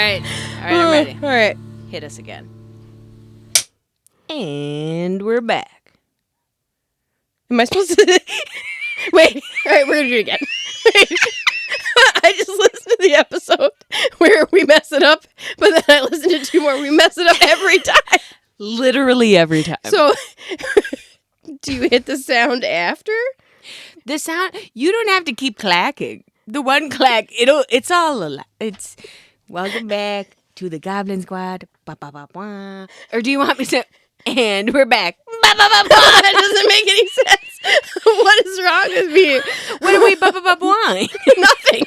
right, I'm ready. All right. Hit us again. And we're back. Am I supposed to... Wait. All right, we're going to do it again. Wait. I just listened to the episode where we mess it up, but then I listened to two more. We mess it up every time. Literally every time. So, do you hit the sound after? The sound, you don't have to keep clacking. The one clack, it's all it's welcome back to the Goblin Squad. Ba, ba, ba, ba. Or do you want me to? And we're back. Ba, ba, ba, ba. That doesn't make any sense. What is wrong with me? What are we ba, ba, ba, ba? Nothing.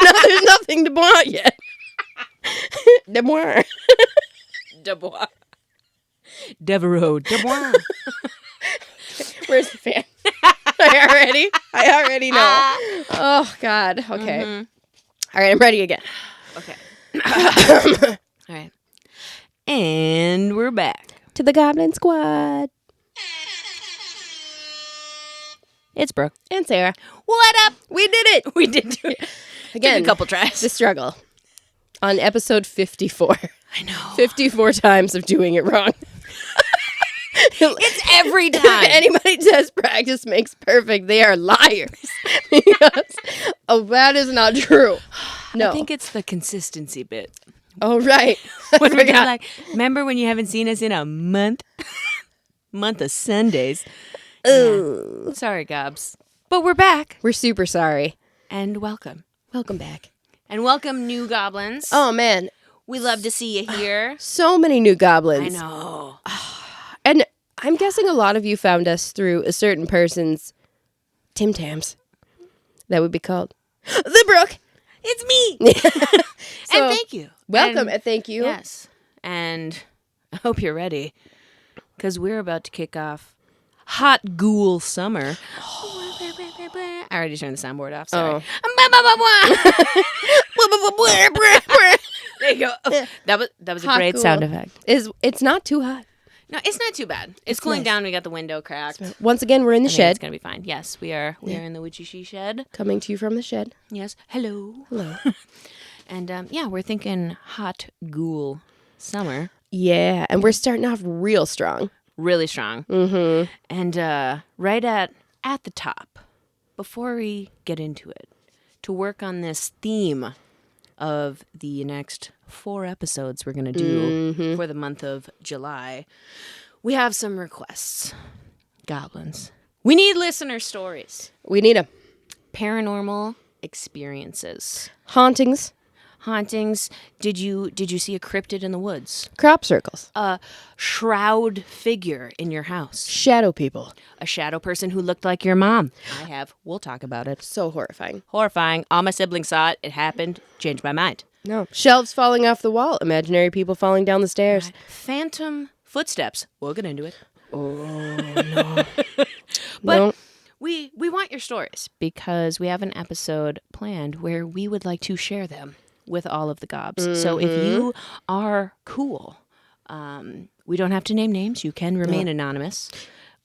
No, there's nothing to bois yet. De bois. De bois. Devereaux. De bois. Where's the fan? I already know. Oh, God. Okay. Mm-hmm. All right, I'm ready again. Okay. All right. And we're back. To the Goblin Squad. It's Brooke. And Sarah. What up? We did it. We did do it. Again, Took a couple tries. the struggle. On episode 54. I know. 54 times of doing it wrong. It's every time. If anybody says practice makes perfect, they are liars. Because, that is not true. No. I think it's the consistency bit. Oh, right. When we're like, remember when you haven't seen us in a month? Month of Sundays. Ooh. Yeah. Sorry, Gobs. But we're back. We're super sorry. And welcome. Welcome back. And welcome, new goblins. Oh, man. We love to see you here. So many new goblins. I know. And I'm guessing a lot of you found us through a certain person's Tim Tams. That would be called The Brooke. It's me. So, and thank you. Welcome and thank you. Yes. And I hope you're ready. Because we're about to kick off Hot Ghoul Summer. I already turned the soundboard off. Sorry. There you go. Oh, that was a Hot great ghoul. sound effect. It's not too hot. No, it's not too bad. It's cooling nice. down. We got the window cracked. Once again, we're in the I think shed. It's gonna be fine. Yes, we are. We are in the Ouija shed. Coming to you from the shed. Yes. Hello. Hello. And yeah, we're thinking Hot Ghoul Summer. Yeah, and we're starting off real strong. Really strong. Mm-hmm. And right at the top, before we get into it, to work on this theme of the next 4 episodes we're going to do for the month of July, we have some requests. Goblins. We need listener stories. We need 'em. Paranormal experiences. Hauntings. Hauntings. Did you see a cryptid in the woods? Crop circles. A shroud figure in your house? Shadow people. A shadow person who looked like your mom? I have. We'll talk about it. So horrifying. Horrifying. All my siblings saw it. It happened. Changed my mind. No. Shelves falling off the wall. Imaginary people falling down the stairs. Right. Phantom footsteps. We'll get into it. Oh, no. But No. we want your stories because we have an episode planned where we would like to share them with all of the gobs. So if you are cool, we don't have to name names. You can remain anonymous.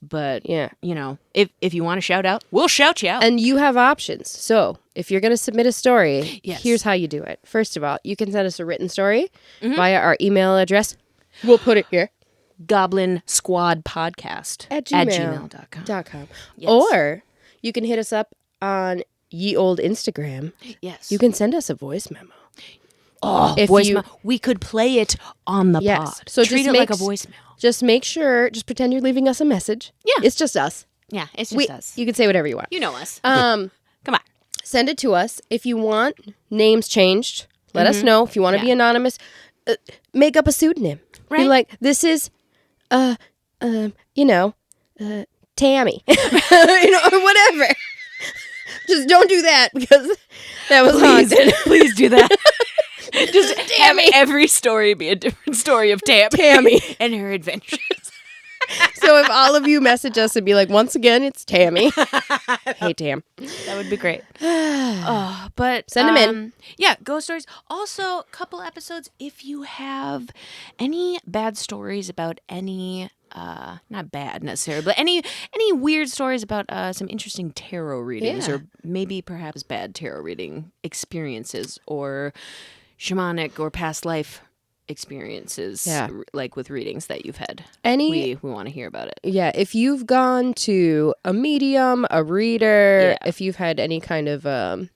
But, Yeah. you know, if you want to shout out, we'll shout you out. And you have options. So if you're going to submit a story, Yes. here's how you do it. First of all, you can send us a written story via our email address. We'll put it here. Goblin Squad Podcast At gmail.com. .com. Yes. Or you can hit us up on ye old Instagram. Yes. You can send us a voice memo. Oh, if voicemail. We could play it on the Yes. pod. So treat just it like a make- voicemail. Just make sure, just pretend you're leaving us a message. Yeah. It's just us. Yeah, it's just us. You can say whatever you want. You know us. Um, Come on. Send it to us. If you want names changed, let us know. If you want to be anonymous, make up a pseudonym. Be Right. like, this is, Tammy, or whatever. Just don't do that because that was haunted. Please do that. Just have Tammy. every story be a different story of Tammy. and her adventures. So if all of you message us and be like, once again, it's Tammy. Hey, Tam. That would be great. But Send 'em in. Yeah, ghost stories. Also, a couple episodes. If you have any bad stories about any, not bad necessarily, but any weird stories about some interesting tarot readings, Yeah. or maybe perhaps bad tarot reading experiences, or shamanic or past life experiences, Yeah. like with readings that you've had. We want to hear about it. Yeah, if you've gone to a medium, a reader, if you've had any kind of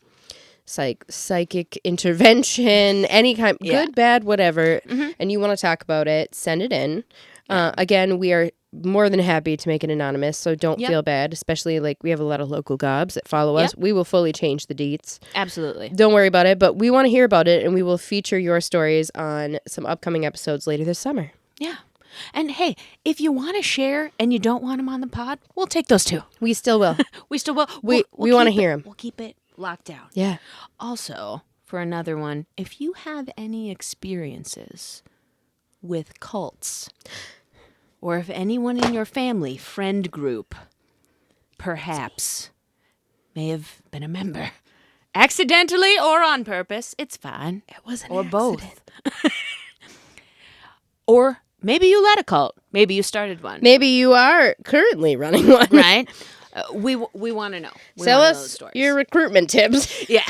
psychic intervention, any kind, good, bad, whatever, and you want to talk about it, send it in. Again, we are more than happy to make it anonymous, so don't feel bad, especially like we have a lot of local gobs that follow us. We will fully change the deets. Absolutely. Don't worry about it, but we want to hear about it, and we will feature your stories on some upcoming episodes later this summer. Yeah. And hey, if you want to share and you don't want them on the pod, we'll take those too. We still will. We still will. We want to hear them. We'll keep it locked down. Yeah. Also, for another one, if you have any experiences with cults, or if anyone in your family, friend group, perhaps may have been a member, accidentally or on purpose, it's fine. It was an or accident. both. Or maybe you led a cult. Maybe you started one. Maybe you are currently running one. Right? We want to know. Tell us your recruitment tips. Yeah.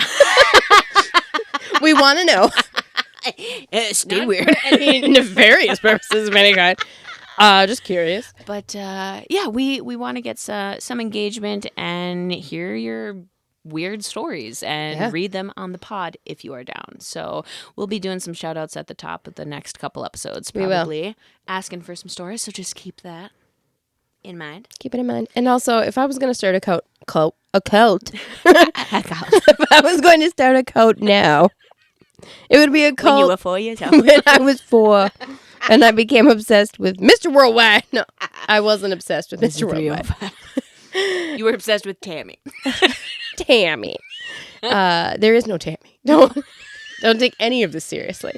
We want to know. Stay weird. Any nefarious purposes of any kind. Just curious. But we want to get some engagement and hear your weird stories and read them on the pod if you are down. So we'll be doing some shout outs at the top of the next couple episodes, probably. We will. Asking for some stories, so just keep that in mind. Keep it in mind. And also, if I was going to start a cult. If I was going to start a cult now, it would be a cult. When you were 4 years old. When I was 4. And I became obsessed with Mr. Worldwide. No, I wasn't obsessed with Mr. Worldwide. You were obsessed with Tammy. Tammy. There is no Tammy. Don't take any of this seriously.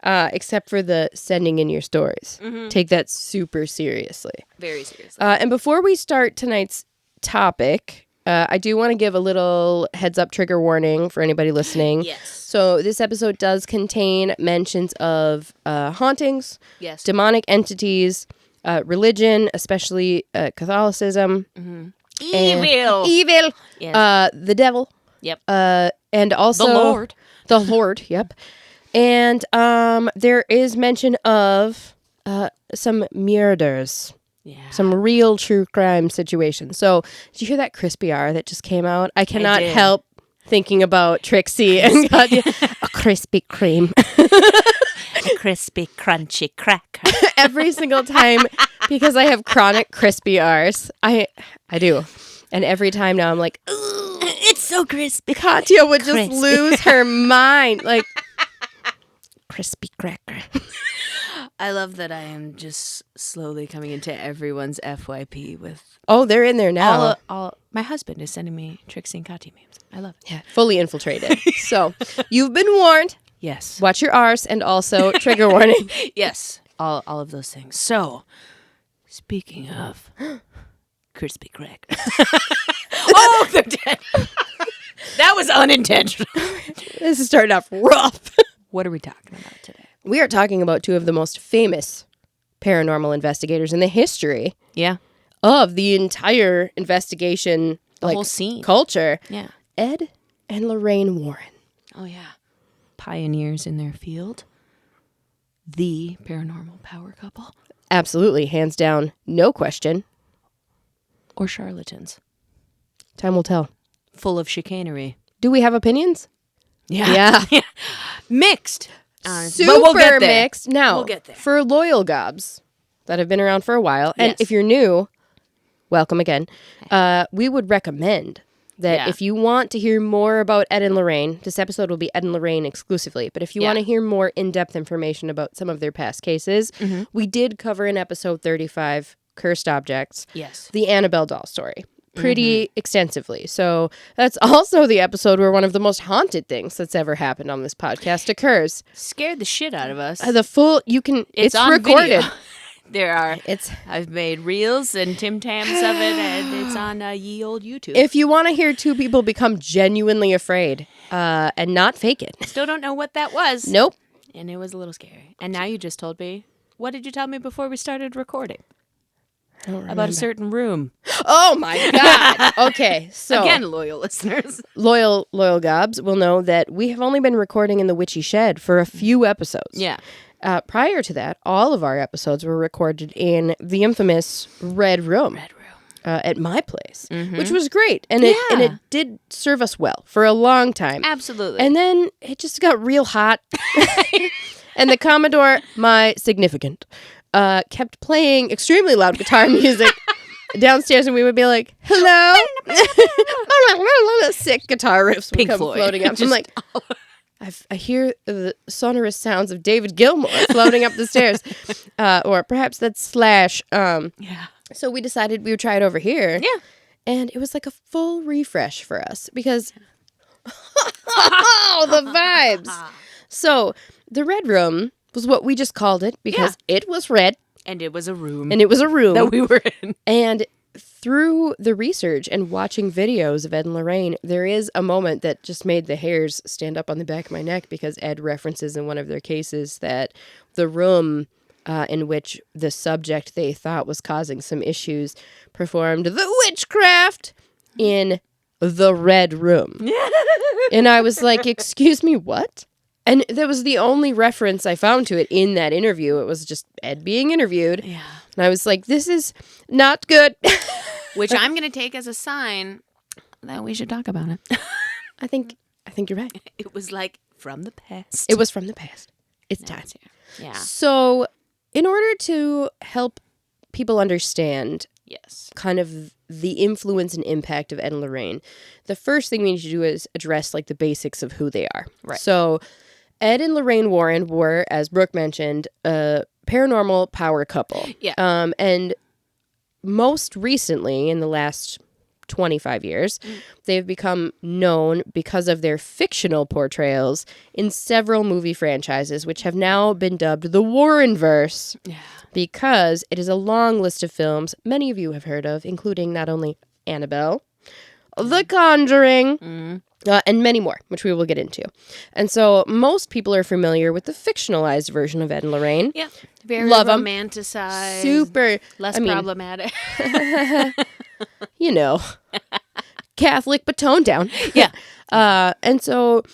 Except for the sending in your stories. Mm-hmm. Take that super seriously. Very seriously. And before we start tonight's topic, I do want to give a little heads up trigger warning for anybody listening. Yes. So this episode does contain mentions of hauntings, demonic entities, religion, especially Catholicism. Mm-hmm. Evil. Yes. The devil. Yep. And also The Lord, yep. And there is mention of some murders. Yeah. Some real true crime situations. So, did you hear that crispy R that just came out? I cannot help thinking about Trixie and a Krispy Kreme. A crispy, crunchy cracker. Every single time, because I have chronic crispy R's. I do. And every time now I'm like, it's so crispy. Katya would just lose her mind. Like, crispy cracker. I love that I am just slowly coming into everyone's FYP with... Oh, they're in there now. My husband is sending me Trixie and Katya memes. I love it. Yeah, fully infiltrated. So, you've been warned. Yes. Watch your R's and also trigger warning. Yes, all of those things. So, speaking of crispy cracker. Oh, they're dead. That was unintentional. This is starting off rough. What are we talking about today? We are talking about two of the most famous paranormal investigators in the history of the entire investigation, the whole scene, culture. Yeah. Ed and Lorraine Warren. Oh, yeah. Pioneers in their field. The paranormal power couple. Absolutely. Hands down. No question. Or charlatans. Time will tell. Full of chicanery. Do we have opinions? Yeah. Mixed. Super but we'll get there. Mixed. Now, we'll get there. For loyal gobs that have been around for a while, and if you're new, welcome again. We would recommend that if you want to hear more about Ed and Lorraine, this episode will be Ed and Lorraine exclusively, but if you want to hear more in-depth information about some of their past cases, we did cover in episode 35, Cursed Objects, the Annabelle doll story. Pretty extensively. So that's also the episode where one of the most haunted things that's ever happened on this podcast occurs. Scared the shit out of us. It's on recorded. Video. I've made reels and Tim Tams of it, and it's on ye old YouTube. If you want to hear two people become genuinely afraid and not fake it. Still don't know what that was. Nope. And it was a little scary. And now you just told me, what did you tell me before we started recording? I don't remember. About a certain room. Oh my God. Okay, so Again, loyal listeners. loyal gobs will know that we have only been recording in the witchy shed for a few episodes. Yeah. Prior to that, all of our episodes were recorded in the infamous Red Room. At my place, which was great. And it did serve us well for a long time. Absolutely. And then it just got real hot. And the Commodore, my significant, kept playing extremely loud guitar music downstairs, and we would be like, hello? Sick guitar riffs would Pink come Floyd. floating up. I'm like, I hear the sonorous sounds of David Gilmour floating up the stairs. Or perhaps that's Slash. Yeah. So we decided we would try it over here. Yeah. And it was like a full refresh for us because the vibes. So the Red Room was what we just called it because it was red. And it was a room. That we were in. And through the research and watching videos of Ed and Lorraine, there is a moment that just made the hairs stand up on the back of my neck because Ed references in one of their cases that the room in which the subject they thought was causing some issues performed the witchcraft in the Red Room. And I was like, excuse me, what? And that was the only reference I found to it in that interview. It was just Ed being interviewed. Yeah. And I was like, this is not good. Which I'm going to take as a sign that we should talk about it. I think you're right. It was like from the past. It was from the past. It's time. Yeah. So in order to help people understand kind of the influence and impact of Ed and Lorraine, the first thing we need to do is address like the basics of who they are. Right. So Ed and Lorraine Warren were, as Brooke mentioned, a paranormal power couple. Yeah. And most recently, in the last 25 years, they've become known because of their fictional portrayals in several movie franchises, which have now been dubbed the Warrenverse. Yeah. Because it is a long list of films many of you have heard of, including not only Annabelle, The Conjuring, and many more, which we will get into. And so most people are familiar with the fictionalized version of Ed and Lorraine. Yeah. Very Love 'em. romanticized. Super. Less problematic. You know, Catholic, but toned down. Yeah. And so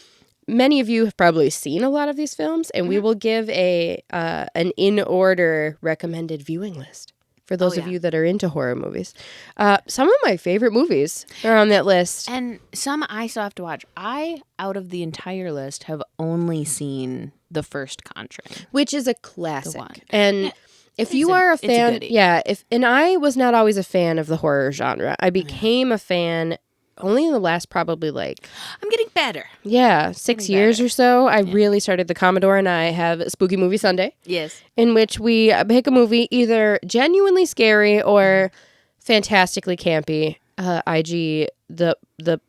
many of you have probably seen a lot of these films, and we will give an in-order recommended viewing list for those of you that are into horror movies. Some of my favorite movies are on that list. And some I still have to watch. Out of the entire list, have only seen the first Conjuring. Which is a classic. The one. And if you are a fan, goodie. and I was not always a fan of the horror genre. I became a fan only in the last probably I'm getting better. 6 years or so. I really started the Commodore, and I have Spooky Movie Sunday. Yes. In which we pick a movie either genuinely scary or fantastically campy, i.g. the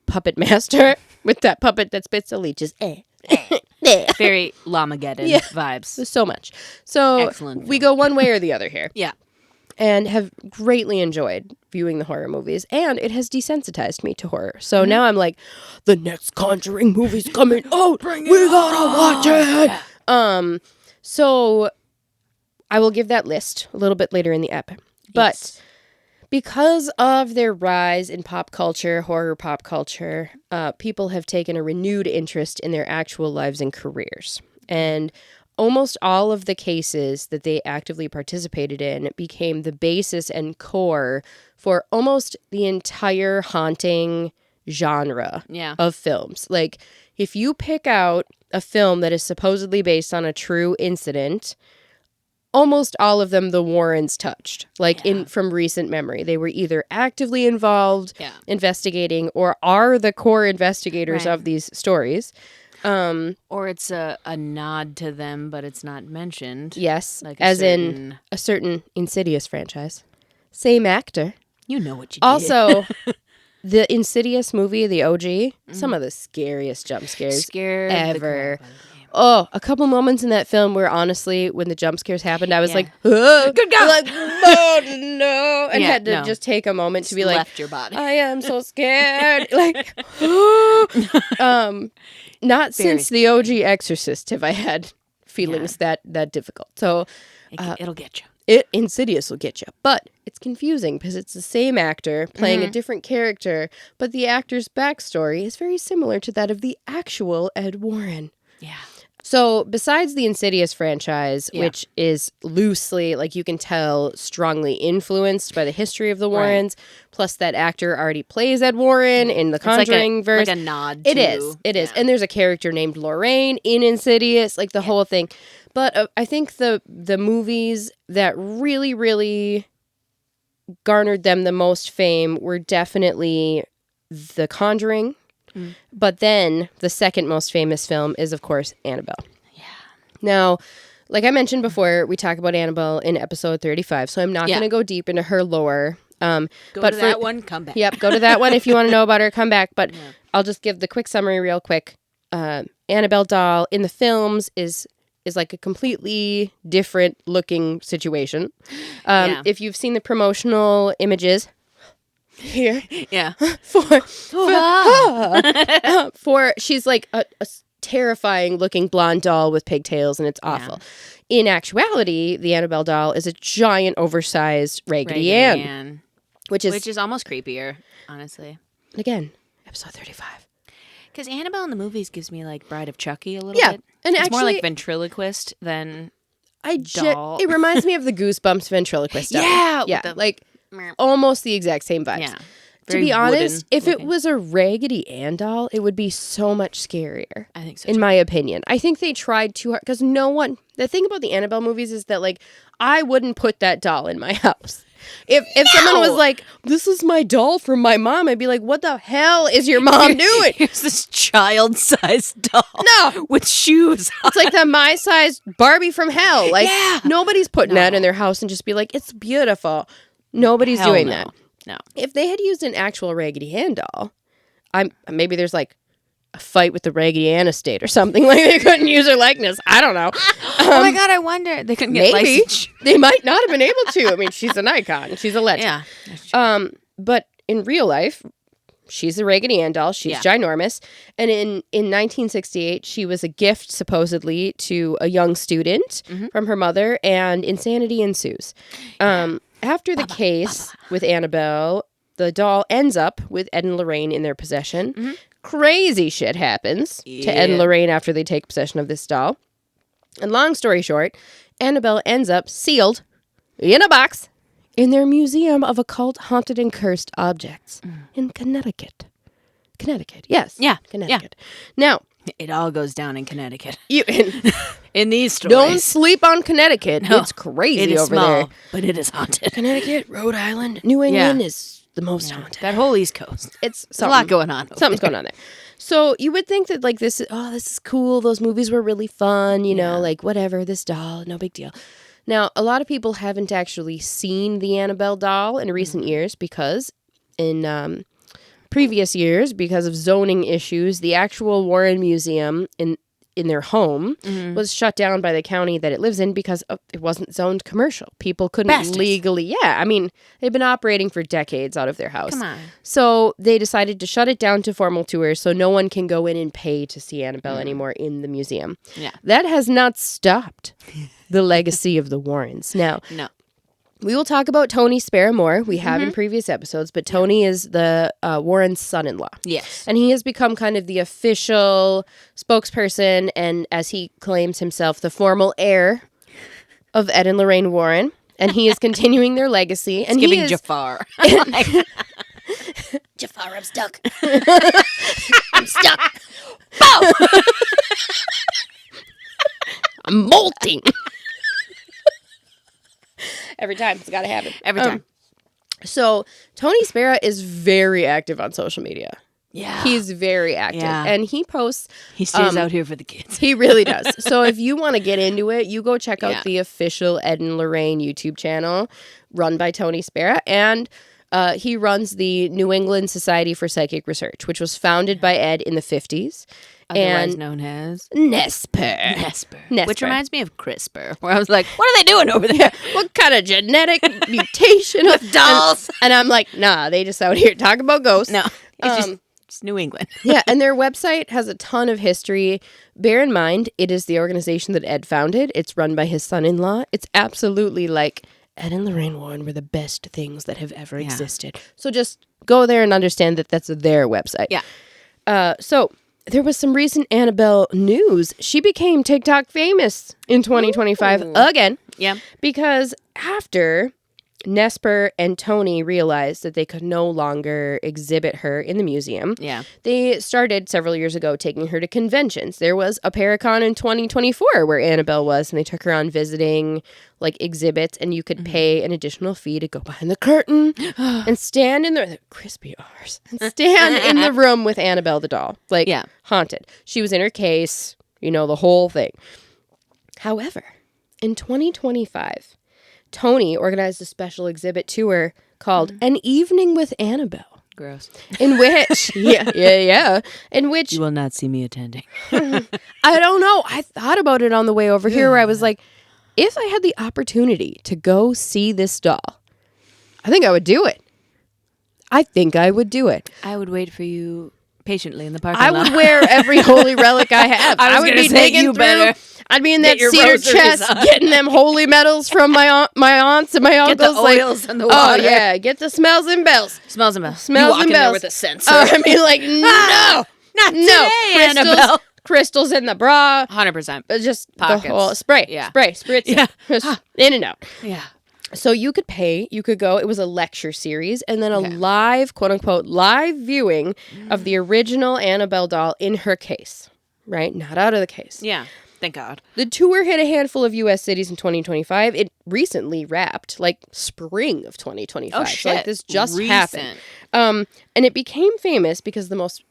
puppet master with that puppet that spits the leeches. Very Lamageddon vibes. So much. So Excellent we film. go one way or the other here. Yeah. And have greatly enjoyed viewing the horror movies. And it has desensitized me to horror. So now I'm like, the next Conjuring movie's coming out. We gotta watch it. So I will give that list a little bit later in the ep. But because of their rise in pop culture, horror pop culture, people have taken a renewed interest in their actual lives and careers. And almost all of the cases that they actively participated in became the basis and core for almost the entire haunting genre of films. Like, if you pick out a film that is supposedly based on a true incident, almost all of them the Warrens touched, from recent memory. They were either actively involved, investigating, or are the core investigators of these stories. Or it's a nod to them, but it's not mentioned. Yes, in a certain Insidious franchise. Same actor. You know what you did. Also, the Insidious movie, the OG, some of the scariest jump scares ever. Oh, a couple moments in that film where, honestly, when the jump scares happened, I was like, oh, good God. Like, oh, no. And had to just take a moment to be like, left your body. I am so scared. Not since the OG Exorcist have I had feelings that difficult. So it'll get you. Insidious will get you. But it's confusing because it's the same actor playing a different character, but the actor's backstory is very similar to that of the actual Ed Warren. Yeah. So besides the Insidious franchise, which is loosely, like you can tell, strongly influenced by the history of the Warrens, plus that actor already plays Ed Warren in the Conjuring verse. Like a nod It to... It is. And there's a character named Lorraine in Insidious, like the whole thing. But I think the movies that really, really garnered them the most fame were definitely The Conjuring. But then the second most famous film is, of course, Annabelle. Yeah. Now, like I mentioned before, we talk about Annabelle in episode 35, so I'm not going to go deep into her lore. Go but to that one, come back. Yep, go to that one if you want to know about her, come back. But I'll just give the quick summary real quick. Annabelle doll in the films is like a completely different looking situation. If you've seen the promotional images... Here, for she's like a terrifying looking blonde doll with pigtails, and it's awful. In actuality, the Annabelle doll is a giant, oversized Raggedy Ann, which is almost creepier, honestly. Again, episode 35. Because Annabelle in the movies gives me like Bride of Chucky a little bit. And it's actually, more like ventriloquist than doll. It reminds me of the Goosebumps ventriloquist stuff. Yeah, like. Almost the exact same vibes. Yeah. To be honest, if it was a Raggedy Ann doll, it would be so much scarier. I think so, in my opinion. I think they tried too hard, because the thing about the Annabelle movies is that, like, I wouldn't put that doll in my house. If someone was like, this is my doll from my mom, I'd be like, what the hell is your mom doing? Here's this child-sized doll. No. With shoes on. It's like the my-sized Barbie from hell. Like, nobody's putting that in their house and just be like, it's beautiful. Nobody's doing that. No. If they had used an actual Raggedy Ann doll, maybe there's like a fight with the Raggedy Ann estate or something. Like they couldn't use her likeness. I don't know. Oh my God, I wonder. They couldn't get licensed. They might not have been able to. I mean, she's an icon. She's a legend. Yeah. But in real life, she's a Raggedy Ann doll. She's ginormous. And in 1968, she was a gift, supposedly, to a young student from her mother, and insanity ensues. After the case with Annabelle, the doll ends up with Ed and Lorraine in their possession. Crazy shit happens to Ed and Lorraine after they take possession of this doll. And long story short, Annabelle ends up sealed in a box in their Museum of Occult, Haunted, and Cursed Objects in Connecticut. Connecticut, yes. Yeah. Connecticut. Now, it all goes down in Connecticut. In these stories. Don't sleep on Connecticut. No, it's crazy it is over small, there. But it is haunted. Connecticut, Rhode Island, New England is the most haunted. That whole East Coast. It's a lot going on. Something's going on there. So you would think that like this is cool. Those movies were really fun, you know, like whatever, this doll, no big deal. Now, a lot of people haven't actually seen the Annabelle doll in recent years because in previous years, because of zoning issues, the actual Warren Museum in their home was shut down by the county that it lives in because it wasn't zoned commercial. People couldn't legally, I mean, they've been operating for decades out of their house. Come on. So they decided to shut it down to formal tours so no one can go in and pay to see Annabelle anymore in the museum. Yeah. That has not stopped the legacy of the Warrens. Now, we will talk about Tony Spera more. We have in previous episodes, but Tony is the Warren's son-in-law. Yes. And he has become kind of the official spokesperson and, as he claims himself, the formal heir of Ed and Lorraine Warren. And he is continuing their legacy. And giving Jafar. Jafar, I'm stuck. I'm stuck. I'm molting. Every time. It's got to happen. Every time. So, Tony Spera is very active on social media. Yeah. He's very active. Yeah. And he posts... He stays out here for the kids. He really does. So, if you want to get into it, you go check out the official Ed and Lorraine YouTube channel run by Tony Spera. And he runs the New England Society for Psychic Research, which was founded by Ed in the 50s. Otherwise known as Nesper. Which reminds me of CRISPR, where I was like, what are they doing over there? What kind of genetic mutation with dolls? And I'm like, nah, they just out here talk about ghosts. No, it's just New England. Yeah, and their website has a ton of history. Bear in mind, it is the organization that Ed founded. It's run by his son-in-law. It's absolutely like Ed and Lorraine Warren were the best things that have ever existed. So just go there and understand that that's their website. Yeah. So there was some recent Annabelle news. She became TikTok famous in 2025 again. Yeah. Because after Nesper and Tony realized that they could no longer exhibit her in the museum. Yeah. They started several years ago taking her to conventions. There was a Paracon in 2024 where Annabelle was, and they took her on visiting like exhibits, and you could pay an additional fee to go behind the curtain and stand in the crispy R's and stand in the room with Annabelle the doll, like haunted. She was in her case, the whole thing. However, in 2025, Tony organized a special exhibit tour called An Evening with Annabelle. Gross. In which, in which... You will not see me attending. I don't know. I thought about it on the way over here where I was like, if I had the opportunity to go see this doll, I think I would do it. I I would wait for you patiently in the parking lot. I would wear every holy relic I have. I would be digging through. I'd be in that cedar chest getting them holy medals from my aunts and my uncles. Get the oils and the water. Oh, yeah. Get the smells and bells. Smells and bells. Smells you walk and in there bells. with a sensor. No. Not today, Annabelle. Crystals in the bra. 100%. Just Pockets. the whole spray. Yeah. Spritz. Yeah. Just in and out. Yeah. So you could pay, you could go, it was a lecture series, and then a live, quote unquote, live viewing of the original Annabelle doll in her case, right? Not out of the case. Yeah. Thank God. The tour hit a handful of U.S. cities in 2025. It recently wrapped, like spring of 2025. Oh, shit. So, like, this just happened. And it became famous because the most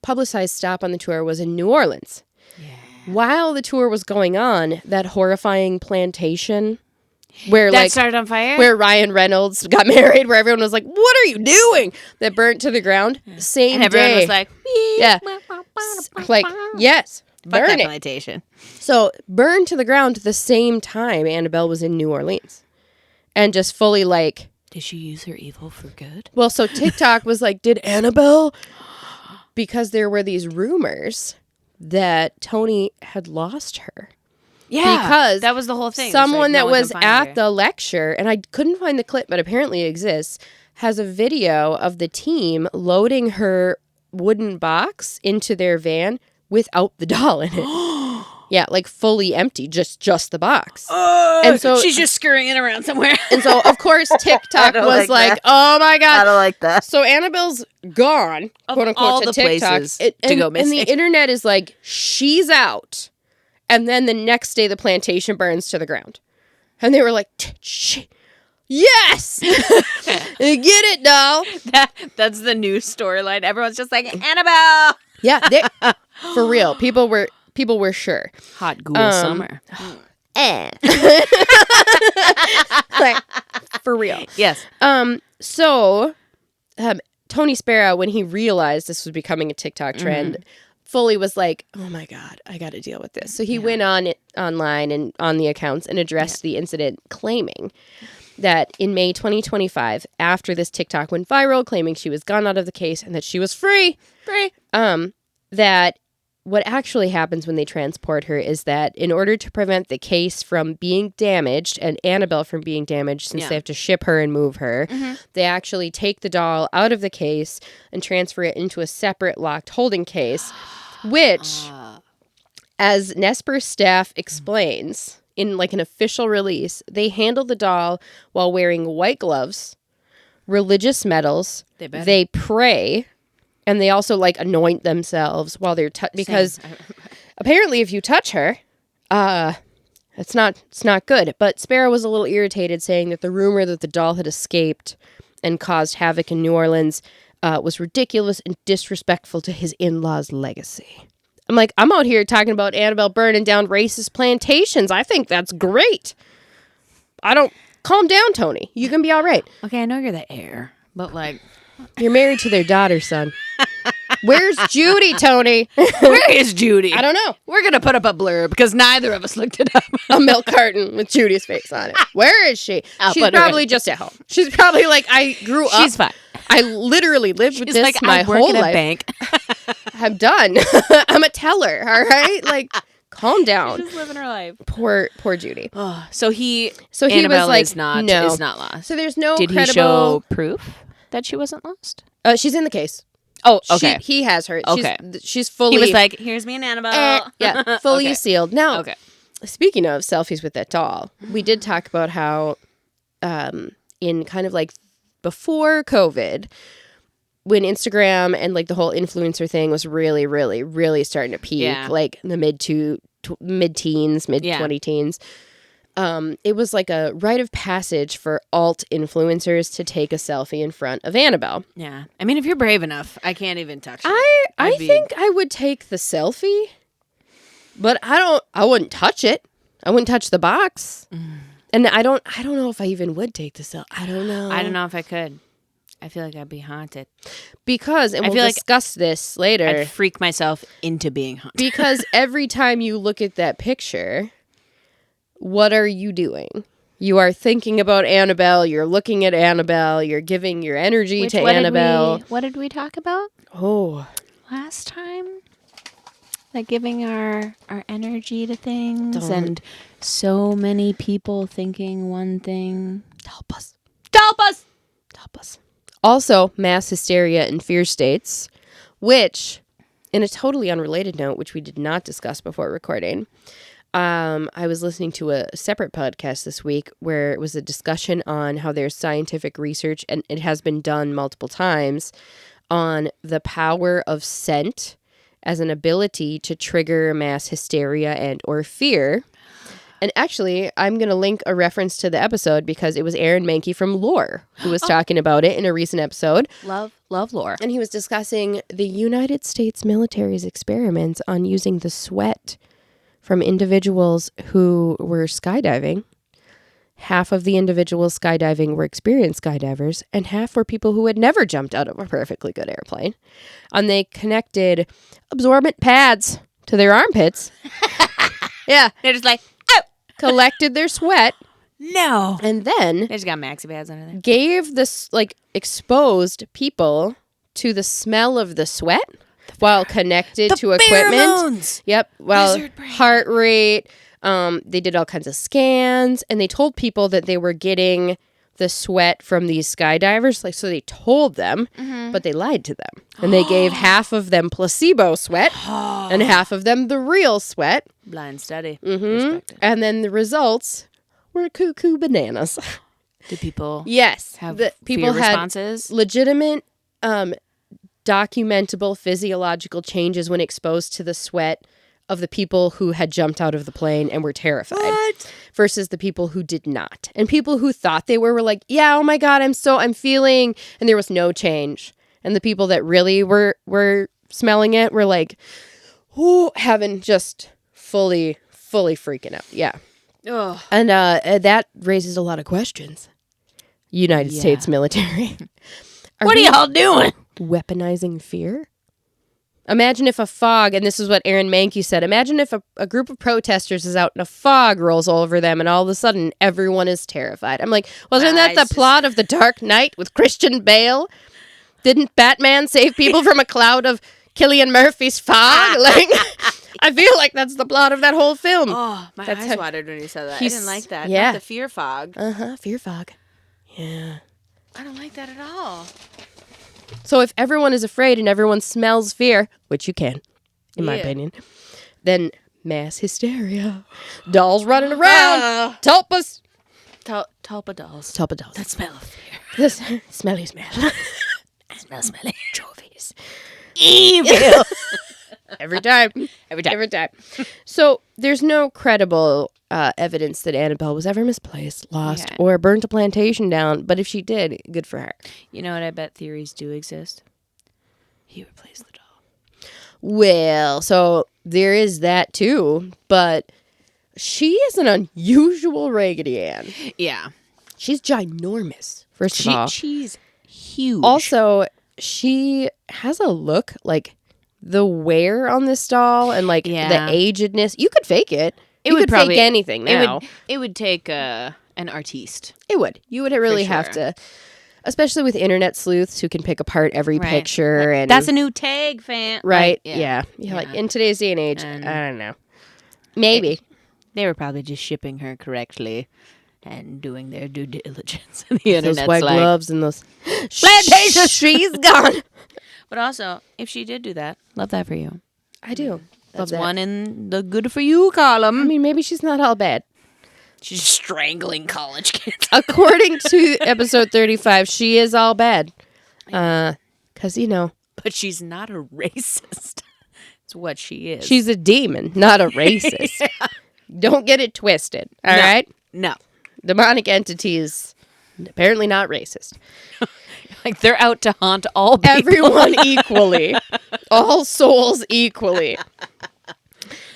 publicized stop on the tour was in New Orleans. Yeah. While the tour was going on, that horrifying plantation... That started on fire? Where Ryan Reynolds got married, where everyone was like, what are you doing? That burnt to the ground. Same and everyone day. was like, yes. Fuck burn that it. plantation. So, burned to the ground the same time Annabelle was in New Orleans. And just fully like... Did she use her evil for good? Well, so TikTok was like, did Annabelle... Because there were these rumors that Tony had lost her. Yeah, because that was the whole thing. Someone that was at the lecture, and I couldn't find the clip, but apparently it exists, has a video of the team loading her wooden box into their van without the doll in it. Yeah, like fully empty, just the box. And so she's just scurrying around somewhere. And so, of course, TikTok was like, oh my God. I don't like that. So Annabelle's gone, quote unquote, all to the TikTok. places to go missing. And the internet is like, she's out. And then the next day, the plantation burns to the ground. And they were like, yes! Get it, doll. That's the new storyline. Everyone's just like, Annabelle! Yeah, for real. People were sure. Hot Ghoul Summer. Like, for real. Yes. So, Tony Sparrow, when he realized this was becoming a TikTok trend, fully was like, oh my God, I got to deal with this. So he went online and on the accounts and addressed the incident, claiming that in May 2025, after this TikTok went viral, claiming she was gone out of the case and that she was free, that what actually happens when they transport her is that in order to prevent the case from being damaged and Annabelle from being damaged, since they have to ship her and move her, they actually take the doll out of the case and transfer it into a separate locked holding case, which, as Nesper's staff explains in like an official release, they handle the doll while wearing white gloves, religious medals, they pray, and they also like anoint themselves while they're because apparently if you touch her, it's not good. But Sparrow was a little irritated, saying that the rumor that the doll had escaped and caused havoc in New Orleans was ridiculous and disrespectful to his in-laws' legacy. I'm like, I'm out here talking about Annabelle burning down racist plantations. I think that's great. Calm down, Tony. You can be all right. Okay, I know you're the heir, but like... You're married to their daughter, son. Where's Judy, Tony? Where is Judy? I don't know. We're going to put up a blurb because neither of us looked it up. A milk carton with Judy's face on it. Where is she? She's probably just at home. She's probably like, I grew up. She's fine. I literally lived with this like, my I work whole in a life. Bank. I'm done. I'm a teller, all right? Like, calm down. She's just living her life. Poor Judy. So he was Annabelle like, is not lost. So there's no Did credible... he show proof that she wasn't lost? She's in the case. Oh, okay. He has her. Okay. She's fully... He was like, here's me and Annabelle. yeah, fully sealed. Now, speaking of selfies with that doll, we did talk about how in kind of like before COVID, when Instagram and like the whole influencer thing was really, really, really starting to peak, like in the mid-teens, mid-20 teens, it was like a rite of passage for alt influencers to take a selfie in front of Annabelle. Yeah. I mean, if you're brave enough, I can't even touch it. I think I would take the selfie, but I wouldn't touch it. I wouldn't touch the box. And I don't know if I even would take the selfie. I don't know. I don't know if I could. I feel like I'd be haunted. Because, and we'll discuss this later. I'd freak myself into being haunted. Because every time you look at that picture, what are you doing? You are thinking about Annabelle. You're looking at Annabelle. You're giving your energy to Annabelle. What did we talk about? Oh. Last time? Like giving our energy to things and so many people thinking one thing. Help us. Help us. Help us. Also, mass hysteria and fear states, which, in a totally unrelated note, which we did not discuss before recording, I was listening to a separate podcast this week where it was a discussion on how there's scientific research, and it has been done multiple times, on the power of scent as an ability to trigger mass hysteria and or fear. And actually, I'm going to link a reference to the episode because it was Aaron Mahnke from Lore who was talking about it in a recent episode. Love Lore. And he was discussing the United States military's experiments on using the sweat from individuals who were skydiving. Half of the individuals skydiving were experienced skydivers, and half were people who had never jumped out of a perfectly good airplane. And they connected absorbent pads to their armpits. Yeah. They're just like, collected their sweat. No. And then they just got maxi pads under there. Gave this, like, exposed people to the smell of the sweat while connected to equipment. Pheromones. Yep. Well, heart rate. They did all kinds of scans, and they told people that they were getting the sweat from these skydivers. Like, so they told them, but they lied to them. And they gave half of them placebo sweat and half of them the real sweat. Blind study. And then the results were cuckoo bananas. Did people have fear responses? Legitimate documentable physiological changes when exposed to the sweat of the people who had jumped out of the plane and were terrified. What? Versus the people who did not. And people who thought they were like, yeah, oh my God, I'm feeling, and there was no change. And the people that really were smelling it were like, oh, having just fully freaking out. Yeah. Ugh. And that raises a lot of questions. United States military. What are y'all doing? Weaponizing fear? Imagine if a fog, and this is what Aaron Mahnke said, imagine if a group of protesters is out and a fog rolls over them and all of a sudden everyone is terrified. I'm like, wasn't that the plot of The Dark Knight with Christian Bale? Didn't Batman save people from a cloud of Cillian Murphy's fog? Like, I feel like that's the plot of that whole film. Oh, my eyes watered when you said that. I didn't like that. Yeah. Not the fear fog. Fear fog. Yeah. I don't like that at all. So if everyone is afraid and everyone smells fear, which you can, in my opinion, then mass hysteria. Dolls running around. Tulpas. Tulpa dolls. Tulpa dolls. That smell of fear. This smelly smell. Smelly. Trophies. Evil. Every time. So there's no credible evidence that Annabelle was ever misplaced, lost, or burnt a plantation down. But if she did, good for her. You know what I bet theories do exist? He replaced the doll. Well, so there is that too. But she is an unusual Raggedy Ann. Yeah. She's ginormous, first of all. She's huge. Also, she has a look like the wear on this doll and like the agedness. You could fake it. You could fake anything now. It would take an artiste. It would. You would really have to, especially with internet sleuths who can pick apart every picture. And that's a new tag, fan. Right? Like, yeah. Like in today's day and age, I don't know. Maybe. They were probably just shipping her correctly and doing their due diligence. The internet's Those white like, gloves and those plantations. She's gone. But also, if she did do that, love that for you. I do. That's Love that. one in the good for you column. I mean, maybe she's not all bad. She's strangling college kids. According to episode 35, she is all bad. Because, But she's not a racist. It's what she is. she's a demon, not a racist. Don't get it twisted. All right? No. Demonic entities, apparently not racist. Like they're out to haunt all people. Everyone equally. All souls equally.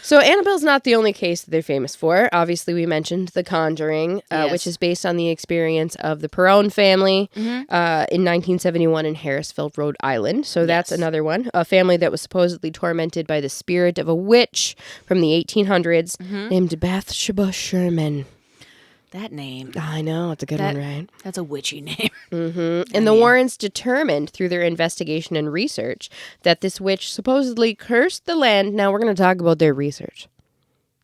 So Annabelle's not the only case that they're famous for. Obviously, we mentioned The Conjuring, Yes. which is based on the experience of the Perron family in 1971 in Harrisville, Rhode Island. So that's another one. A family that was supposedly tormented by the spirit of a witch from the 1800s named Bathsheba Sherman. That name. I know, it's a good one, right? That's a witchy name. And the Warrens determined through their investigation and research that this witch supposedly cursed the land. Now we're going to talk about their research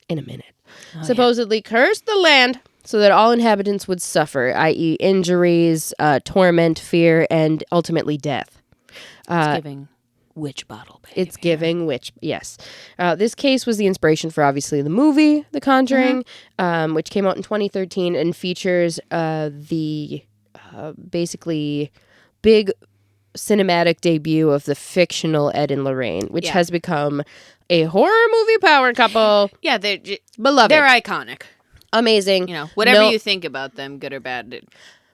in a minute. Supposedly cursed the land so that all inhabitants would suffer, i.e. injuries, torment, fear, and ultimately death. It's giving witch bottle, baby. It's giving witch, yes. This case was the inspiration for, obviously, the movie, The Conjuring, which came out in 2013 and features the basically big cinematic debut of the fictional Ed and Lorraine, which has become a horror movie power couple. Yeah, they're Beloved. They're iconic. Amazing. Whatever you think about them, good or bad,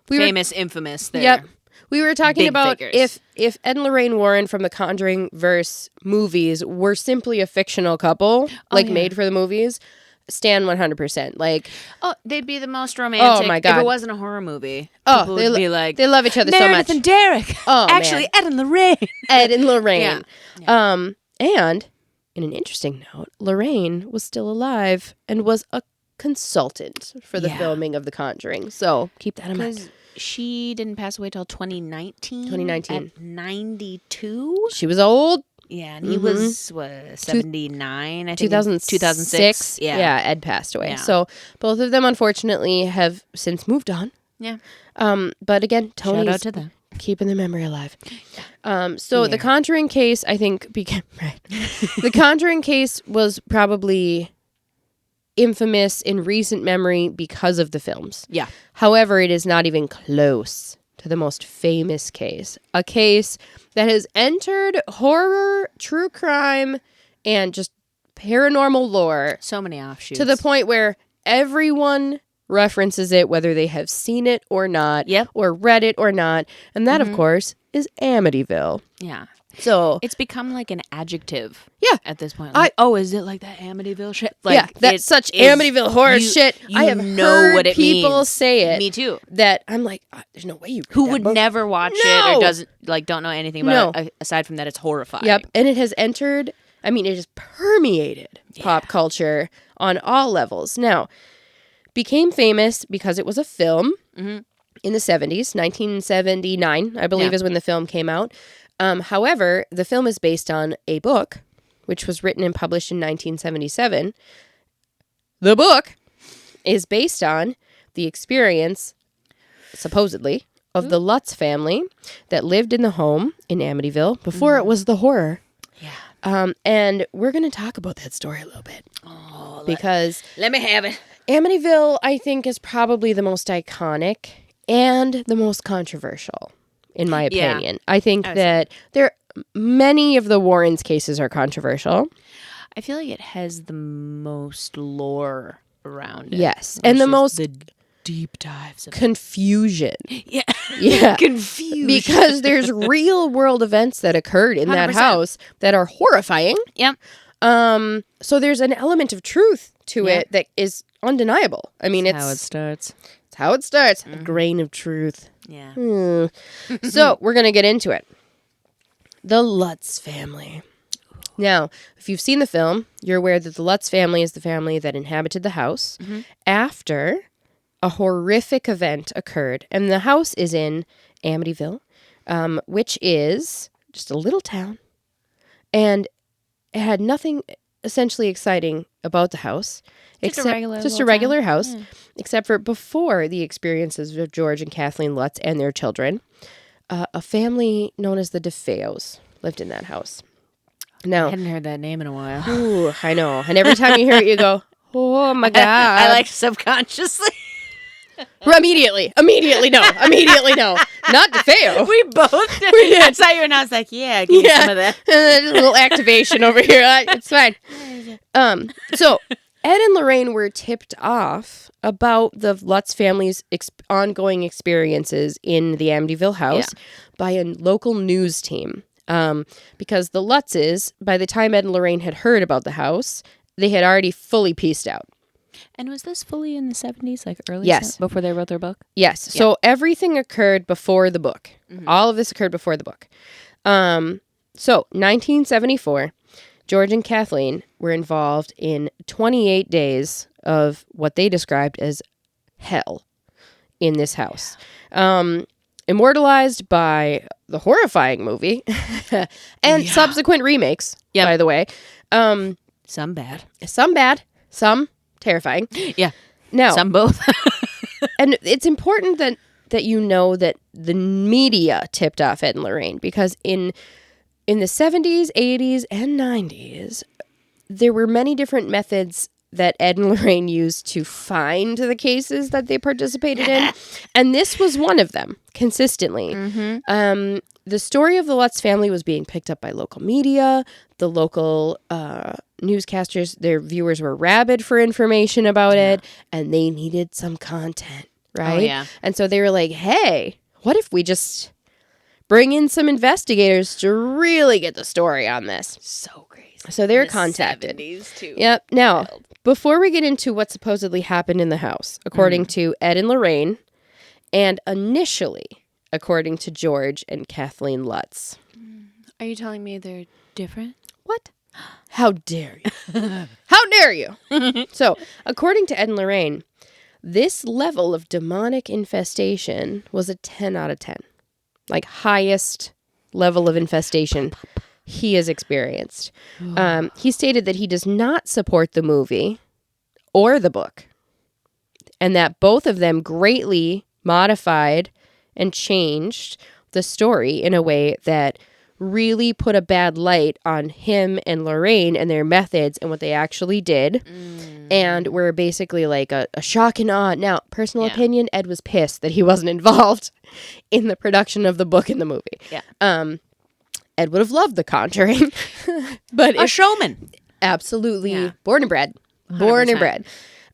famous, infamous. They're We were talking big about figures. if Ed and Lorraine Warren from the Conjuring verse movies were simply a fictional couple, made for the movies, stan 100%. Like, they'd be the most romantic. Oh, my God. If it wasn't a horror movie, Oh, people would be like, they love each other so Meredith much. and Derek. Oh, Actually, man. Ed and Lorraine. Ed and Lorraine. Yeah. And in an interesting note, Lorraine was still alive and was a consultant for the filming of The Conjuring. So keep that in mind. She didn't pass away till 2019. 2019. At 92. She was old. Yeah, and he was 79. I think 2006. Yeah, Ed passed away. Yeah. So both of them, unfortunately, have since moved on. Yeah. But again, Shout Tony's out to them. keeping their memory alive. So the Conjuring case, I think, became the Conjuring case was probably infamous in recent memory because of the films. Yeah. However, it is not even close to the most famous case. A case that has entered horror, true crime, and just paranormal lore So many offshoots. to the point where everyone references it, whether they have seen it or not, or read it or not. And that, of course, is Amityville. Yeah. So It's become like an adjective. Yeah. At this point. Like, is it like that Amityville shit? Like, yeah, that's such Amityville horror shit. I have heard what it people means. say it. Me too. That I'm like, there's no way you read Who that would book. never watch it or don't know anything about it aside from that it's horrifying. Yep, and it has entered, it has permeated pop culture on all levels. Now, became famous because it was a film in the 70s, 1979, I believe is when the film came out. However, the film is based on a book, which was written and published in 1977. The book is based on the experience, supposedly, of the Lutz family that lived in the home in Amityville before it was the horror. Yeah. And we're going to talk about that story a little bit. Because Let me have it. Amityville, I think, is probably the most iconic and the most controversial, in my opinion. I think that many of the Warrens' cases are controversial. I feel like it has the most lore around it. Yes. And the most deep dives of confusion. Yeah. Yeah. Confusion. Because there's real world events that occurred in that 100%. house that are horrifying. Yep. So there's an element of truth to it that is undeniable. I mean, That's how it starts. It's how it starts. A grain of truth. Yeah. So we're going to get into it. The Lutz family. Now, if you've seen the film, you're aware that the Lutz family is the family that inhabited the house after a horrific event occurred. And the house is in Amityville, which is just a little town. And it had nothing essentially exciting about the house. Just a regular just a little regular town. house, Yeah. except for before the experiences of George and Kathleen Lutz and their children. A family known as the DeFeos lived in that house. I Now, hadn't heard that name in a while. ooh, I know. And every time you hear it, you go, oh my God. I like subconsciously. Immediately no. Not DeFeo. We both. I saw you and I was like, yeah, give me some of that. And a little activation over here. It's fine. So Ed and Lorraine were tipped off about the Lutz family's ongoing experiences in the Amityville house by a local news team. Because the Lutzes, by the time Ed and Lorraine had heard about the house, they had already fully pieced out. And was this fully in the 70s, like early? Yes. Before they wrote their book? Yes. Yeah. So everything occurred before the book. Mm-hmm. All of this occurred before the book. So 1974, George and Kathleen were involved in 28 days of what they described as hell in this house. Immortalized by the horrifying movie and subsequent remakes, by the way. Some bad. Some terrifying. Yeah. Now, some both. And it's important that you know that the media tipped off Ed and Lorraine, because in the 70s, 80s, and 90s, there were many different methods that Ed and Lorraine used to find the cases that they participated in. And this was one of them, consistently. Mm-hmm. The story of the Lutz family was being picked up by local media. The local newscasters, their viewers were rabid for information about it, and they needed some content, right? Oh, yeah. And so they were like, hey, what if we just bring in some investigators to really get the story on this? So crazy. So they were contacted. 70s too. Yep. Now, before we get into what supposedly happened in the house, according to Ed and Lorraine, and initially according to George and Kathleen Lutz. Are you telling me they're different? What? How dare you? How dare you? So, according to Ed and Lorraine, this level of demonic infestation was a 10 out of 10. Like, highest level of infestation he has experienced. He stated that he does not support the movie or the book, and that both of them greatly modified and changed the story in a way that really put a bad light on him and Lorraine and their methods and what they actually did. And were basically like a shock and awe. Now, personal opinion, Ed was pissed that he wasn't involved in the production of the book and the movie. Yeah. Ed would have loved The Conjuring. But a showman. Absolutely. Yeah. Born and bred. 100%.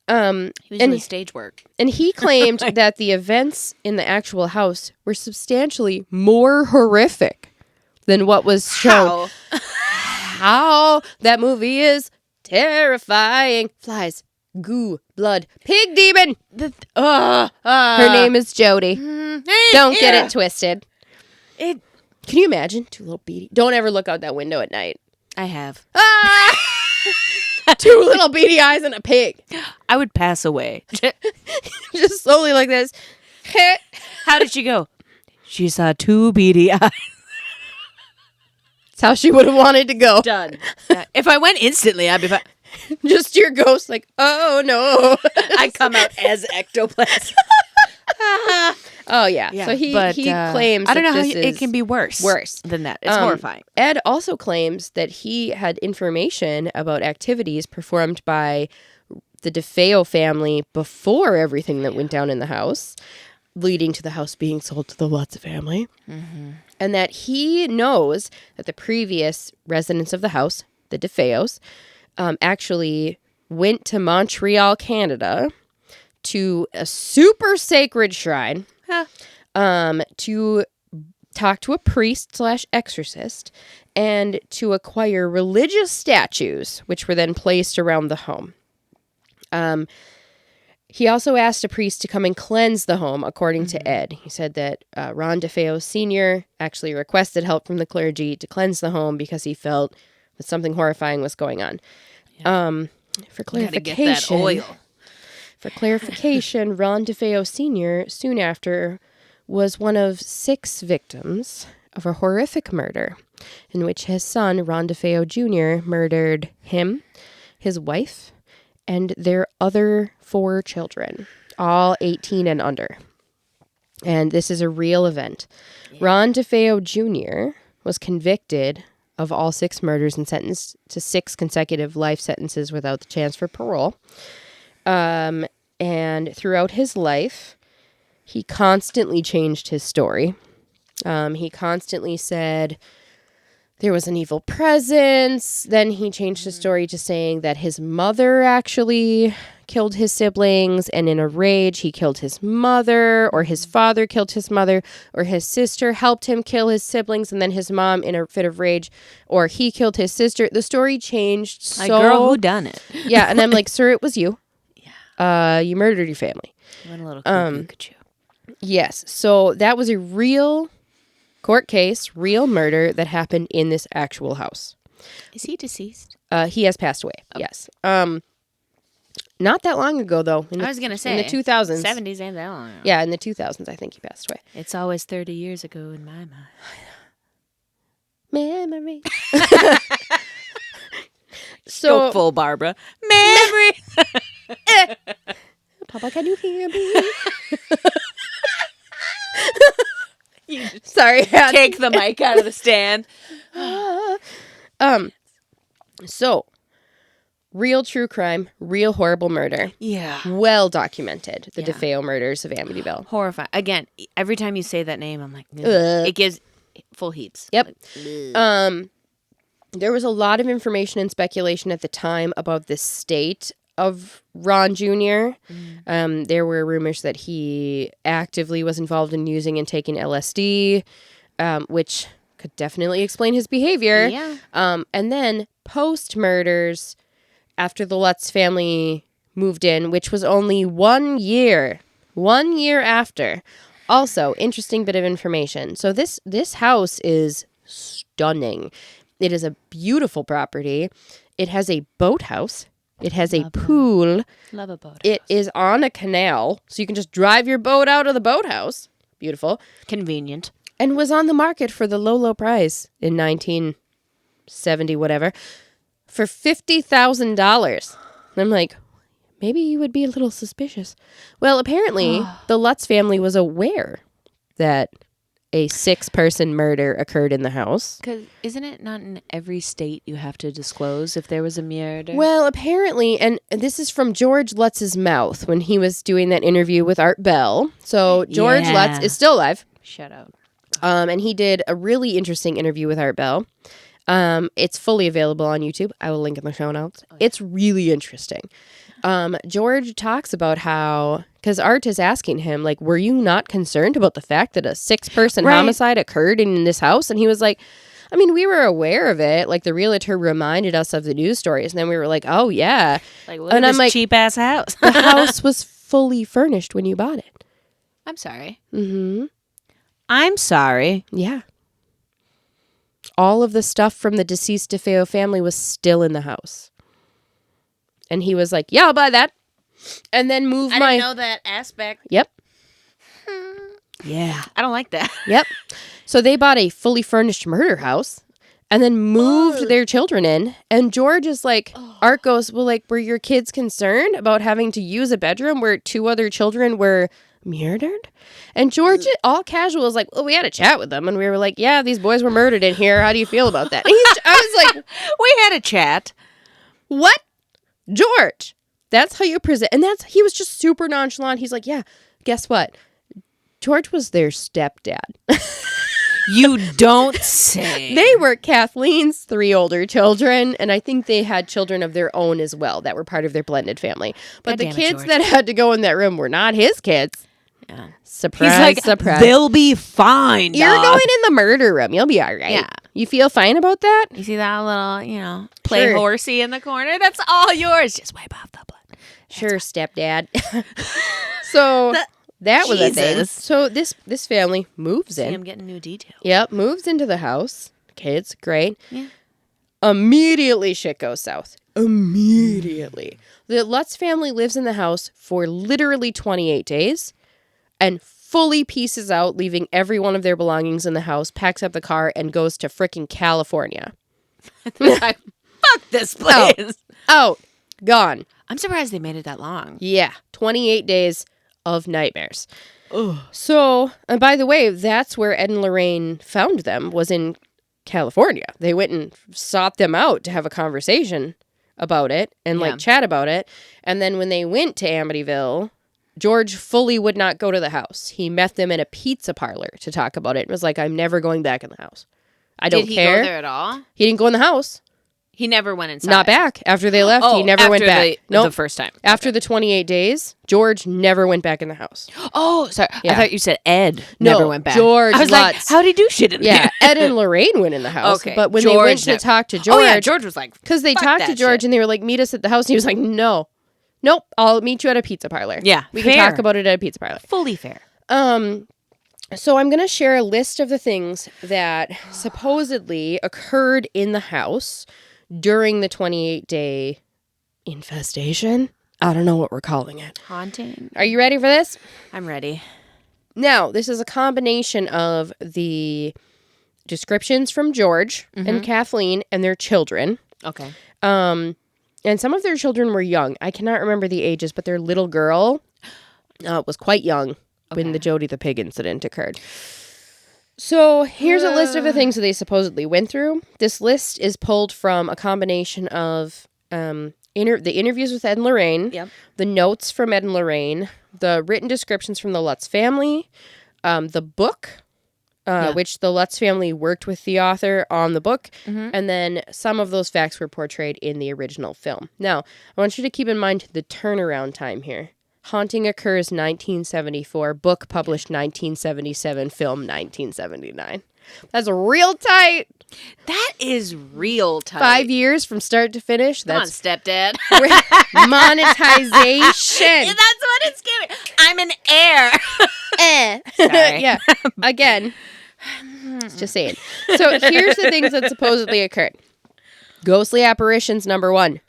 He was doing stage work. And he claimed that the events in the actual house were substantially more horrific than what was shown. How that movie is terrifying. Flies, goo, blood, pig demon. Her name is Jody. Don't get it twisted. Can you imagine? Two little beady. Don't ever look out that window at night. I have. Two little beady eyes and a pig. I would pass away. Just slowly like this. How did she go? She saw two beady eyes. That's how she would have wanted to go. Done. If I went instantly, I'd be fine. Just your ghost, like, oh no. I come out as ectoplasm. Oh yeah. So he claims I don't know how this it can be worse than that. It's horrifying. Ed also claims that he had information about activities performed by the DeFeo family before everything that went down in the house, leading to the house being sold to the Lutz family. Mm-hmm. And that he knows that the previous residents of the house, the DeFeos, actually went to Montreal, Canada, to a super sacred shrine to talk to a priest / exorcist and to acquire religious statues, which were then placed around the home. He also asked a priest to come and cleanse the home, according to Ed. He said that Ron DeFeo Sr. actually requested help from the clergy to cleanse the home because he felt that something horrifying was going on. Yeah. For clarification, get that oil. For clarification, Ron DeFeo Sr. soon after was one of 6 victims of a horrific murder in which his son, Ron DeFeo Jr., murdered him, his wife, and their other 4 children, all 18 and under. And this is a real event. Yeah. Ron DeFeo Jr. was convicted of all 6 murders and sentenced to 6 consecutive life sentences without the chance for parole. And throughout his life, he constantly changed his story. He constantly said there was an evil presence. Then he changed his story to saying that his mother actually killed his siblings, and in a rage, he killed his mother, or his father killed his mother, or his sister helped him kill his siblings, and then his mom, in a fit of rage, or he killed his sister. The story changed so... Like, girl, who done it? Yeah, and I'm like, sir, it was you. Yeah. You murdered your family. You went a little cuckoo. Yes, so that was a real court case, real murder that happened in this actual house. Is he deceased? He has passed away, yes. Not that long ago, though. I was going to say. In the 2000s. 70s ain't that long ago. Yeah, in the 2000s, I think he passed away. It's always 30 years ago in my mind. Memory. So full, Barbara. Memory. Papa, can you hear me? Sorry. Take the mic out of the stand. So, real true crime, real horrible murder. Yeah. Well documented. The DeFeo murders of Amityville. Horrifying. Again, every time you say that name, I'm like, it gives full heaps. Yep. Like, there was a lot of information and speculation at the time about the state of Ron Jr. There were rumors that he actively was involved in using and taking LSD, which could definitely explain his behavior. Yeah. And then post-murders, after the Lutz family moved in, which was only 1 year after. Also, interesting bit of information. So this house is stunning. It is a beautiful property. It has a boathouse. It has a pool. Love a boathouse. It is on a canal, so you can just drive your boat out of the boathouse. Beautiful. Convenient. And was on the market for the low price in 1970, whatever, for $50,000. I'm like, maybe you would be a little suspicious. Well, apparently, the Lutz family was aware that a 6-person murder occurred in the house. Because isn't it not in every state you have to disclose if there was a murder? Well, apparently, and this is from George Lutz's mouth when he was doing that interview with Art Bell. So George Lutz is still alive. Shut up. And he did a really interesting interview with Art Bell. It's fully available on YouTube. I will link in the show notes. Okay. It's really interesting. George talks about how, because Art is asking him, like, were you not concerned about the fact that a 6-person homicide occurred in this house? And he was like, I mean, we were aware of it. Like, the realtor reminded us of the news stories. And then we were like, oh, yeah. Like, look at this cheap-ass house. The house was fully furnished when you bought it. I'm sorry. Mm-hmm. I'm sorry. Yeah. All of the stuff from the deceased DeFeo family was still in the house. And he was like, yeah, I'll buy that. And then move I didn't know that aspect. Yep. Yeah. I don't like that. Yep. So they bought a fully furnished murder house and then moved their children in. And George is like, Art goes, well, like, were your kids concerned about having to use a bedroom where 2 other children were murdered? And George, all casual, is like, well, we had a chat with them. And we were like, yeah, these boys were murdered in here. How do you feel about that? And I was like, we had a chat. What? George, that's how you present. And he was just super nonchalant. He's like, yeah, guess what? George was their stepdad. You don't say. They were Kathleen's 3 older children, and I think they had children of their own as well that were part of their blended family. But the kids that had to go in that room were not his kids. Yeah. Surprise, he's like, surprise. They'll be fine, You're going in the murder room. You'll be all right. Yeah. You feel fine about that? You see that little, play horsey in the corner? That's all yours. Just wipe off the blood. Sure, stepdad. So that was a thing. So this family moves in. I'm getting new details. Yep, moves into the house. Kids, great. Yeah. Immediately shit goes south. Immediately. The Lutz family lives in the house for literally 28 days and fully pieces out, leaving every one of their belongings in the house, packs up the car, and goes to frickin' California. Like, fuck this place. Out. Gone. I'm surprised they made it that long. Yeah, 28 days of nightmares. Ugh. So, and by the way, that's where Ed and Lorraine found them, was in California. They went and sought them out to have a conversation about it and like chat about it. And then when they went to Amityville, George fully would not go to the house. He met them in a pizza parlor to talk about it. It was like, I'm never going back in the house. I don't care. Did he go there at all? He didn't go in the house. He never went inside. Not back. After they left, he never went back. No, the first time. After the 28 days, George never went back in the house. Oh, sorry. Yeah. I thought you said Ed never went back. George I was Lutz. like, how'd he do shit in there? Yeah, Ed and Lorraine went in the house. Okay. But when George they went to talk to George... Oh, yeah, George was like, because they talked to George and they were like, meet us at the house. And he was like, no. Nope, I'll meet you at a pizza parlor. Yeah, we can talk about it at a pizza parlor. Fully fair. So I'm going to share a list of the things that supposedly occurred in the house during the 28-day infestation. I don't know what we're calling it. Haunting. Are you ready for this? I'm ready. Now, this is a combination of the descriptions from George and Kathleen and their children. Okay. And some of their children were young. I cannot remember the ages, but their little girl was quite young when the Jody the Pig incident occurred. So here's a list of the things that they supposedly went through. This list is pulled from a combination of the interviews with Ed and Lorraine, the notes from Ed and Lorraine, the written descriptions from the Lutz family, the book, which the Lutz family worked with the author on the book, and then some of those facts were portrayed in the original film. Now, I want you to keep in mind the turnaround time here. Haunting occurs 1974, book published 1977, film 1979. That's real tight. That is real tight. 5 years from start to finish. Come That's on, stepdad. monetization. That's what it's giving. I'm an heir. Sorry. Yeah. Again, just saying. So here's the things that supposedly occurred. Ghostly apparitions, number 1.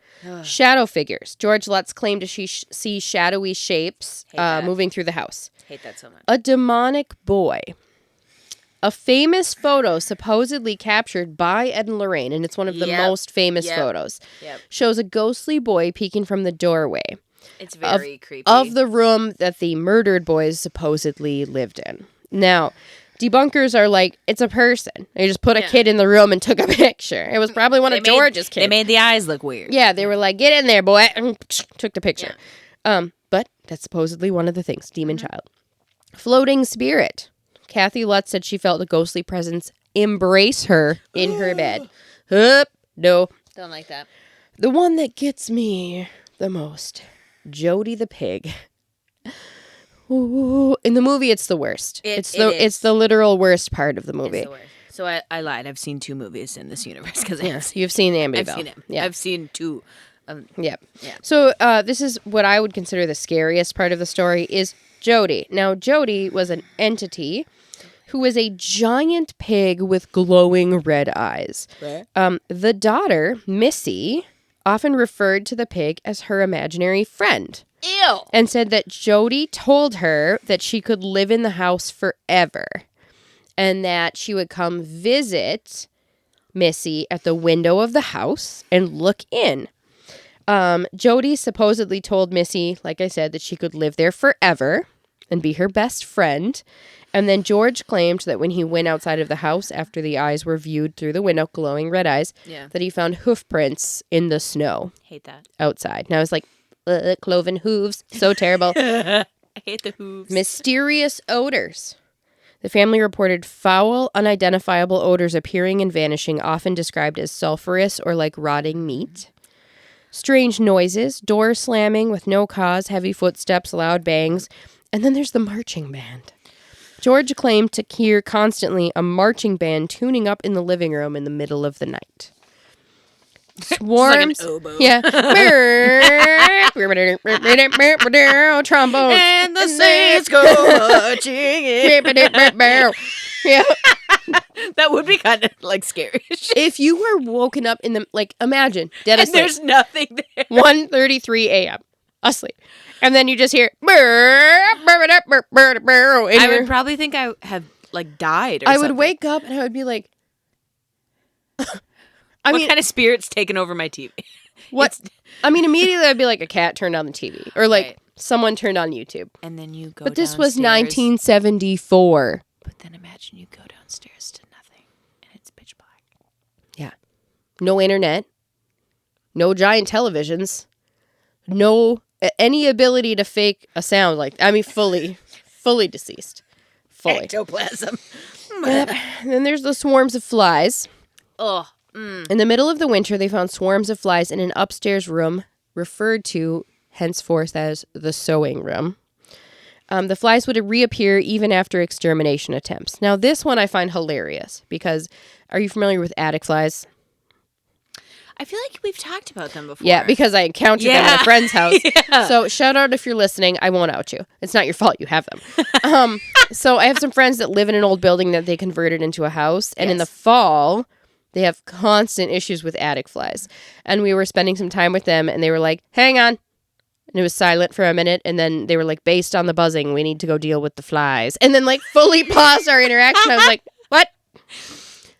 Shadow figures. George Lutz claimed to see shadowy shapes moving through the house. Hate that so much. A demonic boy. A famous photo supposedly captured by Ed and Lorraine, and it's one of the most famous photos, shows a ghostly boy peeking from the doorway. It's very creepy. Of the room that the murdered boys supposedly lived in. Now, debunkers are like, it's a person. They just put a kid in the room and took a picture. It was probably one of George's kids. They made the eyes look weird. Yeah, they were like, get in there, boy, and took the picture. Yeah. But that's supposedly one of the things. Demon child. Floating spirit. Kathy Lutz said she felt a ghostly presence embrace her in her bed. No. Don't like that. The one that gets me the most. Jody the Pig. Ooh. In the movie, it's the worst. It's the literal worst part of the movie. It's the worst. So I lied. I've seen 2 movies in this universe. Yes, you've seen Amityville. I've seen it. Yeah. I've seen 2. Yeah. So this is what I would consider the scariest part of the story is Jody. Now, Jody was an entity who was a giant pig with glowing red eyes. Right. The daughter, Missy, often referred to the pig as her imaginary friend. Ew. And said that Jody told her that she could live in the house forever and that she would come visit Missy at the window of the house and look in. Jody supposedly told Missy, like I said, that she could live there forever and be her best friend. And then George claimed that when he went outside of the house after the eyes were viewed through the window, glowing red eyes, that he found hoof prints in the snow. Hate that. Outside. And I was like, cloven hooves. So terrible. I hate the hooves. Mysterious odors. The family reported foul, unidentifiable odors appearing and vanishing, often described as sulfurous or like rotting meat. Strange noises, doors slamming with no cause, heavy footsteps, loud bangs. And then there's the marching band. George claimed to hear constantly a marching band tuning up in the living room in the middle of the night. Swarms. It's like an oboe. Yeah. Trombone. And the saints go marching in. Yeah. That would be kind of like scary. If you were woken up in the, like, imagine, dead and asleep. there's nothing there. 1:33 a.m. asleep. And then you just hear. I would probably think I have like died or I something. would wake up and I would be like. What kind of spirit's taken over my TV? What? I mean, immediately I'd be like, a cat turned on the TV. Or like, Right. someone turned on YouTube. And then you go But this was downstairs. 1974. But then imagine you go downstairs to nothing, and it's pitch black. Yeah. No internet. No giant televisions. No any ability to fake a sound like, I mean, fully deceased. Fully. Ectoplasm. Yep. And then there's the swarms of flies. Oh. In the middle of the winter, they found swarms of flies in an upstairs room referred to henceforth as the sewing room. The flies would reappear even after extermination attempts. Now, this one I find hilarious because are you familiar with attic flies? I feel like we've talked about them before. Yeah, because I encountered them at a friend's house. Yeah. So shout out if you're listening. I won't out you. It's not your fault. You have them. So I have some friends that live in an old building that they converted into a house. And in the fall, they have constant issues with attic flies. And we were spending some time with them and they were like, hang on. And it was silent for a minute. And then they were like, based on the buzzing, we need to go deal with the flies. And then like fully paused our interaction. I was like, what?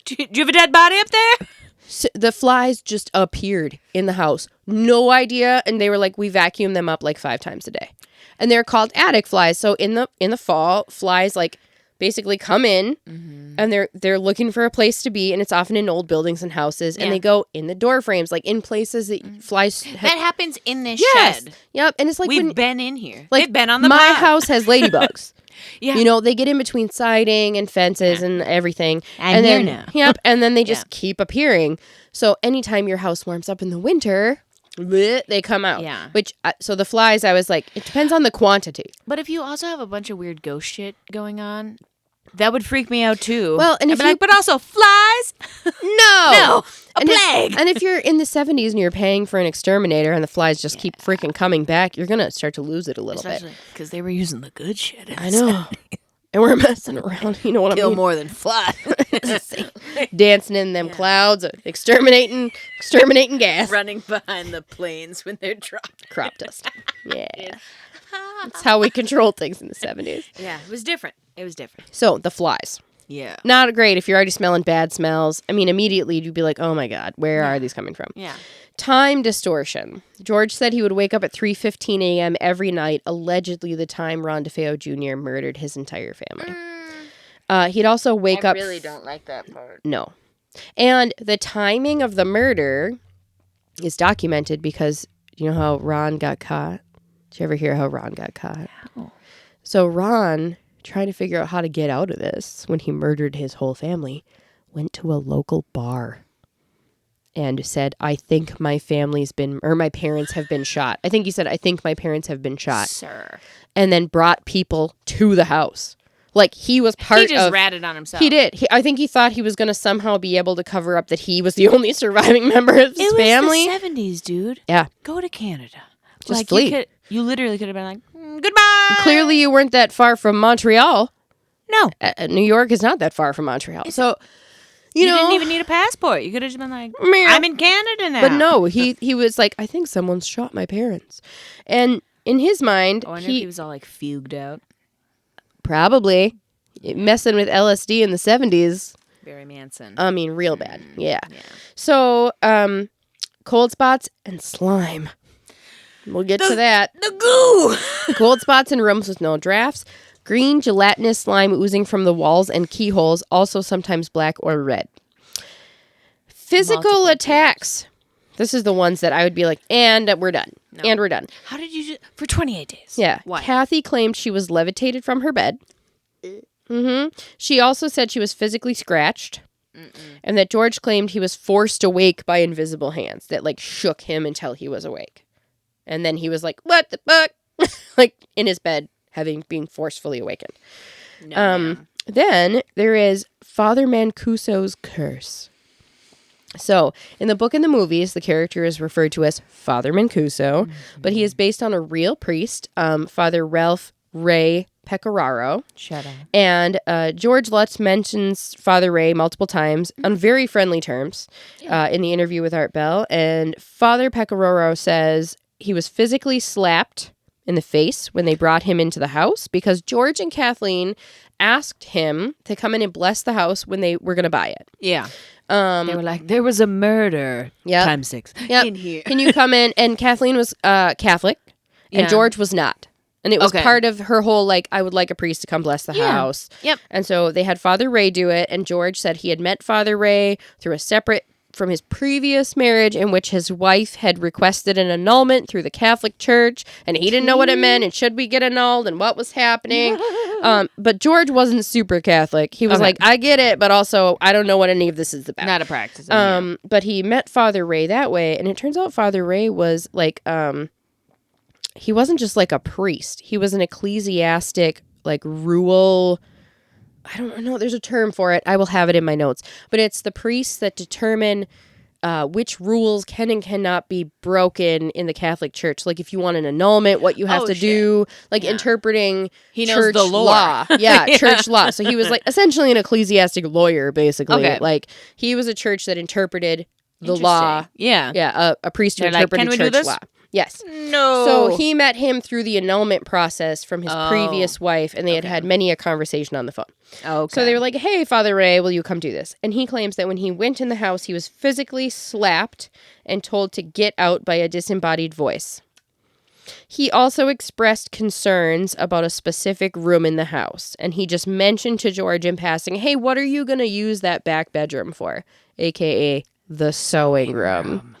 Do you have a dead body up there? So the flies just appeared in the house. No idea. And they were like, we vacuum them up like 5 times a day. And they're called attic flies. So in the fall, flies like basically come in and they're looking for a place to be. And it's often in old buildings and houses. And they go in the door frames, like in places that flies. That happens in this Yes. shed. Yep. And it's like We've been in here. like They've been on the my pod. house has ladybugs. Yeah. You know, they get in between siding and fences and everything. I'm then, here now. Yep. And then they just keep appearing. So anytime your house warms up in the winter, bleh, they come out. Yeah. Which, so the flies, I was like, it depends on the quantity. But if you also have a bunch of weird ghost shit going on, that would freak me out too. Well, and I'd if be you- like, but also flies? No. A plague. And if you're in the 70s and you're paying for an exterminator and the flies just keep freaking coming back, you're going to start to lose it a little Especially because they were using the good shit. bit. I know. And we're messing around. You know what I Kill mean? more than flies. Dancing in them clouds, exterminating gas. Running behind the planes when they're dropped. Crop dust. Yeah. That's how we controlled things in the 70s. Yeah, it was different. It was different. So, the flies. Yeah. Not great if you're already smelling bad smells. I mean, immediately you'd be like, oh my God, where are these coming from? Yeah. Time distortion. George said he would wake up at 3:15 a.m. every night, allegedly the time Ron DeFeo Jr. murdered his entire family. He'd also wake up... I really don't like that part. No. And the timing of the murder is documented because you know how Ron got caught? Did you ever hear how Ron got caught? No. So Ron, trying to figure out how to get out of this when he murdered his whole family, went to a local bar and said, I think my parents have been shot. I think he said, I think my parents have been shot. Sir. And then brought people to the house. Like he was part of... He just ratted on himself. He did. I think he thought he was going to somehow be able to cover up that he was the only surviving member of his family. It was the 70s, dude. Yeah. Go to Canada. Just flee. You literally could have been like, goodbye. Clearly you weren't that far from Montreal. No. New York is not that far from Montreal. So, you know... didn't even need a passport. You could have just been like, Meow. I'm in Canada now. But no, he was like, I think someone's shot my parents. And in his mind, I wonder if he was all like fugued out. Probably messing with LSD in the 70s. Barry Manson. I mean, real bad. Yeah. So, cold spots and slime. We'll get to that. The goo. Cold spots in rooms with no drafts. Green gelatinous slime oozing from the walls and keyholes, also sometimes black or red. Physical Multiple attacks. This is the ones that I would be like, and we're done. No. And we're done. How did you do for 28 days? Yeah. Why? Kathy claimed she was levitated from her bed. She also said she was physically scratched. And that George claimed he was forced awake by invisible hands that like shook him until he was awake. And then he was like, what the fuck? Like in his bed, being forcefully awakened. No. Then there is Father Mancuso's curse. So in the book and the movies, the character is referred to as Father Mancuso, but he is based on a real priest, Father Ralph Ray Pecoraro. Shut up. And George Lutz mentions Father Ray multiple times on very friendly terms in the interview with Art Bell. And Father Pecoraro says he was physically slapped in the face when they brought him into the house because George and Kathleen asked him to come in and bless the house when they were going to buy it. Yeah. They were like, there was a murder times 6 in here. Can you come in? And Kathleen was Catholic and George was not. And it was part of her whole, like, I would like a priest to come bless the house. Yep. And so they had Father Ray do it. And George said he had met Father Ray through a separate from his previous marriage in which his wife had requested an annulment through the Catholic Church. And he didn't know what it meant. And should we get annulled and what was happening? But George wasn't super Catholic. He was like, I get it, but also I don't know what any of this is about. Not a practice. But he met Father Ray that way. And it turns out Father Ray was like... he wasn't just like a priest. He was an ecclesiastic, like rule. I don't know. There's a term for it. I will have it in my notes. But it's the priests that determine which rules can and cannot be broken in the Catholic Church. Like if you want an annulment, what you have to do, like interpreting he knows church the lore. law. Yeah, church law. So he was like essentially an ecclesiastic lawyer, basically. Okay. Like he was a church that interpreted the law. Yeah. Yeah, a priest who They're interpreted like, can we do church this? law. Yes. No. So he met him through the annulment process from his previous wife, and they had many a conversation on the phone. Okay. So they were like, hey, Father Ray, will you come do this? And he claims that when he went in the house, he was physically slapped and told to get out by a disembodied voice. He also expressed concerns about a specific room in the house, and he just mentioned to George in passing, hey, what are you going to use that back bedroom for? AKA the sewing room.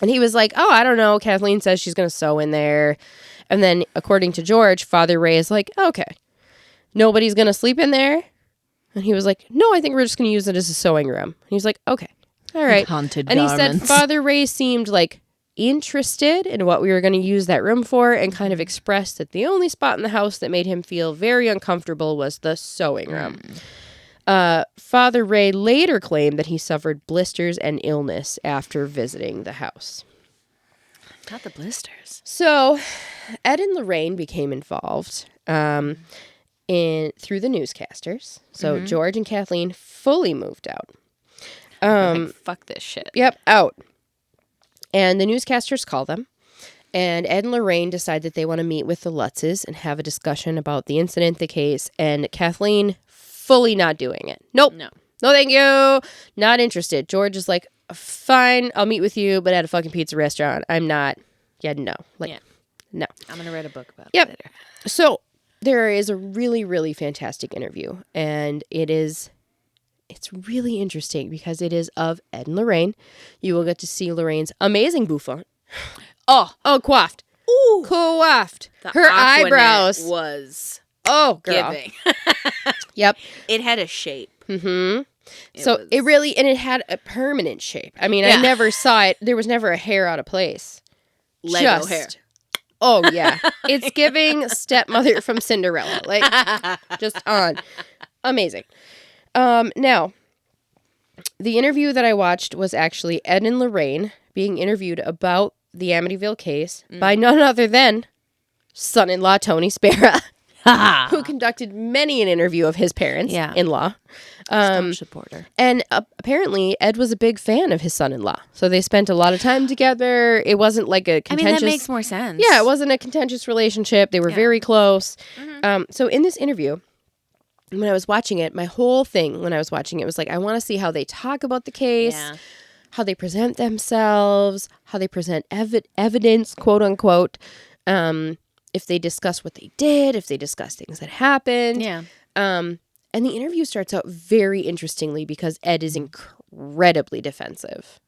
And he was like, oh, I don't know. Kathleen says she's going to sew in there. And then, according to George, Father Ray is like, okay, nobody's going to sleep in there? And he was like, no, I think we're just going to use it as a sewing room. And he was like, okay, all right. Haunted and garments. He said Father Ray seemed like interested in what we were going to use that room for and kind of expressed that the only spot in the house that made him feel very uncomfortable was the sewing room. Father Ray later claimed that he suffered blisters and illness after visiting the house. Not the blisters. So, Ed and Lorraine became involved through the newscasters. So, George and Kathleen fully moved out. Like, fuck this shit. Yep, out. And the newscasters call them. And Ed and Lorraine decide that they want to meet with the Lutzes and have a discussion about the incident, the case. And Kathleen fully not doing it. Nope. No, thank you. Not interested. George is like, fine, I'll meet with you, but at a fucking pizza restaurant. I'm not. Yeah, no. No. I'm going to write a book about it later. So there is a really, really fantastic interview. And it's really interesting because it is of Ed and Lorraine. You will get to see Lorraine's amazing bouffant. Oh, coiffed. Ooh. Coiffed. The Her eyebrows was... Oh, girl. Giving. Yep. It had a shape. Mm-hmm. It had a permanent shape. I mean, I never saw it. There was never a hair out of place. Lego hair. Oh, yeah. It's giving stepmother from Cinderella. Like, just on. Amazing. Now, the interview that I watched was actually Ed and Lorraine being interviewed about the Amityville case by none other than son-in-law Tony Spera. Who conducted many an interview of his parents-in-law. Staunch supporter. And apparently, Ed was a big fan of his son-in-law. So they spent a lot of time together. It wasn't like a contentious... that makes more sense. Yeah, it wasn't a contentious relationship. They were very close. So in this interview, when I was watching it, my whole thing when I was watching it was like, I want to see how they talk about the case, how they present themselves, how they present evidence, quote unquote. If they discuss what they did, if they discuss things that happened. Yeah. And the interview starts out very interestingly because Ed is incredibly defensive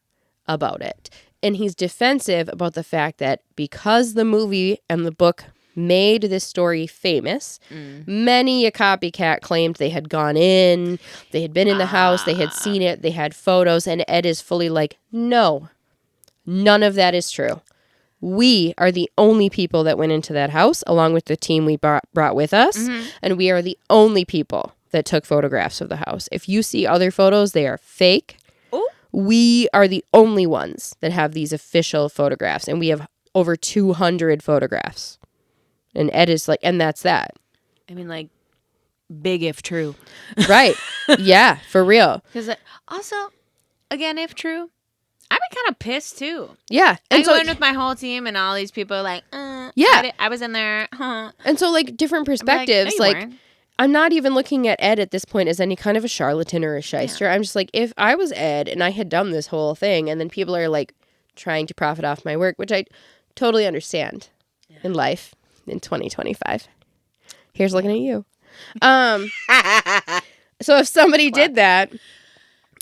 about it. And he's defensive about the fact that because the movie and the book made this story famous, many a copycat claimed they had gone in, they had been in the house, they had seen it, they had photos, and Ed is fully like, no, none of that is true. We are the only people that went into that house, along with the team we brought with us, and we are the only people that took photographs of the house. If you see other photos, they are fake. Ooh. We are the only ones that have these official photographs, and we have over 200 photographs. And Ed is like, and that's that. I mean, like, big if true. Right. Yeah, for real. Because also, again, if true, I'd be kind of pissed too. Yeah. And I go in with my whole team and all these people are like, yeah. I was in there. Huh. And so like different perspectives, like I'm not even looking at Ed at this point as any kind of a charlatan or a shyster. Yeah. I'm just like, if I was Ed and I had done this whole thing and then people are like trying to profit off my work, which I totally understand in life in 2025. Here's looking at you. So if somebody did that,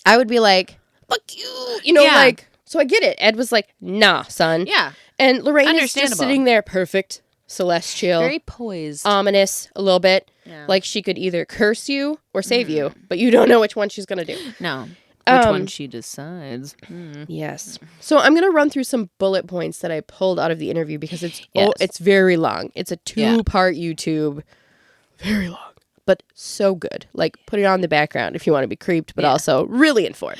I would be like, fuck you. You know, like, so I get it. Ed was like, nah, son. Yeah. And Lorraine is just sitting there, perfect, celestial. Very poised. Ominous a little bit. Yeah. Like she could either curse you or save you, but you don't know which one she's going to do. No. Which one she decides. Yes. So I'm going to run through some bullet points that I pulled out of the interview because it's very long. It's a 2-part YouTube. Very long. But so good. Like, put it on the background if you want to be creeped, but also really informed.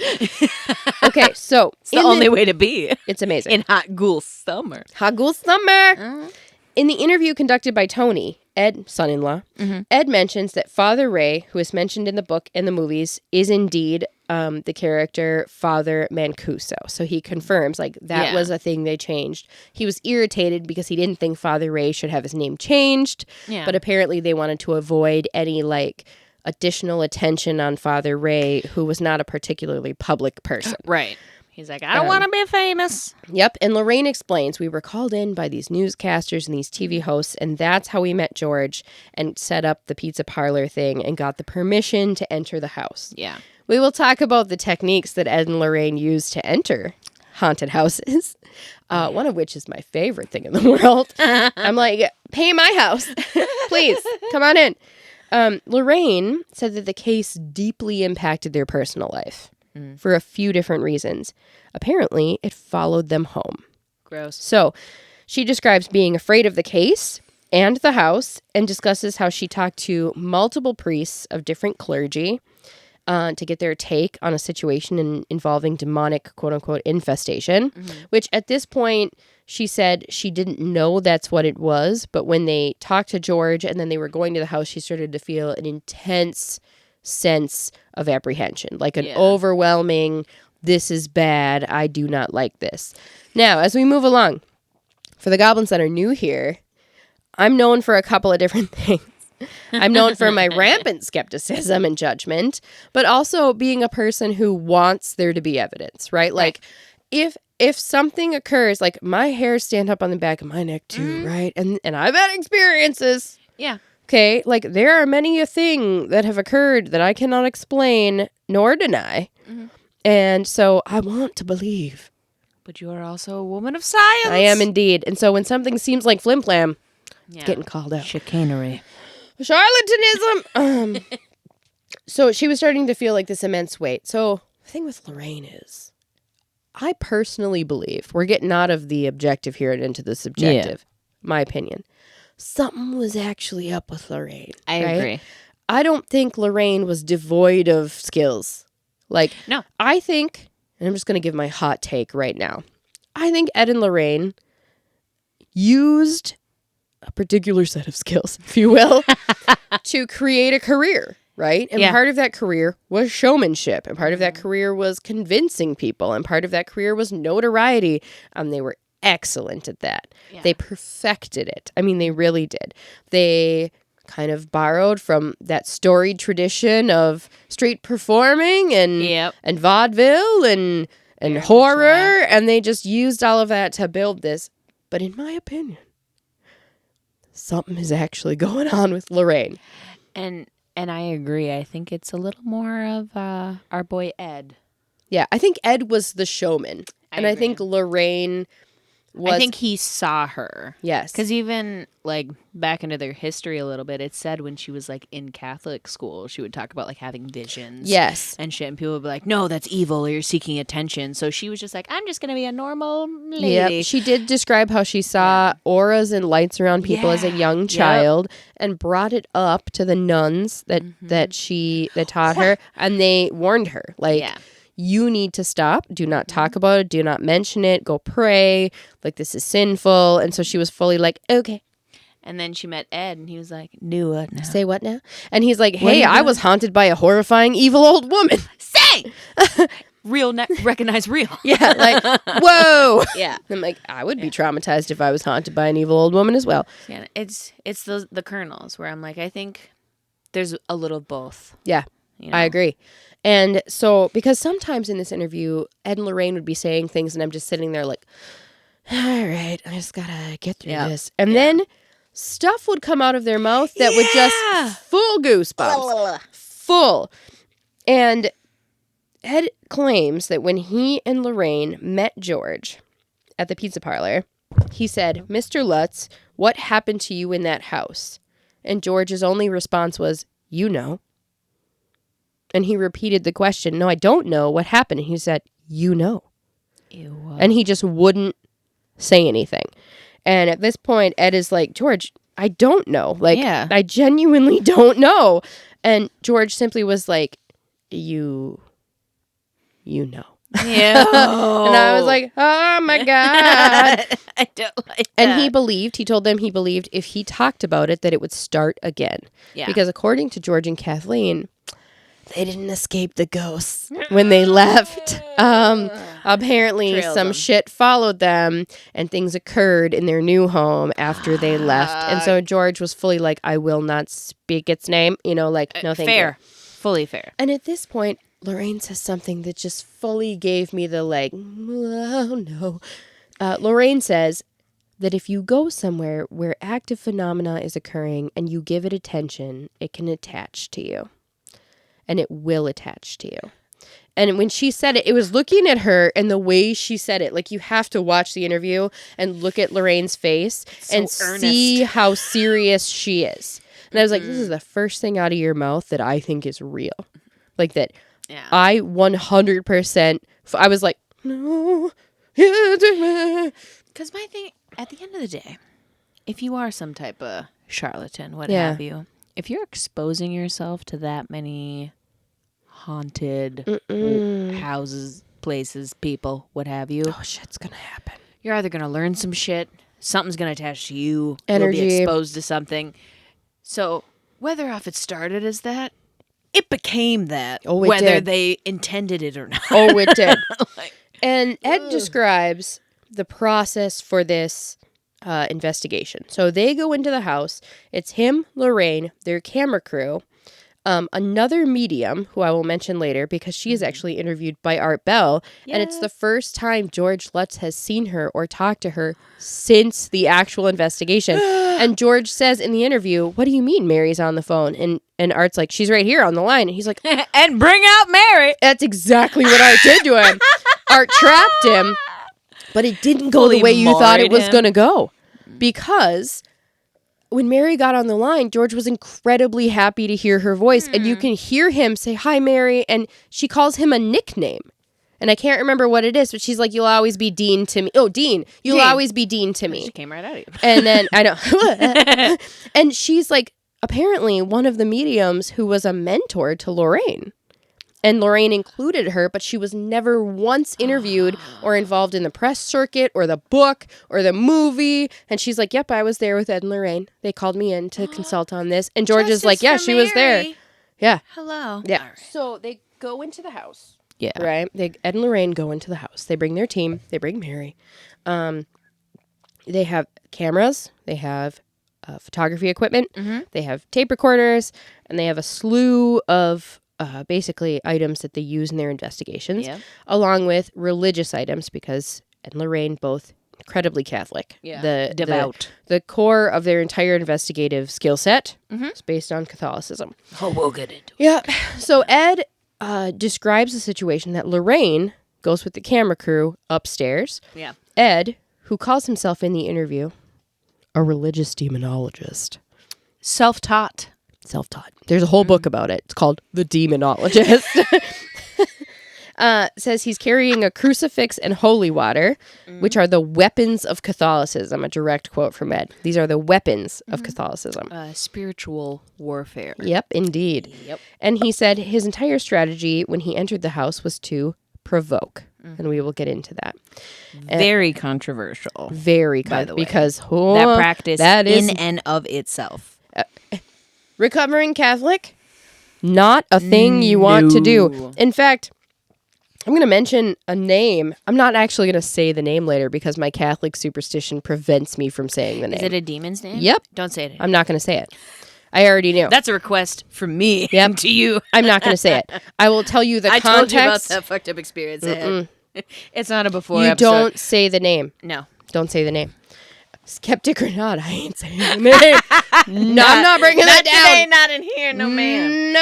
Okay, so. It's the only way to be. It's amazing. In Hot Ghoul Summer. Hot Ghoul Summer. In the interview conducted by Tony, Ed, son-in-law, Ed mentions that Father Ray, who is mentioned in the book and the movies, is indeed the character Father Mancuso. So he confirms, like, that was a thing they changed. He was irritated because he didn't think Father Ray should have his name changed, but apparently they wanted to avoid any, like, additional attention on Father Ray, who was not a particularly public person. Right. He's like, I don't want to be famous. Yep. And Lorraine explains, we were called in by these newscasters and these TV hosts, and that's how we met George and set up the pizza parlor thing and got the permission to enter the house. Yeah. We will talk about the techniques that Ed and Lorraine used to enter haunted houses, one of which is my favorite thing in the world. I'm like, pay my house. Please, come on in. Lorraine said that the case deeply impacted their personal life. For a few different reasons. Apparently, it followed them home. Gross. So, she describes being afraid of the case and the house and discusses how she talked to multiple priests of different clergy to get their take on a situation involving demonic, quote-unquote, infestation, which at this point, she said she didn't know that's what it was, but when they talked to George and then they were going to the house, she started to feel an intense sense of apprehension, like an overwhelming, this is bad, I do not like this. Now, as we move along, for the goblins that are new here, I'm known for a couple of different things. I'm known for my rampant skepticism and judgment, but also being a person who wants there to be evidence, right? Like, if something occurs, like my hairs stand up on the back of my neck too, right? And I've had experiences. Yeah. Okay, like there are many a thing that have occurred that I cannot explain nor deny. And so I want to believe. But you are also a woman of science. I am indeed. And so when something seems like flim-flam, it's getting called out. Chicanery. Charlatanism! So she was starting to feel like this immense weight. So the thing with Lorraine is, I personally believe, we're getting out of the objective here and into the subjective, my opinion. Something was actually up with Lorraine. I agree. I don't think Lorraine was devoid of skills. Like, no. I think, and I'm just going to give my hot take right now. I think Ed and Lorraine used a particular set of skills, if you will, to create a career, right? And part of that career was showmanship. And part of that career was convincing people. And part of that career was notoriety. They were excellent at that. Yeah. They perfected it. I mean, they really did. They kind of borrowed from that storied tradition of street performing and vaudeville and horror, and they just used all of that to build this. But in my opinion, something is actually going on with Lorraine. And I agree. I think it's a little more of our boy Ed. Yeah, I think Ed was the showman. I think Lorraine I think he saw her. Yes. Because even, like, back into their history a little bit, it said when she was, like, in Catholic school, she would talk about, like, having visions. Yes. And shit. And people would be like, no, that's evil, or you're seeking attention. So she was just like, I'm just going to be a normal lady. Yeah. She did describe how she saw auras and lights around people as a young child and brought it up to the nuns that taught her. And they warned her, like, you need to stop. Do not talk about it. Do not mention it. Go pray. Like, this is sinful. And so she was fully like, okay. And then she met Ed, and he was like, do what now? Say what now? And he's like, hey, I was haunted by a horrifying, evil old woman. Say! recognize real. Yeah, like, whoa. Yeah. I'm like, I would be traumatized if I was haunted by an evil old woman as well. Yeah, it's the kernels where I'm like, I think there's a little of both. Yeah, You know? I agree. And so, because sometimes in this interview, Ed and Lorraine would be saying things and I'm just sitting there like, all right, I just gotta get through this. And then stuff would come out of their mouth that would just full goosebumps. Full. And Ed claims that when he and Lorraine met George at the pizza parlor, he said, Mr. Lutz, what happened to you in that house? And George's only response was, you know. And he repeated the question, no, I don't know what happened. And he said, you know. Ew. And he just wouldn't say anything. And at this point, Ed is like, George, I don't know. Like, I genuinely don't know. And George simply was like, you know. Yeah. And I was like, oh my God. I don't like that. And he told them he believed if he talked about it, that it would start again. Yeah. Because according to George and Kathleen, they didn't escape the ghosts when they left. Apparently some shit followed them and things occurred in their new home after they left. And so George was fully like, I will not speak its name. You know, like, no, thank you. Fully fair. And at this point, Lorraine says something that just fully gave me the like, oh no. Lorraine says that if you go somewhere where active phenomena is occurring and you give it attention, it can attach to you. And it will attach to you. And when she said it, it was looking at her and the way she said it. Like, you have to watch the interview and look at Lorraine's face and see how serious she is. And I was like, this is the first thing out of your mouth that I think is real. Like that. Yeah. I 100%, I was like, no. Because my thing, at the end of the day, if you are some type of charlatan, what have you, if you're exposing yourself to that many haunted houses, places, people, what have you, oh, shit's gonna happen. You're either gonna learn some shit, something's gonna attach to you, energy, you'll be exposed to something. So whether if it started as that, it became that. Oh, it whether did. they intended it or not. Oh, it did. And Ed describes the process for this investigation. So they go into the house. It's him, Lorraine, their camera crew, another medium, who I will mention later because she is actually interviewed by Art Bell. Yes. And it's the first time George Lutz has seen her or talked to her since the actual investigation. And George says in the interview, what do you mean Mary's on the phone? And Art's like, she's right here on the line. And he's like, and bring out Mary. That's exactly what Art did to him. Art trapped him, but it didn't go the way you thought it was going to go. Because when Mary got on the line, George was incredibly happy to hear her voice. And you can hear him say, hi, Mary. And she calls him a nickname. And I can't remember what it is, but she's like, you'll always be Dean to me. Oh, Dean. You'll always be Dean to me. She came right out of you. And then, I know. And she's like, apparently one of the mediums who was a mentor to Lorraine. And Lorraine included her, but she was never once interviewed or involved in the press circuit or the book or the movie. And she's like, yep, I was there with Ed and Lorraine. They called me in to consult on this. And George is like, yeah, she was there. Yeah. Hello. Yeah. Right. So they go into the house. Yeah. Right? Ed and Lorraine go into the house. They bring their team. They bring Mary. They have cameras. They have photography equipment. Mm-hmm. They have tape recorders. And they have a slew of basically items that they use in their investigations, along with religious items, because Ed and Lorraine both incredibly Catholic. Yeah, devout. The core of their entire investigative skill set is based on Catholicism. Oh, we'll get into it. Yeah. So Ed describes the situation that Lorraine goes with the camera crew upstairs. Yeah. Ed, who calls himself in the interview a religious demonologist. Self-taught. There's a whole book about it. It's called The Demonologist. Says he's carrying a crucifix and holy water, which are the weapons of Catholicism. A direct quote from Ed. These are the weapons of Catholicism. Spiritual warfare. Yep, indeed. Yep. And he said his entire strategy when he entered the house was to provoke. And we will get into that. Very controversial. Very controversial. Because that practice in and of itself. Recovering Catholic, not a thing you want to do. In fact, I'm going to mention a name. I'm not actually going to say the name later because my Catholic superstition prevents me from saying the name. Is it a demon's name? Yep. Don't say it. I'm not going to say it. I already knew. That's a request from me to you. I'm not going to say it. I will tell you the I context. told you about that fucked up experience I had. It's not a before You episode. don't say the name. No. Don't say the name. Skeptic or not, I ain't saying the name. No, I'm not bringing that down. Today, not in here, no ma'am.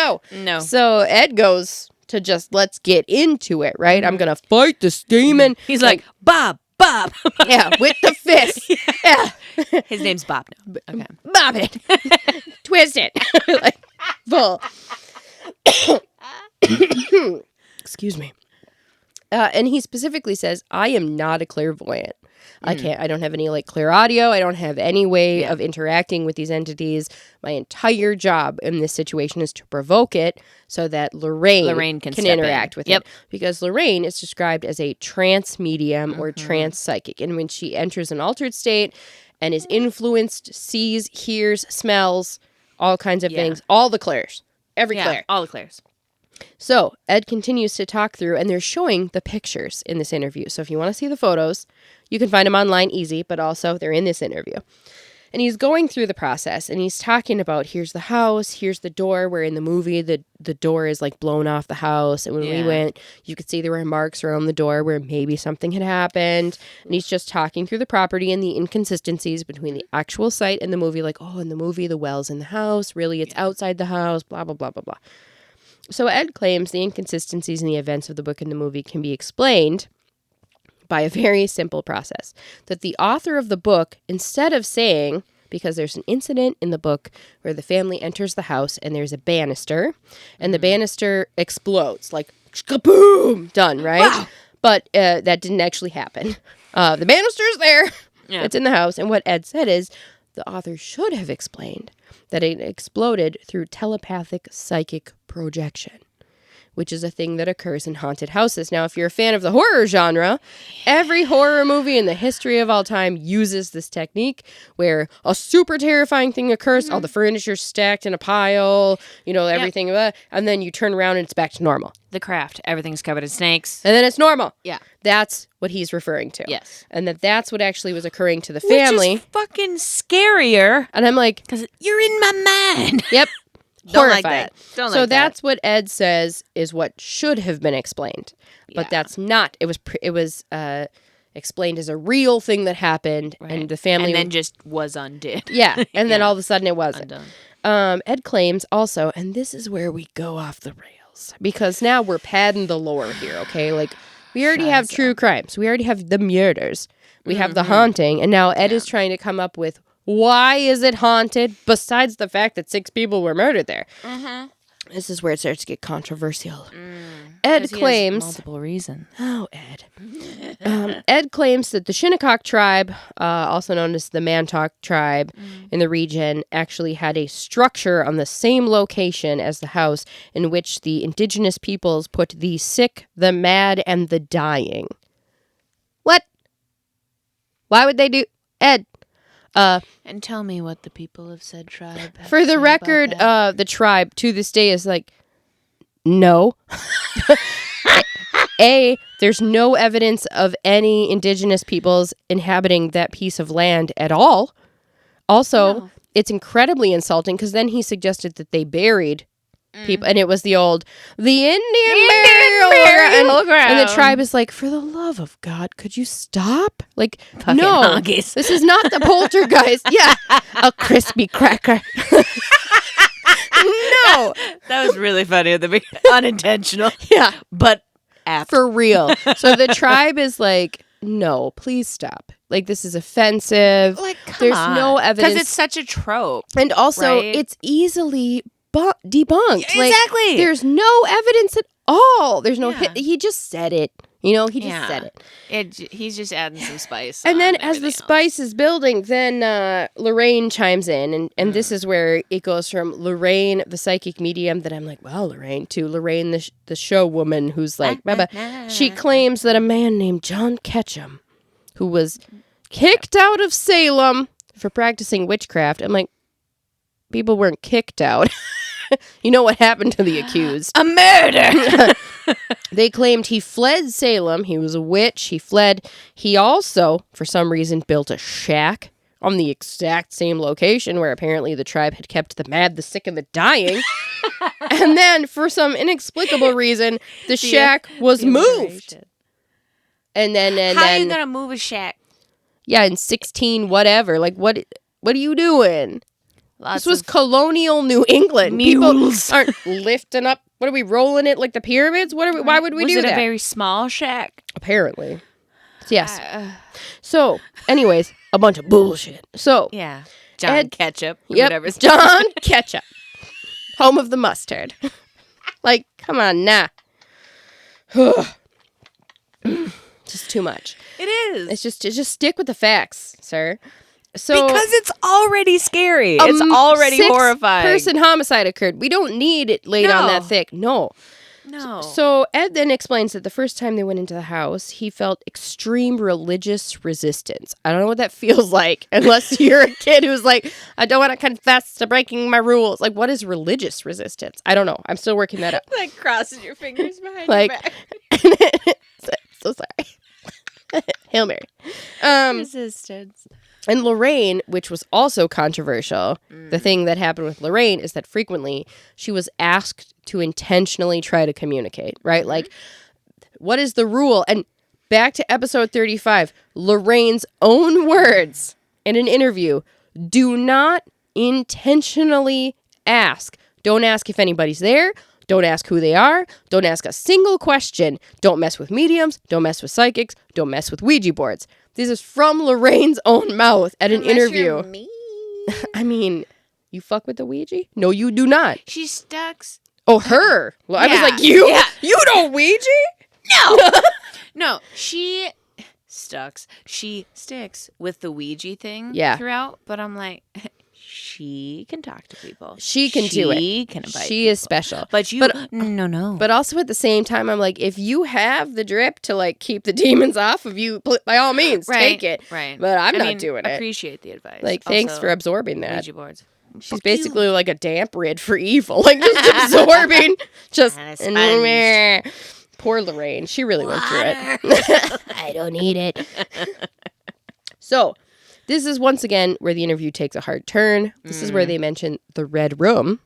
No. So Ed goes to just, let's get into it, right? I'm going to fight this demon. He's like, Bob. Yeah, with the fist. Yeah. His name's Bob now. Okay. Bob it. Twist it. Like, full. Excuse me. And he specifically says, I am not a clairvoyant. I don't have any like clear audio. I don't have any way of interacting with these entities. My entire job in this situation is to provoke it so that Lorraine can interact with it. Because Lorraine is described as a trance medium or trance psychic. And when she enters an altered state and is influenced, sees, hears, smells, all kinds of things, all the clairs, every clair. All the clairs. So Ed continues to talk through, and they're showing the pictures in this interview. So if you want to see the photos, you can find them online easy, but also they're in this interview. And he's going through the process, and he's talking about, here's the house, here's the door, where in the movie, the door is like blown off the house. And when we went, you could see there were marks around the door where maybe something had happened. And he's just talking through the property and the inconsistencies between the actual site and the movie. Like, oh, in the movie, the well's in the house. Really, it's outside the house, blah, blah, blah, blah, blah. So Ed claims the inconsistencies in the events of the book and the movie can be explained by a very simple process. That the author of the book, instead of saying, because there's an incident in the book where the family enters the house and there's a banister, and the banister explodes, like, kaboom, done, right? Wow. But that didn't actually happen. The banister's there. Yeah. It's in the house. And what Ed said is, the author should have explained that it exploded through telepathic psychic projection, which is a thing that occurs in haunted houses. Now, if you're a fan of the horror genre, every horror movie in the history of all time uses this technique where a super terrifying thing occurs, all the furniture's stacked in a pile, everything, and then you turn around and it's back to normal. The Craft. Everything's covered in snakes. And then it's normal. Yeah. That's what he's referring to. Yes. And that's what actually was occurring to the family. Which is fucking scarier. And I'm like... Because you're in my mind. Yep. Don't like that. Don't like that. So that's what Ed says is what should have been explained. But that's not. It was explained as a real thing that happened. Right. And the family... And then just was undid. Yeah. And then all of a sudden it wasn't. Undone. Ed claims also, and this is where we go off the rails. Because now we're padding the lore here, okay? Like, we already have true crimes. We already have the murders. We have the haunting. And now Ed is trying to come up with, why is it haunted, besides the fact that 6 people were murdered there? This is where it starts to get controversial. Ed claims... multiple reasons. Oh, Ed. Ed claims that the Shinnecock tribe, also known as the Mantok tribe in the region, actually had a structure on the same location as the house in which the indigenous peoples put the sick, the mad, and the dying. What? Why would they do... Ed... and tell me what the people of said tribe have for the record, the tribe to this day is like, no. There's no evidence of any indigenous peoples inhabiting that piece of land at all. Also, it's incredibly insulting because then he suggested that they buried people, and it was the Indian burial ground. And the tribe is like, for the love of God, could you stop? Like, fucking no, honkies. This is not the poltergeist. Yeah, a crispy cracker. No, that was really funny at the beginning. Unintentional. Yeah, but apt. For real. So the tribe is like, no, please stop. Like, this is offensive. Like, there's no evidence because it's such a trope, and also right? it's easily debunked. Exactly. Like, there's no evidence at all. There's no. He just said it. He just said it. He's just adding some spice. And then as the spice is building, then Lorraine chimes in. And this is where it goes from Lorraine, the psychic medium, that I'm like, well, Lorraine, to Lorraine, the show woman, who's like, she claims that a man named John Ketchum, who was kicked out of Salem for practicing witchcraft. I'm like, people weren't kicked out. You know what happened to the accused? A murder. They claimed he fled Salem. He was a witch. He fled. He also, for some reason, built a shack on the exact same location where apparently the tribe had kept the mad, the sick, and the dying. And then, for some inexplicable reason, the shack was moved. And then, How are you gonna move a shack? Yeah, in 16 whatever. Like, what are you doing? This was colonial New England. Mules. People aren't lifting up. What are we rolling it like the pyramids? Why would we do that? Was it a very small shack? Apparently. Yes. So, anyways, a bunch of bullshit. So, yeah. John Ketchup. Yep. Whatever's John Ketchup. Home of the mustard. Like, come on, nah. Just too much. It is. It's just stick with the facts, sir. So because it's already scary. It's already horrifying. 6-person homicide occurred. We don't need it laid on that thick. No. So Ed then explains that the first time they went into the house, he felt extreme religious resistance. I don't know what that feels like, unless you're a kid who's like, I don't want to confess to breaking my rules. Like, what is religious resistance? I don't know. I'm still working that up. Like crossing your fingers behind your back. So sorry. Hail Mary. Resistance. And Lorraine, which was also controversial, the thing that happened with Lorraine is that frequently she was asked to intentionally try to communicate, right? Like, what is the rule? And back to episode 35, Lorraine's own words in an interview, do not intentionally ask. Don't ask if anybody's there. Don't ask who they are. Don't ask a single question. Don't mess with mediums. Don't mess with psychics. Don't mess with Ouija boards. This is from Lorraine's own mouth at an interview. You're mean. I mean, you fuck with the Ouija? No, you do not. She stucks. Oh, her. Well, I was like, you? Yeah. You don't Ouija? No. No, she stucks. She sticks with the Ouija thing throughout, but I'm like, she can talk to people. She can do it. She can invite She people. is special. But no. But also at the same time, I'm like, if you have the drip to like keep the demons off of you, by all means, take it. Right. But I'm not doing it. I appreciate the advice. Like, thanks for absorbing that. Ouija boards. She's basically like a damp rid for evil. Like, just absorbing. Just. Poor Lorraine. She really went through it. I don't need it. So, this is once again where the interview takes a hard turn. This is where they mention the Red Room.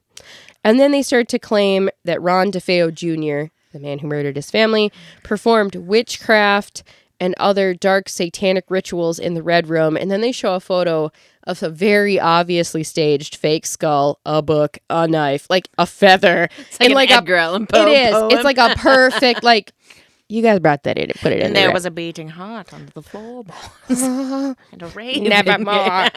And then they start to claim that Ron DeFeo Jr., the man who murdered his family, performed witchcraft and other dark satanic rituals in the Red Room. And then they show a photo of a very obviously staged fake skull, a book, a knife, like a feather. It's like, like Edgar Allan Poe. It is. Poem. It's like a perfect, like, you guys brought that in and put it in and there was a beating heart under the floorboards. And a raven. Nevermore.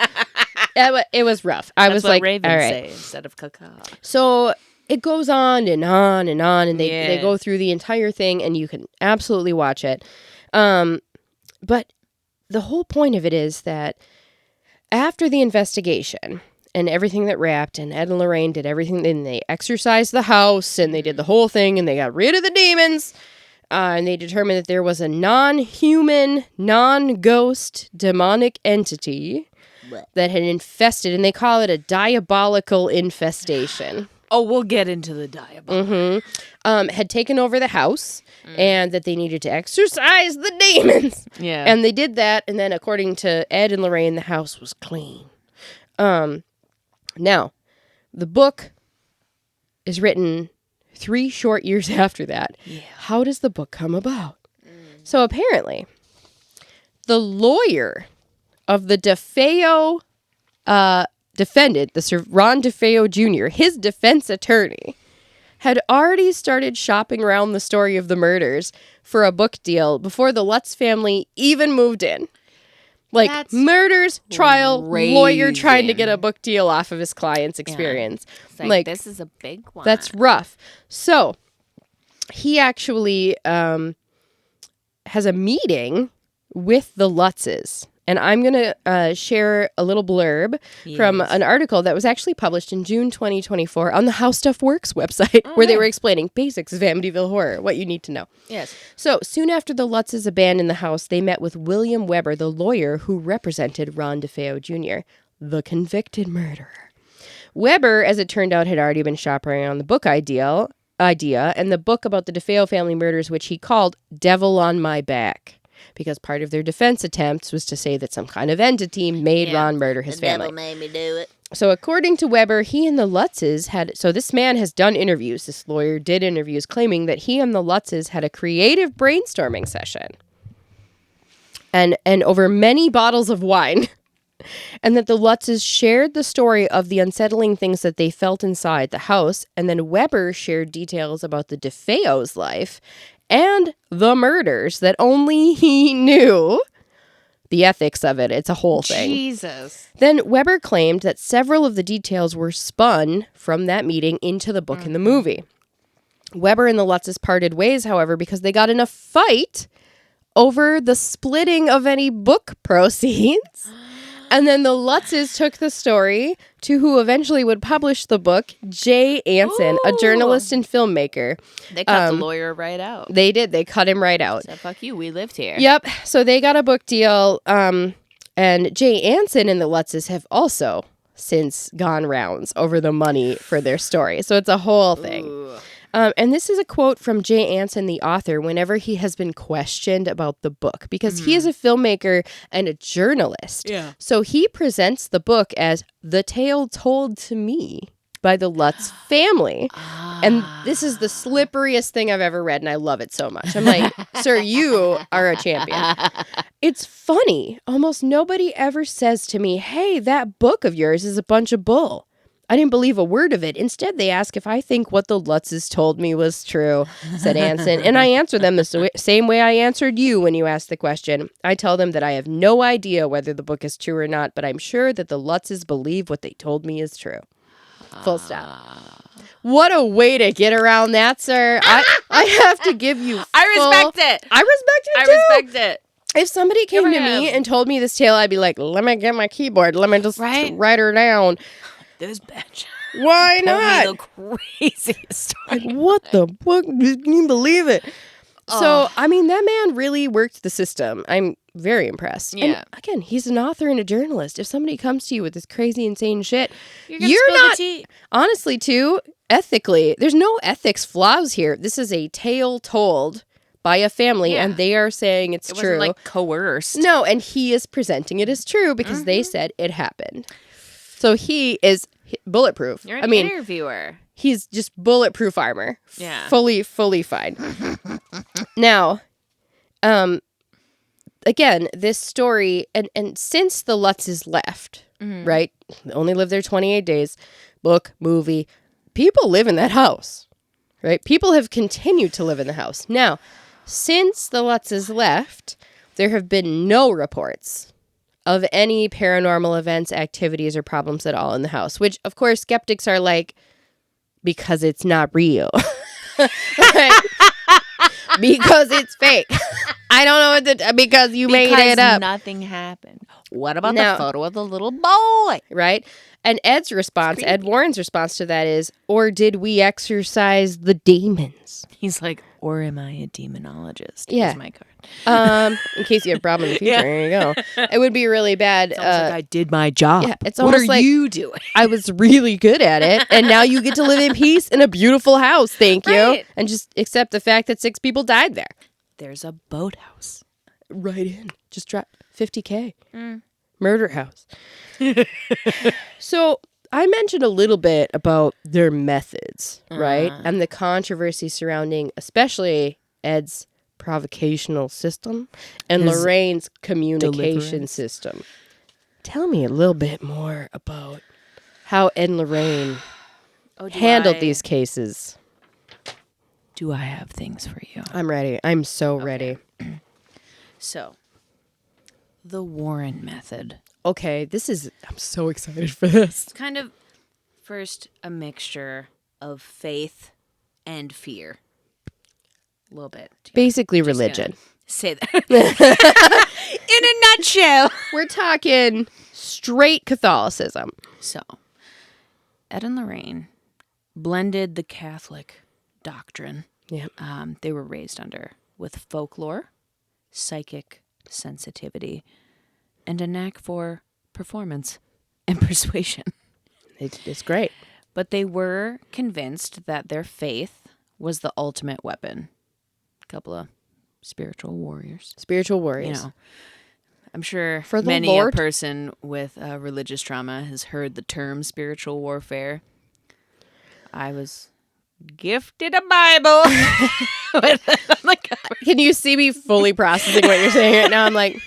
It was rough. I was like, ravens all right. say instead of caca. So it goes on and on and on, and they go through the entire thing, and you can absolutely watch it. But the whole point of it is that after the investigation and everything that wrapped, and Ed and Lorraine did everything, and they exorcised the house, and they did the whole thing, and they got rid of the demons, and they determined that there was a non-human, non-ghost demonic entity that had infested, and they call it a diabolical infestation. Oh, we'll get into the diabolical. Had taken over the house, and that they needed to exorcise the demons. Yeah. And they did that, and then according to Ed and Lorraine, the house was clean. Now, the book is written 3 short years after that. Yeah. How does the book come about? So apparently, the lawyer of the DeFeo defendant, the Ron DeFeo Jr., his defense attorney, had already started shopping around the story of the murders for a book deal before the Lutz family even moved in. Like, that's murders, trial, lawyer trying to get a book deal off of his client's experience. Yeah. Like, this is a big one. That's rough. So, he actually has a meeting with the Lutzes. And I'm going to share a little blurb from an article that was actually published in June 2024 on the How Stuff Works website, where they were explaining basics of Amityville horror, what you need to know. Yes. So, soon after the Lutzes abandoned the house, they met with William Weber, the lawyer who represented Ron DeFeo Jr., the convicted murderer. Weber, as it turned out, had already been shopping around the book ideal, idea and the book about the DeFeo family murders, which he called Devil on My Back, because part of their defense attempts was to say that some kind of entity made Ron murder his family. The devil made me do it. So according to Weber, he and the Lutzes had... So this man has done interviews. This lawyer did interviews claiming that he and the Lutzes had a creative brainstorming session. And over many bottles of wine. And that the Lutzes shared the story of the unsettling things that they felt inside the house. And then Weber shared details about the DeFeo's life and the murders that only he knew. The ethics of it. It's a whole thing. Jesus. Then Weber claimed that several of the details were spun from that meeting into the book and the movie. Weber and the Lutzes parted ways, however, because they got in a fight over the splitting of any book proceeds. And then the Lutzes took the story to who eventually would publish the book, Jay Anson, a journalist and filmmaker. They cut the lawyer right out. They did. They cut him right out. So fuck you. We lived here. Yep. So they got a book deal. And Jay Anson and the Lutzes have also since gone rounds over the money for their story. So it's a whole thing. And this is a quote from Jay Anson, the author, whenever he has been questioned about the book, because he is a filmmaker and a journalist. Yeah. So he presents the book as the tale told to me by the Lutz family. And this is the slipperiest thing I've ever read, and I love it so much. I'm like, sir, you are a champion. It's funny. Almost nobody ever says to me, hey, that book of yours is a bunch of bull. I didn't believe a word of it. Instead, they ask if I think what the Lutzes told me was true, said Anson. And I answer them the same way I answered you when you asked the question. I tell them that I have no idea whether the book is true or not, but I'm sure that the Lutzes believe what they told me is true. Full stop. What a way to get around that, sir. I have to give you I respect it. I respect it, too. I respect it. If somebody came to me and told me this tale, I'd be like, let me get my keyboard. Let me just write her down. This bitch. Why not? The craziest story. Like, what the fuck? Can you believe it? So, I mean, that man really worked the system. I'm very impressed. Yeah. And again, he's an author and a journalist. If somebody comes to you with this crazy, insane shit, you're not. Honestly, too, ethically, there's no ethics flaws here. This is a tale told by a family, and they are saying it's true. It wasn't like coerced. No, and he is presenting it as true because they said it happened. So he is bulletproof. You're an interviewer. He's just bulletproof armor. Yeah. Fully fine. Now, again, this story, and since the Lutzes left, right? They only lived there 28 days. Book, movie. People live in that house, right? People have continued to live in the house. Now, since the Lutzes left, there have been no reports of any paranormal events, activities, or problems at all in the house, which, of course, skeptics are like, because it's not real. Because it's fake. I don't know what to... Because you made it up. Nothing happened. What about the photo of the little boy? Right? And Ed Warren's response to that is, or did we exorcise the demons? He's like, or am I a demonologist? Yeah. Here's my card. In case you have a problem in the future, here you go. It would be really bad. It's like I did my job. Yeah, it's what almost are like you doing? I was really good at it, and now you get to live in peace in a beautiful house. Thank you. And just accept the fact that 6 people died there. There's a boathouse. Right in. Just drop $50K. Murder house. So I mentioned a little bit about their methods, right? And the controversy surrounding especially Ed's provocational system and Lorraine's communication system. Tell me a little bit more about how Ed and Lorraine handled these cases. Do I have things for you? I'm ready. I'm so ready. So, the Warren method. Okay, I'm so excited for this. It's kind of first a mixture of faith and fear. A little bit. Basically religion. Say that. In a nutshell. We're talking straight Catholicism. So, Ed and Lorraine blended the Catholic doctrine they were raised under with folklore, psychic sensitivity, and a knack for performance and persuasion. It's great. But they were convinced that their faith was the ultimate weapon. A couple of spiritual warriors. Spiritual warriors. You know, I'm sure For the many Lord. a person with religious trauma has heard the term spiritual warfare. I was gifted a Bible. with it on the cover. Can you see me fully processing what you're saying right now? I'm like,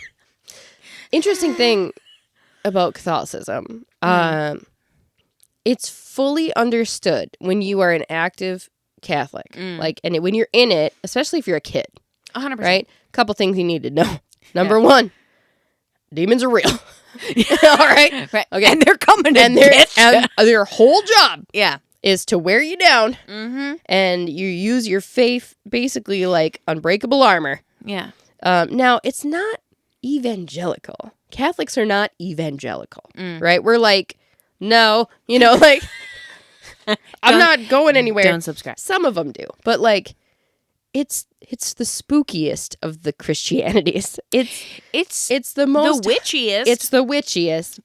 interesting thing about Catholicism. It's fully understood when you are an active Catholic. Like, and when you're in it, especially if you're a kid, 100%. right? A couple things you need to know. Number one, demons are real. All right. Right. Okay. And they're coming And their whole job yeah. is to wear you down, Mm-hmm. and you use your faith basically like unbreakable armor. Yeah. Now, it's not evangelical. Catholics are not evangelical, right? We're like, no, like, I'm not going anywhere. Don't subscribe. Some of them do, but like, it's the spookiest of the Christianities. It's the most the witchiest. It's the witchiest.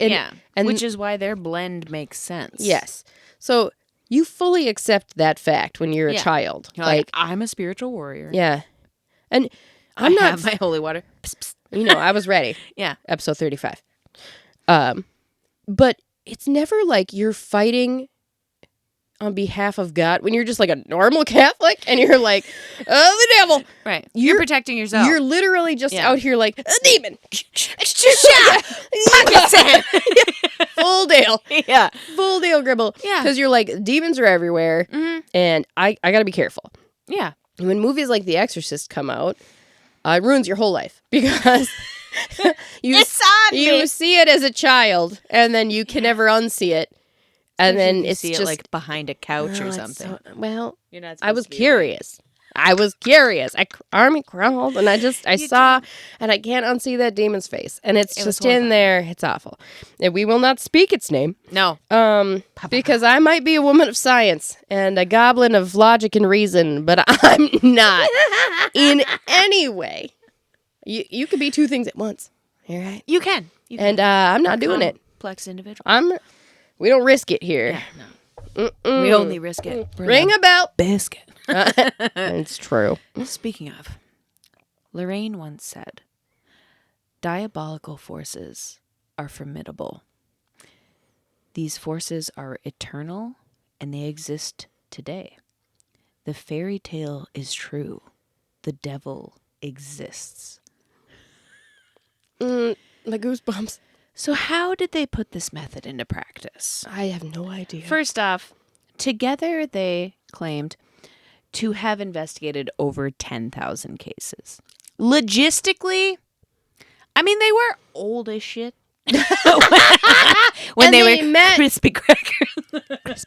And which is why their blend makes sense. yes. So you fully accept that fact when you're a child. You're like, I'm a spiritual warrior. yeah. And I I'm not, have my holy water. Psst, psst. I was ready. Yeah. Episode 35. But it's never like you're fighting on behalf of God when you're just like a normal Catholic and you're like, oh, the devil. Right. You're protecting yourself. You're literally just out here like, a demon. Pakistan. Full Dale. Yeah. Full Dale Gribble. Yeah. Because you're like, demons are everywhere. And I got to be careful. Yeah. When movies like The Exorcist come out, it ruins your whole life because you see it as a child and then you can never unsee it. And then you it's see just it like behind a couch or something. You're not I was supposed to be curious. I army crawled and I saw and I can't unsee that demon's face. And it's just in there. It's awful. And we will not speak its name. No. Because I might be a woman of science and a goblin of logic and reason, but I'm not in any way. You could be two things at once. You're right. You can. And I'm not doing it. Complex individual. We don't risk it here. Yeah, no. We only risk it. Ring a bell. Biscuit. It's true. Speaking of, Lorraine once said, diabolical forces are formidable. These forces are eternal and they exist today. The fairy tale is true. The devil exists. The goosebumps. So how did they put this method into practice? I have no idea. First off, together they claimed to have investigated over 10,000 cases. Logistically, I mean, they were old as shit. when they were met crispy crackers.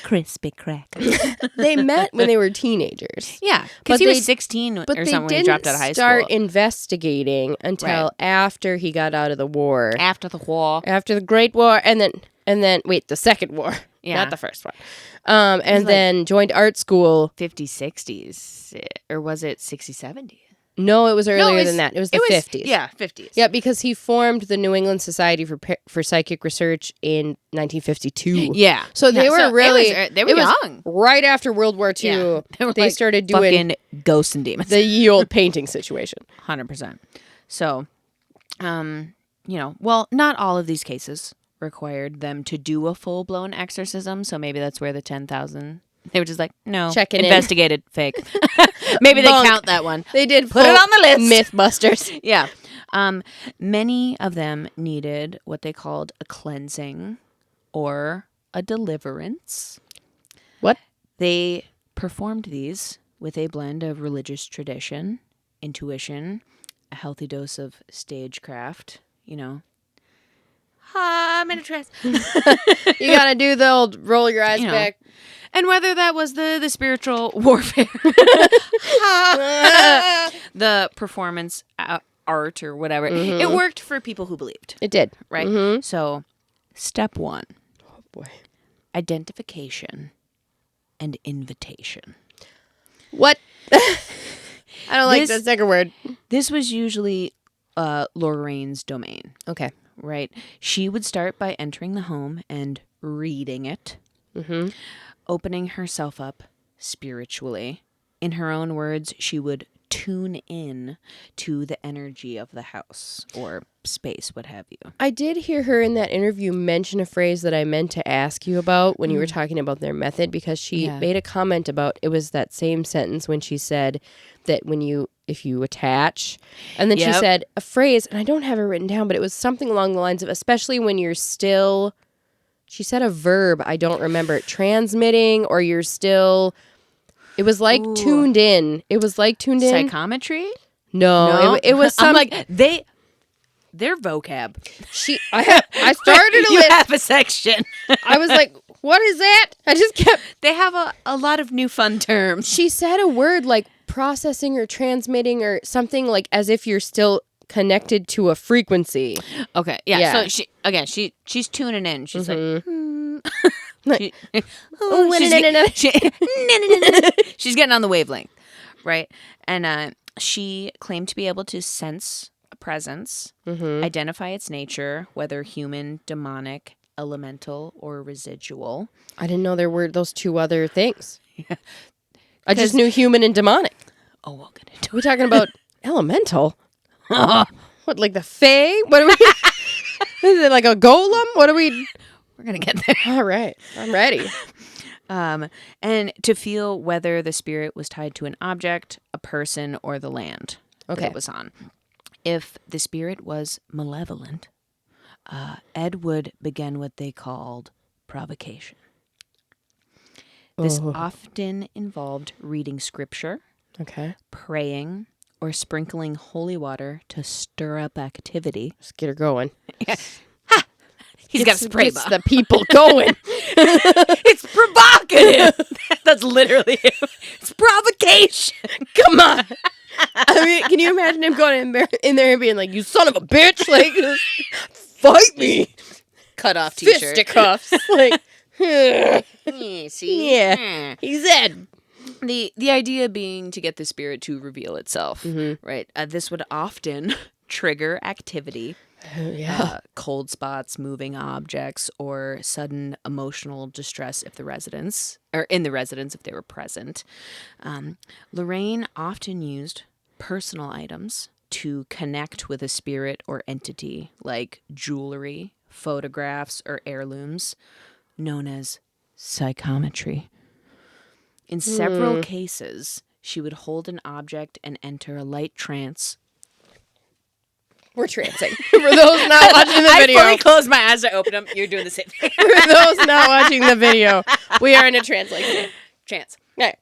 Crispy crackers. They met when they were teenagers. Yeah, because he was 16 or something when he dropped out of high school. But they didn't start investigating until after he got out of the war. After the war. After the Great War, and then wait, the Second War. Yeah. Not the first one. And then joined art school. 50s, 60s, or was it 60s, 70s? No, it was earlier than that. It was the 50s. Yeah, 50s. Yeah, because he formed the New England Society for Psychic Research in 1952. Yeah. So they were really... They were young. Right after World War II, yeah. they started doing... fucking ghosts and demons. The ye old painting situation. 100%. So, well, not all of these cases required them to do a full-blown exorcism, so maybe that's where the 10,000... They were just like, no, investigated, fake. Maybe they count that one. They did put it on the list. Mythbusters. Yeah. Many of them needed what they called a cleansing or a deliverance. What? They performed these with a blend of religious tradition, intuition, a healthy dose of stagecraft, I'm in a trance. You gotta do the old roll your eyes back. And whether that was the spiritual warfare, the performance art or whatever, it worked for people who believed. It did. Right? Mm-hmm. So, step 1. Oh, boy. Identification and invitation. What? I don't like the second word. This was usually Lorraine's domain. Okay. Right? She would start by entering the home and reading it. Mm-hmm. Opening herself up spiritually. In her own words, she would tune in to the energy of the house or space, what have you. I did hear her in that interview mention a phrase that I meant to ask you about when you were talking about their method, because she made a comment about, it was that same sentence when she said that if you attach, and then she said a phrase, and I don't have it written down, but it was something along the lines of, especially when you're still, she said a verb, I don't remember it, transmitting, or you're still, it was like tuned in. It was like tuned in. Psychometry? No. It was some, I'm like, their vocab. I started a You list. have a section. I was like, what is that? I just kept. They have a lot of new fun terms. She said a word like processing or transmitting or something, like as if you're still connected to a frequency. Okay, yeah. So she's tuning in. She's like, she's getting on the wavelength, right? And she claimed to be able to sense a presence, identify its nature, whether human, demonic, elemental, or residual. I didn't know there were those two other things. Yeah. I just knew human and demonic. Oh, we'll get into it. We're talking about elemental. What, like the Fae? What are we? Is it like a golem? What are we? We're gonna get there. All right, I'm ready. And to feel whether the spirit was tied to an object, a person, or the land that it was on. If the spirit was malevolent, Ed would begin what they called provocation. This often involved reading scripture, praying, or sprinkling holy water to stir up activity. Just get her going. Ha! He's got a spray bottle. The people going. It's provocative. That's literally it. It's provocation. Come on. I mean, can you imagine him going in there and being like, "You son of a bitch!" Like, fight me. Cut off t-shirt. Fisticuffs. Like, see? Yeah. He's Ed. The idea being to get the spirit to reveal itself, right? This would often trigger activity, cold spots, moving objects, or sudden emotional distress if the residents if they were present. Lorraine often used personal items to connect with a spirit or entity, like jewelry, photographs, or heirlooms, known as psychometry. In several cases, she would hold an object and enter a light trance. We're trancing. For those not watching the video. I fully closed my eyes to open them. You're doing the same thing. For those not watching the video, we are in a trance like that. Trance. Okay.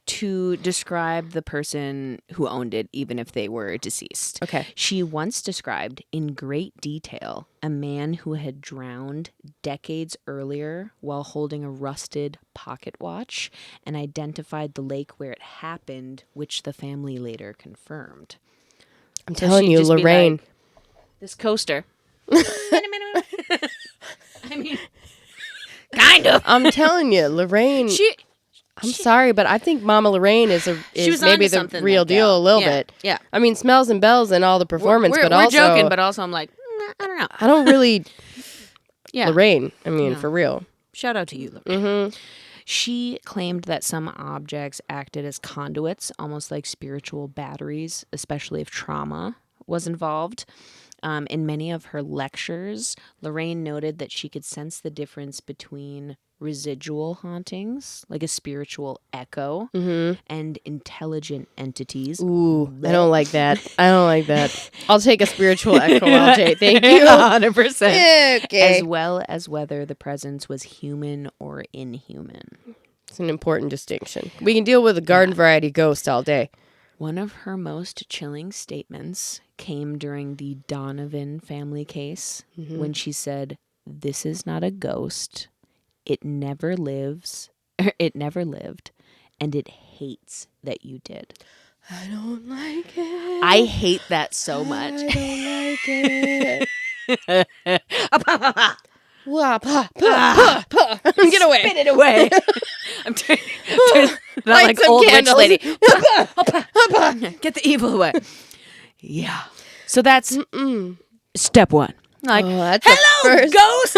To describe the person who owned it, even if they were deceased. Okay. She once described in great detail a man who had drowned decades earlier while holding a rusted pocket watch, and identified the lake where it happened, which the family later confirmed. I'm telling you, Lorraine. Like, this coaster. I mean, kind of. I'm telling you, Lorraine. I'm sorry, but I think Mama Lorraine is maybe the real deal a little bit. Yeah. I mean, smells and bells and all the performance, but we're also joking, but also I'm like, I don't know. I don't really. Yeah. Lorraine. I mean, for real. Shout out to you, Lorraine. She claimed that some objects acted as conduits, almost like spiritual batteries, especially if trauma was involved. In many of her lectures, Lorraine noted that she could sense the difference between residual hauntings, like a spiritual echo, and intelligent entities. Ooh, I don't like that. I'll take a spiritual echo all day. Thank you. 100%. Okay. As well as whether the presence was human or inhuman. It's an important distinction. We can deal with a garden variety ghost all day. One of her most chilling statements came during the Donovan family case when she said, "This is not a ghost. It never lived, and it hates that you did." I don't like it. I hate that so much. I don't like it. Get away. Spit it away. I'm turning Light like some old candles. witch lady. Get the evil away. Yeah. So that's step one. Like, that's hello, ghost.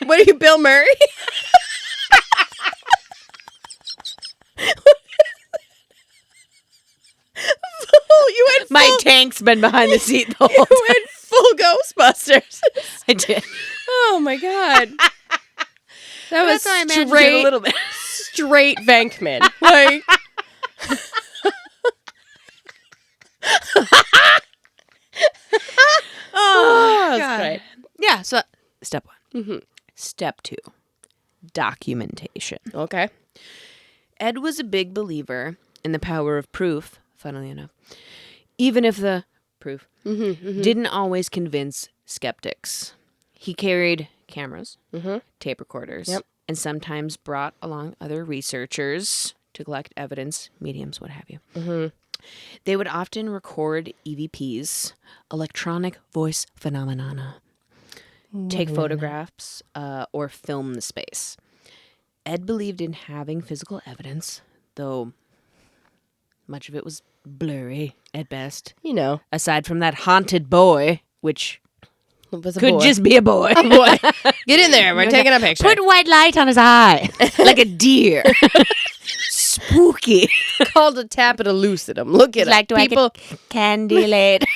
What are you, Bill Murray? Hank's been behind the seat the whole You time. went full Ghostbusters. I did. Oh my god. That was That's how I imagined it straight, a little bit. straight Venkman. Like, Oh, that's God. great. Yeah, so step 1. Mm-hmm. Step 2, documentation. Okay. Ed was a big believer in the power of proof, funnily enough, even if the proof didn't always convince skeptics. He carried cameras, tape recorders, and sometimes brought along other researchers to collect evidence, mediums, what have you. They would often record EVPs, electronic voice phenomena, take photographs, or film the space. Ed believed in having physical evidence, though much of it was blurry at best. You know, Aside from that haunted boy, which it was a could boy. just be a boy. A boy. Get in there. We're taking a picture. Put white light on his eye, like a deer. Spooky. Called a tapetum lucidum. Look at Like, it. do I People, get candy laid?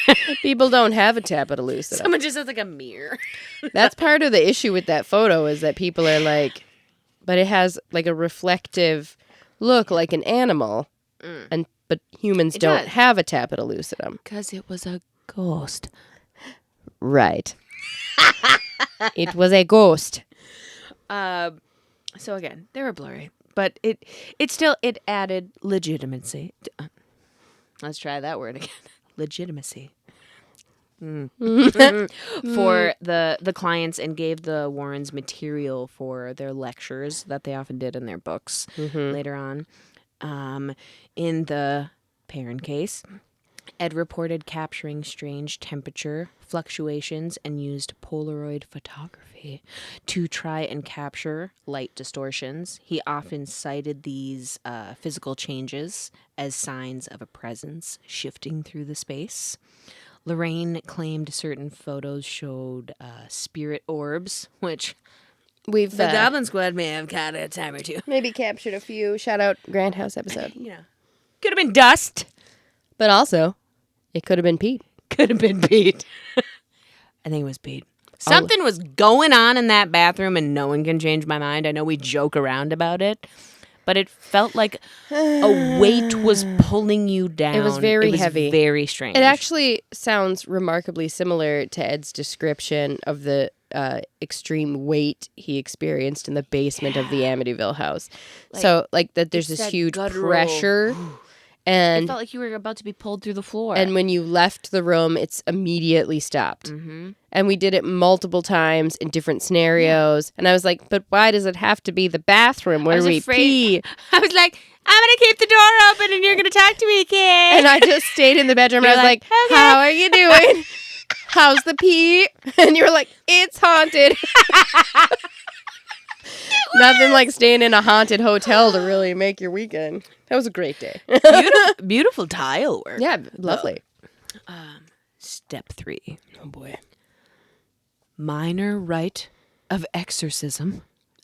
people don't have a tapetum lucidum. Someone just has like a mirror. That's part of the issue with that photo is that people are like, but it has like a reflective look like an animal, but humans don't does. have a tapetum lucidum. Because it was a ghost. Right. It was a ghost. So again, they were blurry, but it added legitimacy. Let's try that word again. Legitimacy. For the clients, and gave the Warrens material for their lectures that they often did in their books later on. In the Perrin case, Ed reported capturing strange temperature fluctuations and used Polaroid photography to try and capture light distortions. He often cited these physical changes as signs of a presence shifting through the space. Lorraine claimed certain photos showed spirit orbs, which We've the Goblin Squad may have caught a time or two. maybe captured a few. Shout out Grand House episode. You know, could have been dust. But also, it could have been Pete. Could have been Pete. I think it was Pete. Something was going on in that bathroom, and no one can change my mind. I know we joke around about it, but it felt like a weight was pulling you down. It was very heavy. Very strange. It actually sounds remarkably similar to Ed's description of the extreme weight he experienced in the basement of the Amityville house. So, like, that there's this that huge guttural- pressure. It And felt like you were about to be pulled through the floor. and when you left the room, it's immediately stopped. And we did it multiple times in different scenarios. And I was like, but why does it have to be the bathroom where we pee? I was like, I'm going to keep the door open and you're going to talk to me, kid. And I just stayed in the bedroom. You're I was like, like, okay. how are you doing? How's the pee? And you were like, it's haunted. Nothing like staying in a haunted hotel to really make your weekend. That was a great day. Beautiful tile work. Yeah, lovely. Step 3. Oh, boy. Minor rite of exorcism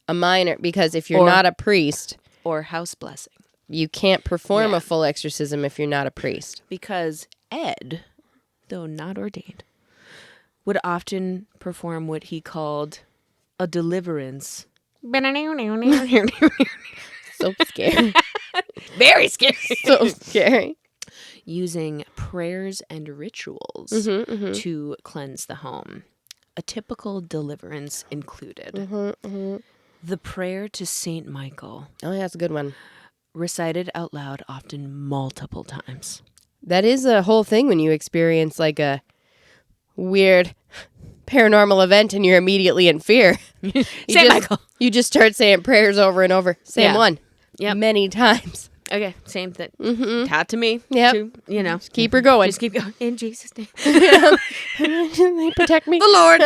A minor, because if you're not a priest, or house blessing. you can't perform Yeah. a full exorcism if you're not a priest. Because Ed, though not ordained, would often perform what he called a deliverance. So scary. Very scary. So scary. Using prayers and rituals to cleanse the home. A typical deliverance included the prayer to Saint Michael, Oh, yeah, that's a good one. recited out loud often multiple times. That is a whole thing when you experience like a weird paranormal event and you're immediately in fear. Saint Michael. You just start saying prayers over and over. Same Yeah. one. Yep. Many times. Okay, same thing. Taught to me. Yep. To, you know. Keep her going. Just keep going. In Jesus' name. They protect me. The Lord.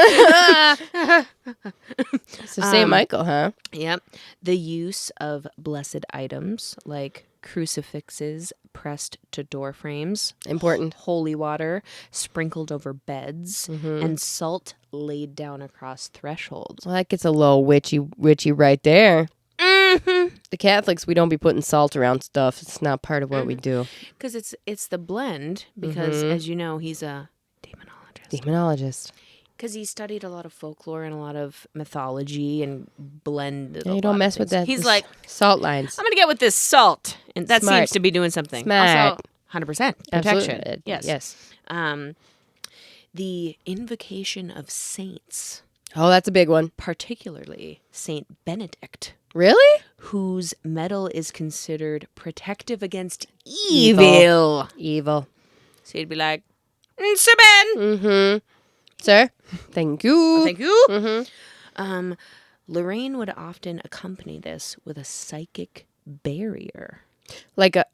So Saint Michael, huh? Yep. The use of blessed items like crucifixes pressed to door frames, Important. holy water sprinkled over beds, and salt laid down across thresholds. Well, that gets a little witchy right there. The Catholics, we don't be putting salt around stuff. It's not part of what we do. Because it's the blend. Because as you know, he's a demonologist. Demonologist. Because he studied a lot of folklore and a lot of mythology and blended. Yeah, you don't mess with that. He's like salt lines. I'm gonna get with this salt, and that Smart. seems to be doing something. Smart. Also, 100% protection. Absolutely. Yes. The invocation of saints, Oh, that's a big one. particularly Saint Benedict, Really? whose metal is considered protective against evil. Evil. So he'd be like, Sir Ben. Mm-hmm. Sir? Thank you. Thank you. Mm-hmm. Lorraine would often accompany this with a psychic barrier. Like a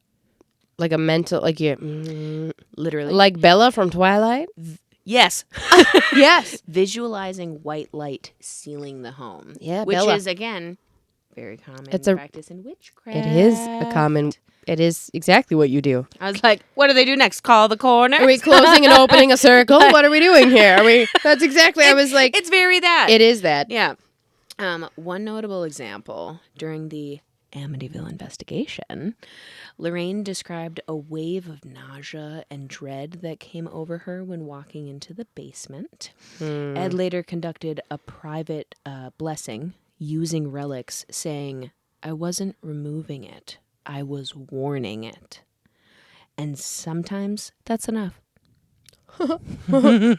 mental, Literally. like Bella from Twilight? Yes. Yes. Visualizing white light sealing the home. Yeah, Which Bella. is, again, very common It's a- practice in witchcraft. It is exactly what you do. I was like, what do they do next? Call the coroner? Are we closing and opening a circle? What are we doing here? That's exactly, I was like, It's very that. it is that. Yeah. One notable example during the Amityville investigation, Lorraine described a wave of nausea and dread that came over her when walking into the basement. Ed later conducted a private blessing using relics, saying, I wasn't removing it. I was warning it. And sometimes that's enough. In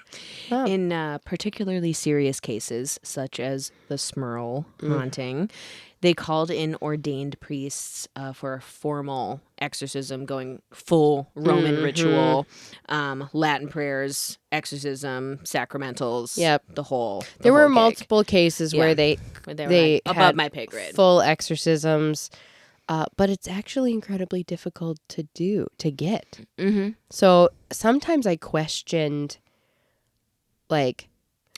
particularly serious cases, such as the Smurl haunting, they called in ordained priests for a formal exorcism, going full Roman ritual, Latin prayers, exorcism, sacramentals, Yep. the whole There were gig. multiple cases Yeah. where they Where they were they like, above had my pay grade. full exorcisms, but it's actually incredibly difficult to get. Mm-hmm. So sometimes I questioned,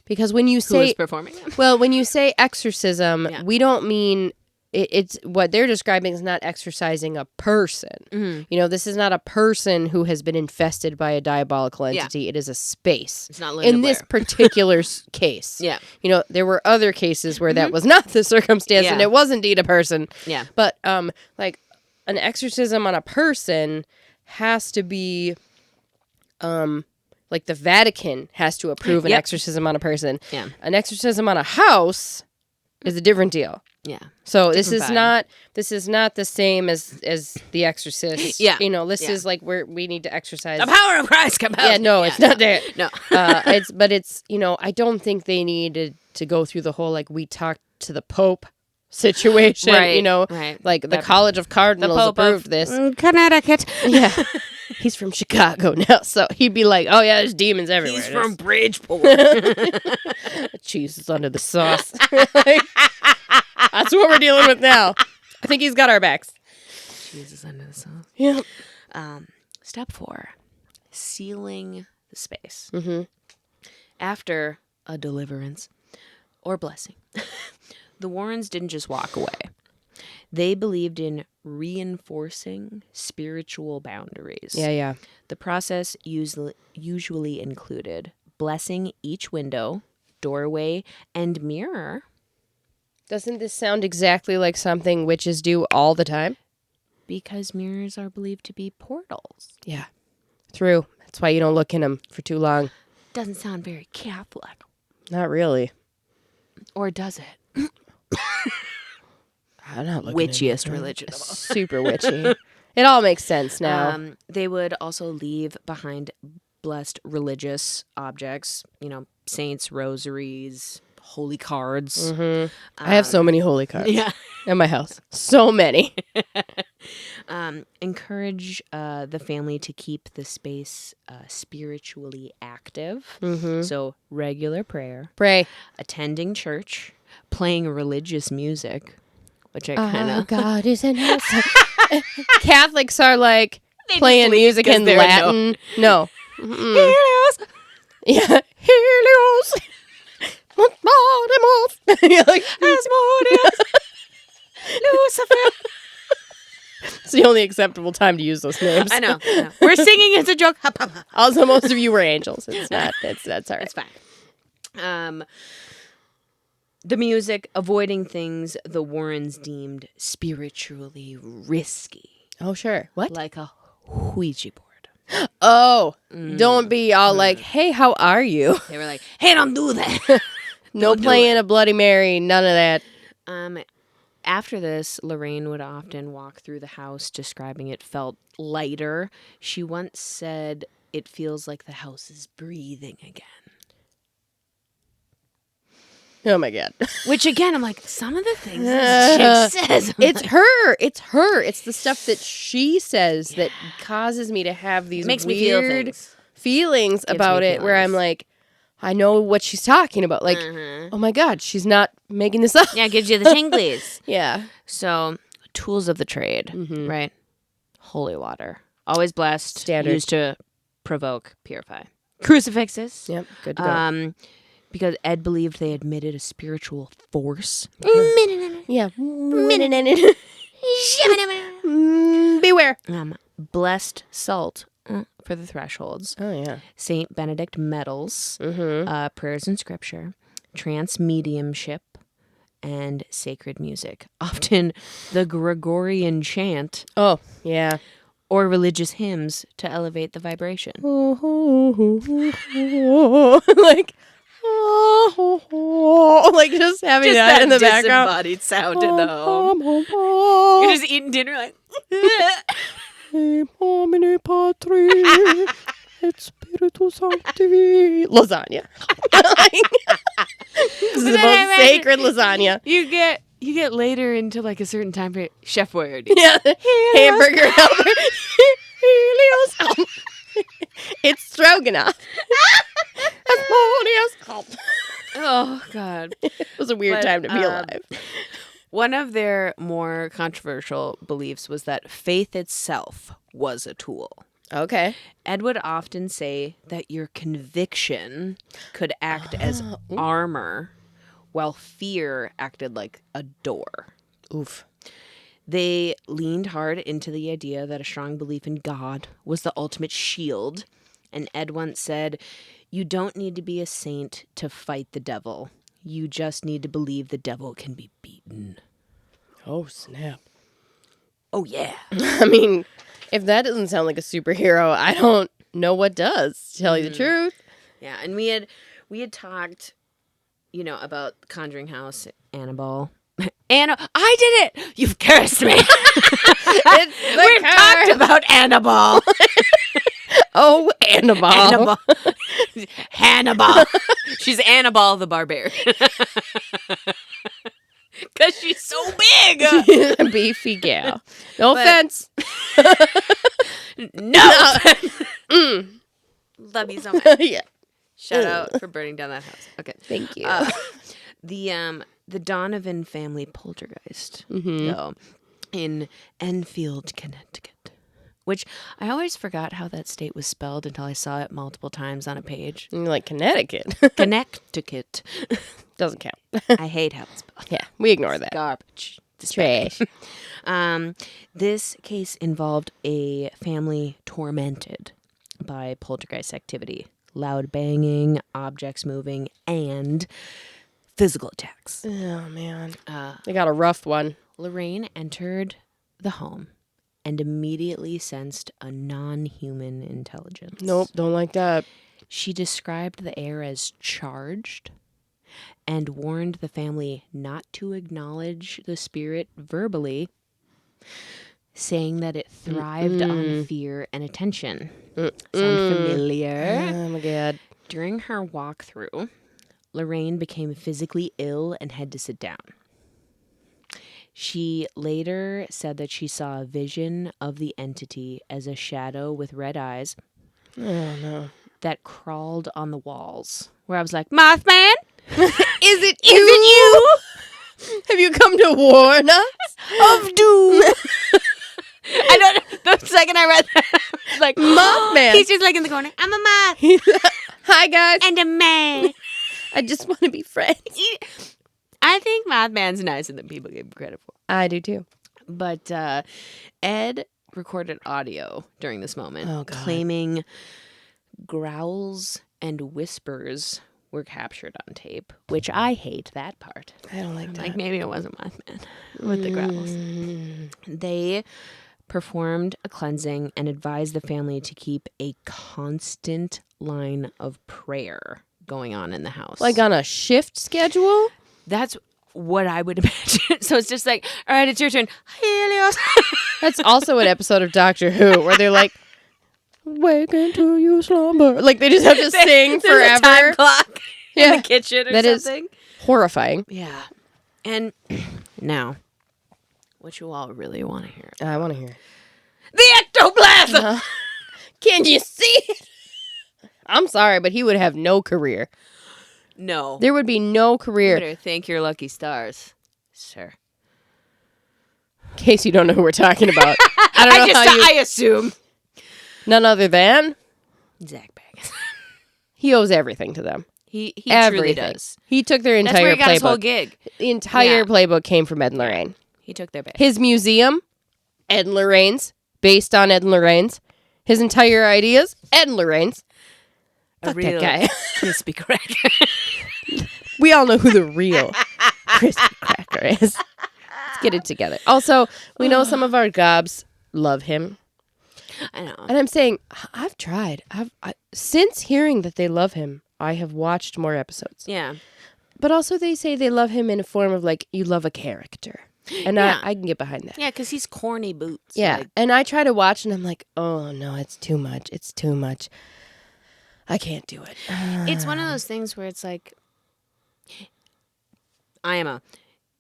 because when you Who say is performing them? well, when you say exorcism, Yeah. we don't mean it's what they're describing is not exorcising a person. Mm-hmm. This is not a person who has been infested by a diabolical Yeah. entity. It is a space. It's not Linda In this Blair. particular case. Yeah. There were other cases where that was not the circumstance and Yeah. it was indeed a person. Yeah. But like an exorcism on a person has to be like the Vatican has to approve an Yep. exorcism on a person. Yeah. An exorcism on a house is a different deal. Yeah. So this is Different vibe. not the same as The Exorcist. Yeah. This Yeah. is like where we need to exercise. The power of Christ compels. Yeah, no, it's not that. No. It's I don't think they needed to go through the whole we talked to the Pope situation. Right, right. Like the The- College of Cardinals Pope approved of this. Connecticut. Yeah. He's from Chicago now, so he'd be like, "Oh yeah, there's demons everywhere." He's from Bridgeport. Cheese is under the sauce. That's what we're dealing with now. I think he's got our backs. Jesus under the sauce. Yeah. Step 4, sealing the space. Mm-hmm. After a deliverance or blessing, the Warrens didn't just walk away. They believed in reinforcing spiritual boundaries. Yeah. The process usually included blessing each window, doorway, and mirror. Doesn't this sound exactly like something witches do all the time? Because mirrors are believed to be portals. Yeah. True. That's why you don't look in them for too long. Doesn't sound very Catholic. Not really. Or does it? I'm not looking Witchiest religion of all. Super witchy. It all makes sense now. They would also leave behind blessed religious objects, saints, rosaries, holy cards. I have so many holy cards Yeah. in my house. So many. Encourage the family to keep the space spiritually active. So regular prayer, Pray. attending church, playing religious music, which I kind Our of... God is in us. Catholics are like They playing just leave music 'cause in they're Latin. No. Helios! Yeah. Helios. You're like, Asmodeus! Lucifer! it's the only acceptable time to use those names. I know. We're singing it's a joke. Ha, ha, ha. Also, most of you were angels. It's not. That's all right. It's fine. the music, avoiding things the Warrens deemed spiritually risky. Oh, sure. What? Like a Ouija board. Oh, don't be all like, hey, how are you? They were like, hey, don't do that. No playing a Bloody Mary, none of that. After this, Lorraine would often walk through the house describing it felt lighter. She once said, it feels like the house is breathing again. Oh, my God. Which, again, I'm like, some of the things this chick says. It's her. It's her. It's the stuff that she says that causes me to have these makes weird me feel things. Feelings about it where I'm like, I know what she's talking about. Like, oh, my God, she's not making this up. Yeah, it gives you the tinglies. Yeah. So, tools of the trade, right? Holy water. Always blessed. Standard. Used to provoke, purify. Crucifixes. Yep, good to go. Because Ed believed they admitted a spiritual force. Yeah. Beware. Blessed salt for the thresholds. Oh, yeah. St. Benedict medals. Prayers in scripture. Trance mediumship. And sacred music. Often the Gregorian chant. Oh, yeah. Or religious hymns to elevate the vibration. Like... like just having that in the background. Disembodied sound in the home. You're just eating dinner like. Lasagna. This is the most sacred lasagna. You get later into like a certain time period. Chef Warrior. Yeah, hamburger helper. It's stroganoff. Oh, God. It was a weird time to be alive. One of their more controversial beliefs was that faith itself was a tool. Okay. Ed would often say that your conviction could act as armor, while fear acted like a door. Oof. They leaned hard into the idea that a strong belief in God was the ultimate shield. And Ed once said, you don't need to be a saint to fight the devil. You just need to believe the devil can be beaten. Oh, snap. Oh, yeah. I mean, if that doesn't sound like a superhero, I don't know what does, to tell you the truth. Yeah, and we had talked, about Conjuring House, Annabelle. Anna, I did it! You've cursed me! We've talked about Annabelle. Oh, Annabelle. Hannibal. She's Annabelle the Barbarian. Because she's so big. A beefy gal. No offense. No. Love you so much. Yeah. Shout out for burning down that house. Okay. Thank you. The Donovan family poltergeist, though, in Enfield, Connecticut. Which I always forgot how that state was spelled until I saw it multiple times on a page. Like Connecticut. Connecticut. Doesn't count. I hate how it's spelled. Yeah, we ignore that. Garbage. Trash. This case involved a family tormented by poltergeist activity. Loud banging, objects moving, and physical attacks. Oh, man. They got a rough one. Lorraine entered the home and immediately sensed a non-human intelligence. Nope, don't like that. She described the air as charged and warned the family not to acknowledge the spirit verbally, saying that it thrived on fear and attention. Sound familiar? Oh, my God. During her walkthrough, Lorraine became physically ill and had to sit down. She later said that she saw a vision of the entity as a shadow with red eyes. Oh, no. That crawled on the walls. Where I was like, Mothman? Is it you? Have you come to warn us? Of doom. I don't know. The second I read that, I was like, Mothman. He's just like in the corner. I'm a moth. Hi, guys. And a man. I just want to be friends. I think Mothman's nicer than people give him credit for. I do too. But Ed recorded audio during this moment, Oh, God. claiming growls and whispers were captured on tape, which I hate that part. I don't like that. Like, maybe it wasn't Mothman with the growls. They performed a cleansing and advised the family to keep a constant line of prayer going on in the house. Like on a shift schedule? That's what I would imagine. So it's just like, all right, it's your turn. Helios. That's also an episode of Doctor Who where they're like, wake into you slumber. Like they just have to sing forever. A time clock in the kitchen or that something. Is horrifying. Yeah. And now, what you all really want to hear. I want to hear. The ectoplasm! Can you see it? I'm sorry, but he would have no career. No. There would be no career. You better thank your lucky stars, sir. In case you don't know who we're talking about. I don't know I assume. None other than Zach Baggins. He owes everything to them. He everything. Truly does. He took their entire That's where he got playbook. his whole gig. The entire playbook came from Ed and Lorraine. He took their bag. His museum, Ed and Lorraine's, based on Ed and Lorraine's. His entire ideas, Ed and Lorraine's. A Fuck real that guy. crispy cracker. We all know who the real crispy cracker is. Let's get it together. Also, we know some of our gobs love him. I know. And I'm saying, I've tried. Since hearing that they love him, I have watched more episodes. Yeah. But also they say they love him in a form of like, you love a character. And I can get behind that. Yeah, because he's corny boots. Yeah. Like, and I try to watch and I'm like, oh no, it's too much. It's too much. I can't do it. It's one of those things where it's like,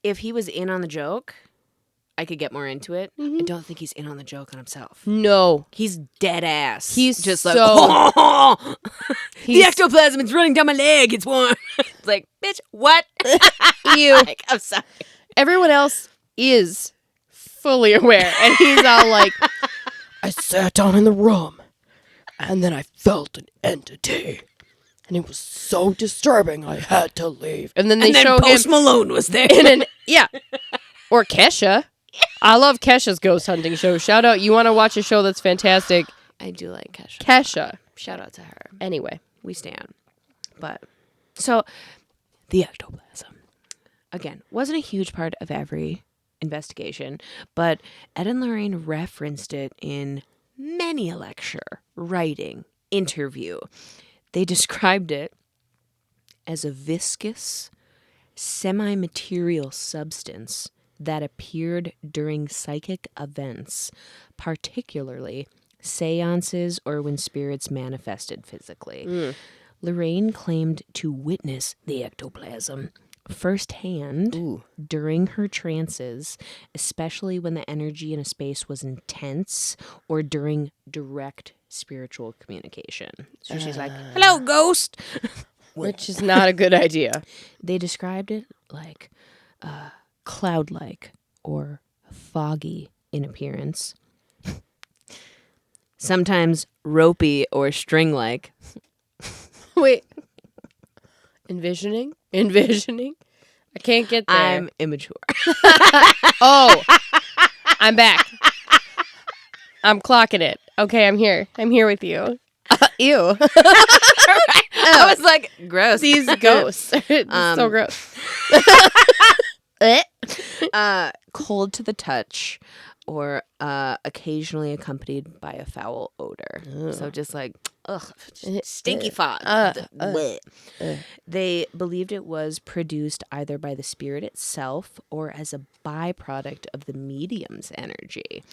if he was in on the joke, I could get more into it. I don't think he's in on the joke on himself. No. He's dead ass. He's just so... like, oh, the ectoplasm is running down my leg. It's warm. It's like, bitch, what? Ew. Like, I'm sorry. Everyone else is fully aware. And he's all like, I sat down in the room and then I felt an entity. And it was so disturbing, I had to leave. And then show Post him Malone was there. Or Kesha. I love Kesha's ghost hunting show. Shout out. You want to watch a show that's fantastic? I do like Kesha. Kesha. Shout out to her. Anyway. We stand. But, so, the ectoplasm. Again, wasn't a huge part of every investigation, but Ed and Lorraine referenced it in many a lecture, writing, interview. They described it as a viscous, semi-material substance that appeared during psychic events, particularly seances or when spirits manifested physically. Lorraine claimed to witness the ectoplasm firsthand during her trances, especially when the energy in a space was intense or during direct spiritual communication. So she's like, hello, ghost! Which is not a good idea. They described it like cloud-like or foggy in appearance. Sometimes ropey or string-like. Wait. Envisioning? I can't get there. I'm immature. Oh, I'm back. I'm clocking it. Okay, I'm here. I'm here with you. Ew. I was like, gross. These ghosts. It's so gross. Cold to the touch or occasionally accompanied by a foul odor. So just like, stinky fog. They believed it was produced either by the spirit itself or as a byproduct of the medium's energy.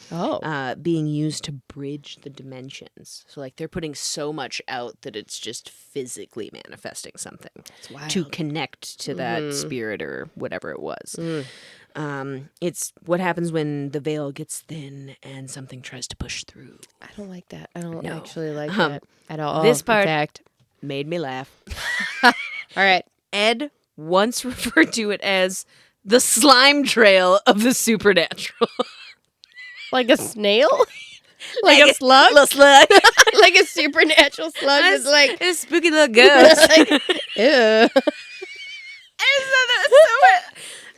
Being used to bridge the dimensions. So like they're putting so much out that it's just physically manifesting something to connect to that spirit or whatever it was. It's what happens when the veil gets thin and something tries to push through. I don't like that. I don't actually like that at all. This part in fact, made me laugh. All right. Ed once referred to it as the slime trail of the supernatural. Like a snail? Like a slug? Little slug. Like a supernatural slug is like a spooky little ghost. Ew.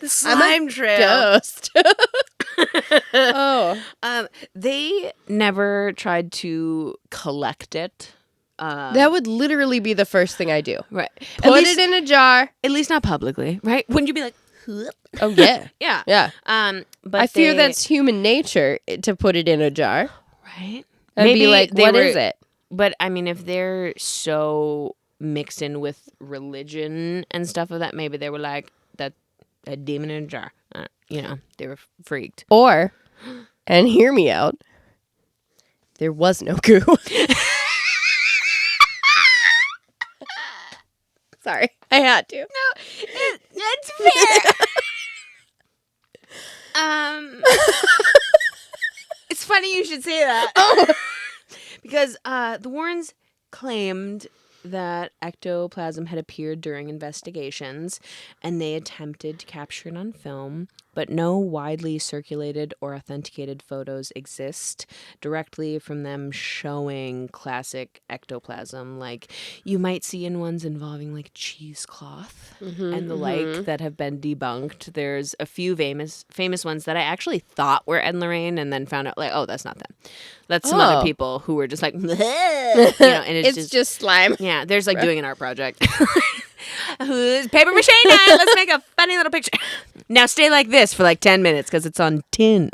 The slime trail. Ghost. They never tried to collect it That would literally be the first thing I do. Right. Put it in a jar. At least not publicly, right? Wouldn't you be like, huh? Oh, yeah. Yeah. Yeah. But I fear that's human nature to put it in a jar. right. I'd be like, what is it? But I mean, if they're so mixed in with religion and stuff of that, maybe they were like that a demon in a jar. They were freaked. Or, and hear me out, there was no goo. Sorry, I had to. No, that's fair. It's funny you should say that. Oh. Because the Warrens claimed that ectoplasm had appeared during investigations, and they attempted to capture it on film, but no widely circulated or authenticated photos exist directly from them showing classic ectoplasm, like you might see in ones involving like cheesecloth and the like that have been debunked. There's a few famous ones that I actually thought were Ed and Lorraine, and then found out like, oh, that's not them. That's some other people who were just like, and it's just slime. Yeah, there's like doing an art project. Who's paper mache night? Let's make a funny little picture. Now stay like this for like 10 minutes because it's on tin.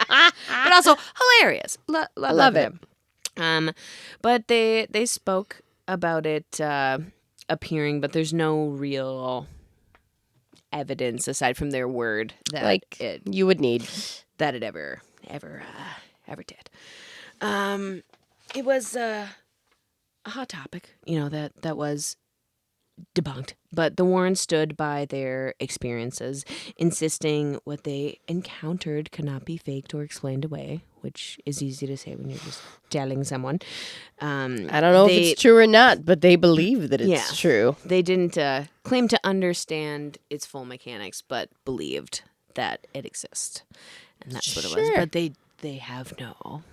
But also hilarious. Love it. But they spoke about it appearing, but there's no real evidence aside from their word that like you would need that it ever did. It was a hot topic, that was debunked. But the Warrens stood by their experiences, insisting what they encountered could not be faked or explained away, which is easy to say when you're just telling someone. I don't know if it's true or not, but they believe that it's true. They didn't claim to understand its full mechanics, but believed that it exists. And that's what it was. But they have no,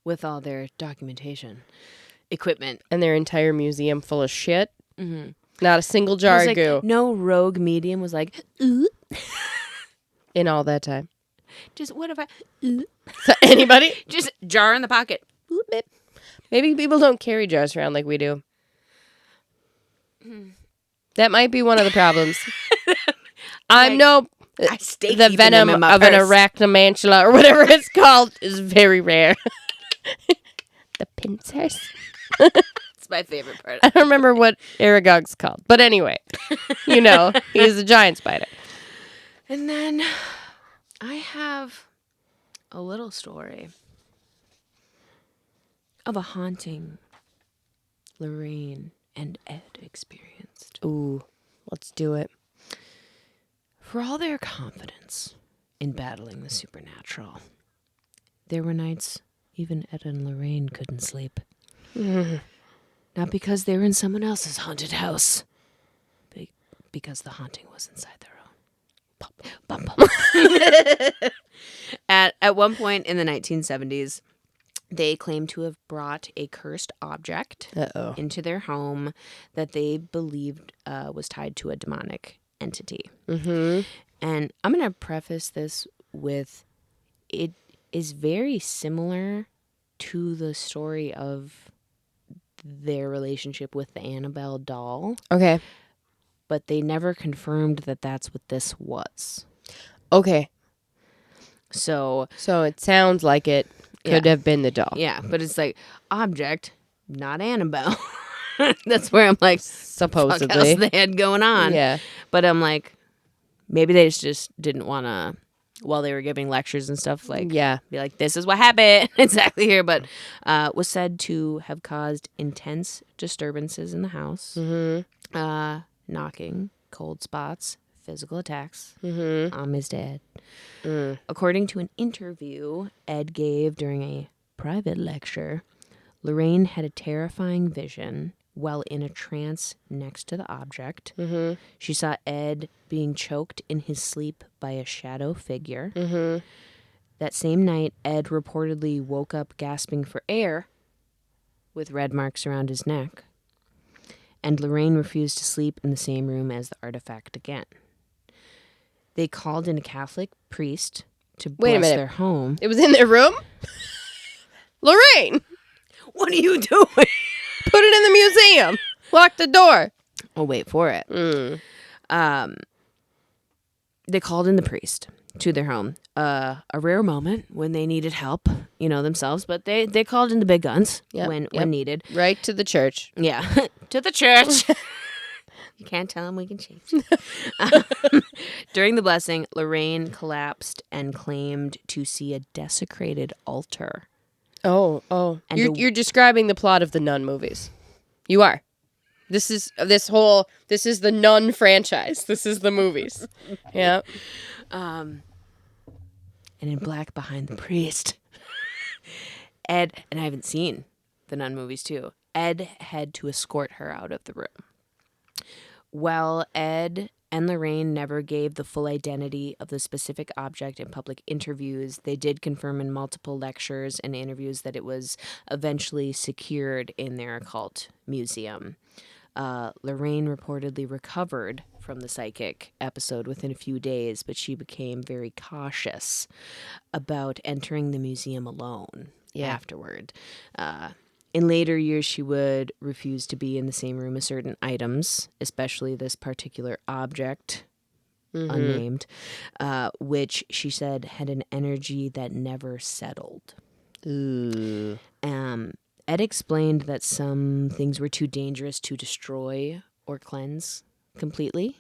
with all their documentation, equipment. And their entire museum full of shit. Mm-hmm. Not a single jar of goo. No rogue medium was like, ooh. In all that time. Just, what if I, ooh. So anybody? Just jar in the pocket. Ooh, maybe people don't carry jars around like we do. That might be one of the problems. I stay the venom of an arachnamantula or whatever it's called is very rare. The pincers. It's my favorite part. I don't remember what Aragog's called. But anyway, he's a giant spider. And then I have a little story of a haunting Lorraine and Ed experienced. Ooh, let's do it. For all their confidence in battling the supernatural, there were nights even Ed and Lorraine couldn't sleep. Not because they were in someone else's haunted house, but because the haunting was inside their own. Bum, bum, bum. At one point in the 1970s, they claimed to have brought a cursed object into their home that they believed was tied to a demonic entity. Mm-hmm. And I'm going to preface this with, it is very similar to the story of their relationship with the Annabelle doll. Okay. But they never confirmed that that's what this was. Okay. So it sounds like it could have been the doll. Yeah, but it's like object, not Annabelle. That's where I'm like, supposedly. What else they had going on? Yeah. But I'm like, maybe they just didn't want to, while they were giving lectures and stuff, like, be like, this is what happened exactly here. But was said to have caused intense disturbances in the house, knocking, cold spots, physical attacks on his dad. According to an interview Ed gave during a private lecture, Lorraine had a terrifying vision while in a trance next to the object. She saw Ed being choked in his sleep by a shadow figure. That same night, Ed reportedly woke up gasping for air with red marks around his neck. And Lorraine refused to sleep in the same room as the artifact again. They called in a Catholic priest to bless their home. It was in their room? Lorraine! What are you doing? Put it in the museum. Lock the door. Oh, wait for it. They called in the priest to their home. A rare moment when they needed help, themselves, but they called in the big guns when needed. Right to the church. Yeah, to the church. You can't tell them we can change. During the blessing, Lorraine collapsed and claimed to see a desecrated altar. Oh. And You're describing the plot of the Nun movies. You are. This is the Nun franchise. This is the movies. Yeah. And in black behind the priest, Ed, and I haven't seen the Nun movies too, Ed had to escort her out of the room. While Ed and Lorraine never gave the full identity of the specific object in public interviews, they did confirm in multiple lectures and interviews that it was eventually secured in their occult museum. Lorraine reportedly recovered from the psychic episode within a few days, but she became very cautious about entering the museum alone afterward. In later years, she would refuse to be in the same room as certain items, especially this particular object, unnamed, which she said had an energy that never settled. Ooh. Ed explained that some things were too dangerous to destroy or cleanse completely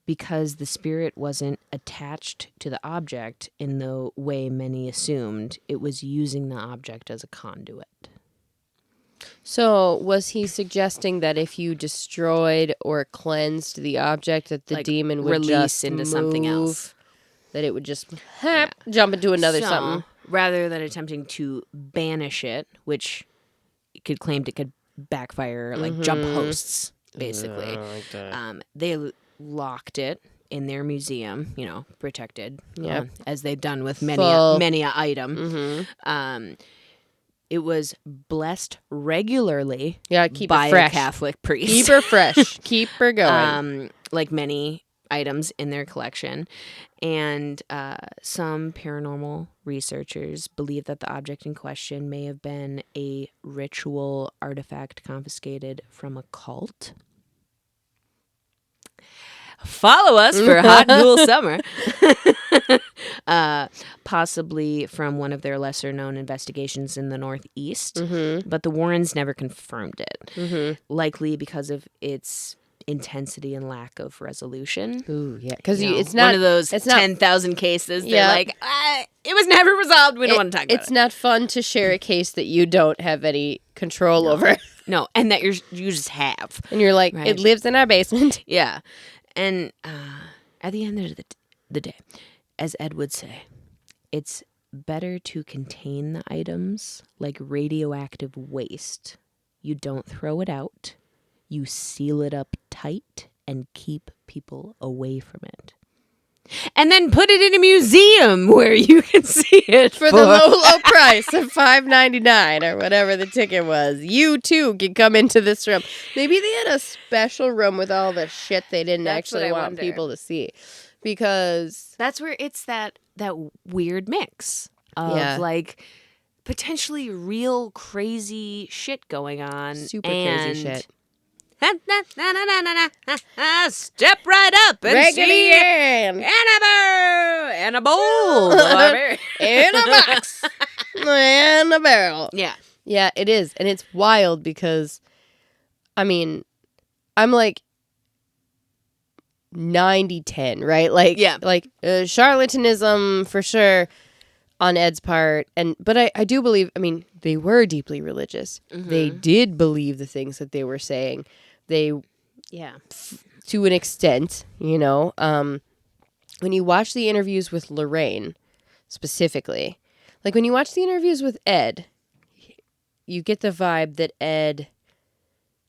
because the spirit wasn't attached to the object in the way many assumed. It was using the object as a conduit. So was he suggesting that if you destroyed or cleansed the object, that the demon would release just into move, something else? That it would just jump into another something? Rather than attempting to banish it, which it could claim it could backfire, like jump hosts, basically. They locked it in their museum, protected, as they've done with many a item. It was blessed regularly by a Catholic priest. Keep her fresh. Keep her going. Like many items in their collection. And some paranormal researchers believe that the object in question may have been a ritual artifact confiscated from a cult. Follow us for Hot Ghoul Summer. Possibly from one of their lesser-known investigations in the Northeast. But the Warrens never confirmed it. Likely because of its intensity and lack of resolution. Ooh, yeah. Because it's not one of those 10,000 cases. They're like, it was never resolved. We don't want to talk about it. It's not fun to share a case that you don't have any control over. No, and that you just have. And you're like, it lives in our basement. Yeah. And at the end of the day, as Ed would say, it's better to contain the items like radioactive waste. You don't throw it out. You seal it up tight and keep people away from it. And then put it in a museum where you can see it for the low price of $5.99 or whatever the ticket was. You too can come into this room. Maybe they had a special room with all the shit they didn't actually want people to see, because that's where it's that weird mix of like potentially real crazy shit going on, super crazy shit. Step right up and see Annabelle in a box and a barrel. Yeah, it is, and it's wild because, I'm like 90-10, right? Like, charlatanism for sure on Ed's part, but I do believe. They were deeply religious. They did believe the things that they were saying. To an extent, when you watch the interviews with Lorraine, specifically, like when you watch the interviews with Ed, you get the vibe that Ed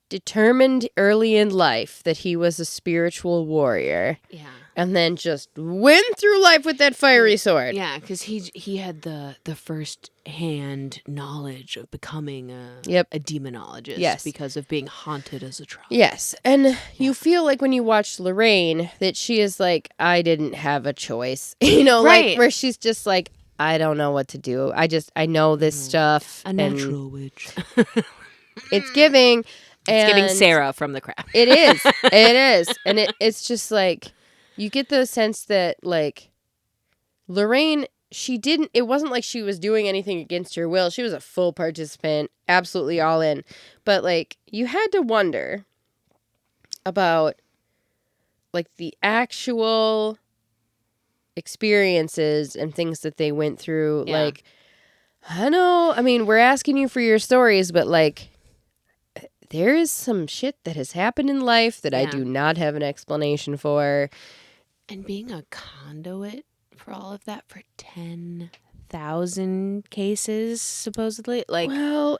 determined early in life that he was a spiritual warrior. Yeah. And then just went through life with that fiery sword. Yeah, because he had the first-hand knowledge of becoming a demonologist because of being haunted as a child. Yes, and you feel like when you watch Lorraine that she is like, I didn't have a choice. Like where she's just like, I don't know what to do. I know this stuff. A natural witch. It's giving. It's giving Sarah from The Craft. It is. It is. And it's just like, you get the sense that, like, Lorraine, it wasn't like she was doing anything against her will. She was a full participant, absolutely all in. But, like, you had to wonder about, like, the actual experiences and things that they went through. Yeah. Like, I know, I mean, we're asking you for your stories, but, like, there is some shit that has happened in life that I do not have an explanation for. And being a conduit for all of that for 10,000 cases, supposedly. Like, well,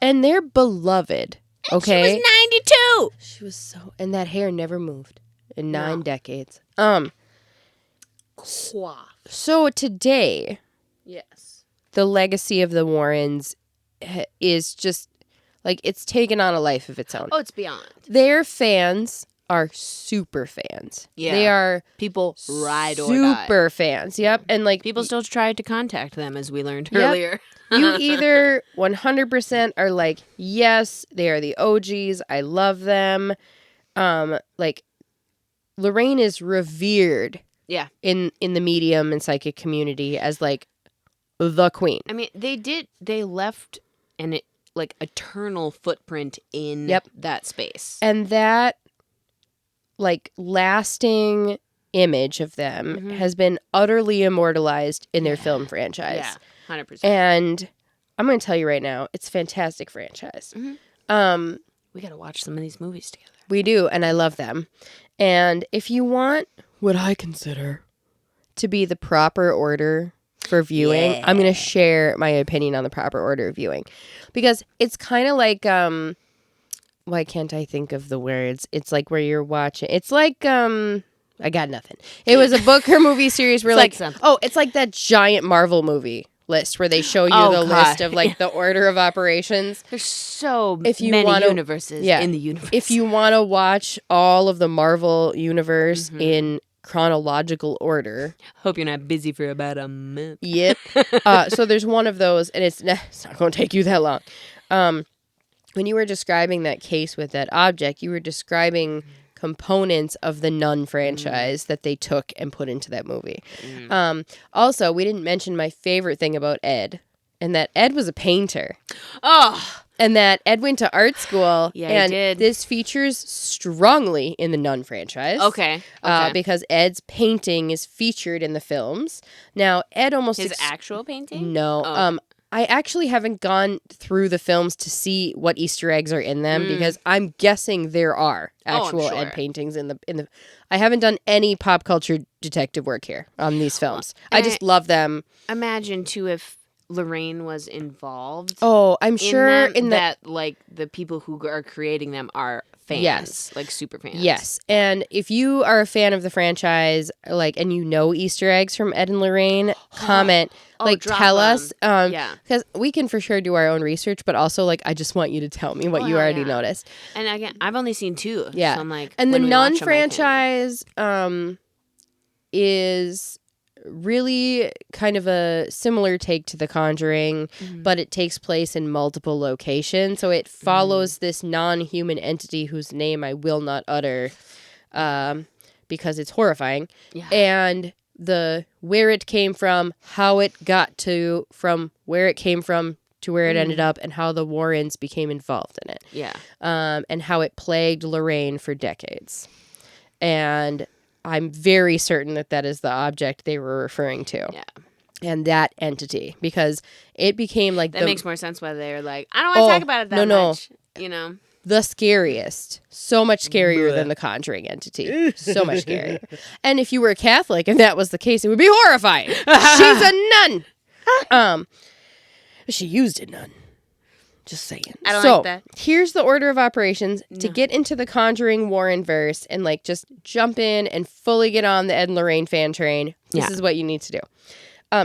and they're beloved. Okay. She was 92. She was so, and that hair never moved in 9 decades. So today, yes, the legacy of the Warrens is just like, it's taken on a life of its own. Oh, it's beyond. Their fans are super fans. Yeah. They are people ride or die. Super fans. Yep. And like, people still tried to contact them, as we learned earlier. You either 100% are like, yes, they are the OGs. I love them. Like, Lorraine is revered. Yeah. In the medium and psychic community as like the queen. I mean, they left an like eternal footprint in that space. And that like lasting image of them has been utterly immortalized in their film franchise. Yeah, 100%. And I'm going to tell you right now, it's a fantastic franchise. We got to watch some of these movies together. We do, and I love them. And if you want what I consider to be the proper order for viewing, I'm going to share my opinion on the proper order of viewing. Because it's kind of like, why can't I think of the words? It's like where you're watching. It's like, I got nothing. It was a book or movie series where it's like that giant Marvel movie list where they show you list of like the order of operations. There's so many universes in the universe. If you want to watch all of the Marvel universe in chronological order. Hope you're not busy for about a month. Yep. So there's one of those, and it's not going to take you that long. When you were describing that case with that object, you were describing components of the Nun franchise that they took and put into that movie. Also, we didn't mention my favorite thing about Ed, and that Ed was a painter. Oh! And that Ed went to art school. Yeah, and he did. This features strongly in the Nun franchise. Okay. Because Ed's painting is featured in the films. Now, Ed almost... His actual painting? No. Oh. I actually haven't gone through the films to see what Easter eggs are in them because I'm guessing there are actual Ed paintings in the. I haven't done any pop culture detective work here on these films. I just love them. Imagine too if Lorraine was involved. Oh, I'm sure in that like the people who are creating them are fans, like super fans. Yes, and if you are a fan of the franchise, like, and you know Easter eggs from Ed and Lorraine, comment. Like, tell us, because we can for sure do our own research, but also, like, I just want you to tell me what you already noticed. And again, I've only seen 2. Yeah. So I'm like, and the Nun franchise is really kind of a similar take to The Conjuring, but it takes place in multiple locations. So it follows this non-human entity whose name I will not utter because it's horrifying. Yeah. And where it came from, how it got to from where it came from to where it ended up, and how the Warrens became involved in it. Yeah. And how it plagued Lorraine for decades. And I'm very certain that is the object they were referring to. Yeah. And that entity, because it became like that makes more sense why they're like, I don't want to talk about it that much. You know? The scariest. So much scarier than the Conjuring entity. So much scarier. And if you were a Catholic and that was the case, it would be horrifying. She's a nun. She used a nun. Just saying. I don't like that. Here's the order of operations to get into the Conjuring Warren verse and like just jump in and fully get on the Ed and Lorraine fan train. This is what you need to do.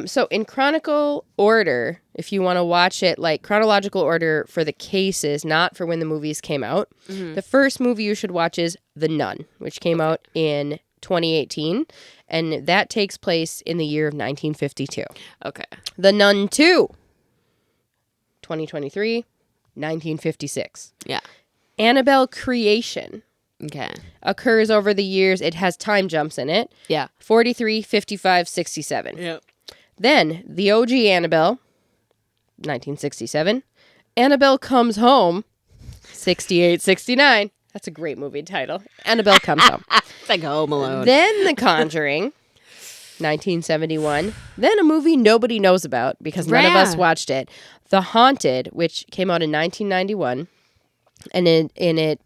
So in chronicle order, if you want to watch it, like chronological order for the cases, not for when the movies came out, the first movie you should watch is The Nun, which came out in 2018, and that takes place in the year of 1952. Okay. The Nun 2, 2023, 1956. Yeah. Annabelle Creation Okay. occurs over the years. It has time jumps in it. Yeah. 43, 55, 67. Yep. Then the OG Annabelle, 1967. Annabelle Comes Home, 68, 69. That's a great movie title. Annabelle Comes Home. It's like Home Alone. Then The Conjuring, 1971. Then a movie nobody knows about because none of us watched it. The Haunted, which came out in 1991. And in it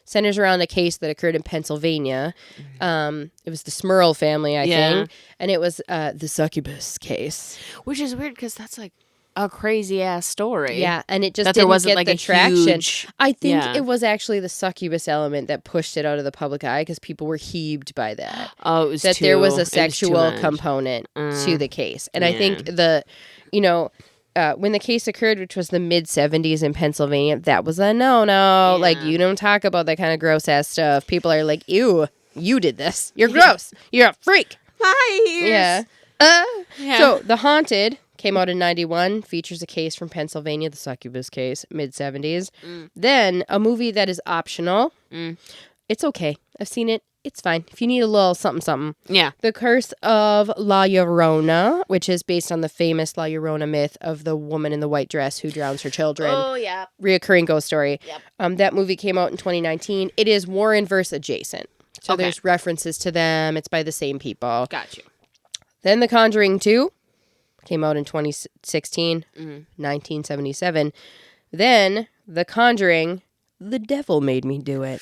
centers around a case that occurred in Pennsylvania. It was the Smurl family, I think. And it was the succubus case. Which is weird because that's like a crazy ass story. Yeah, and it just that didn't there wasn't get like the a traction. huge... I think it was actually the succubus element that pushed it out of the public eye because people were heaved by that. Oh, it was that too... there was a it was too sexual much. component to the case. And I Yeah. think when the case occurred, which was the mid-70s in Pennsylvania, that was a no-no. Yeah. Like, you don't talk about that kind of gross-ass stuff. People are like, ew, you did this. You're gross. You're a freak. Hi, Yeah. So, The Haunted came out in 91, features a case from Pennsylvania, the succubus case, mid-70s. Then, a movie that is optional. It's okay. I've seen it. It's fine. If you need a little something. Yeah. The Curse of La Llorona, which is based on the famous La Llorona myth of the woman in the white dress who drowns her children. Oh, yeah. Reoccurring ghost story. Yep. That movie came out in 2019. It is Warren-verse adjacent. So there's references to them. It's by the same people. Got you. Then The Conjuring 2 came out in 2016, 1977. Then The Conjuring, The Devil Made Me Do It,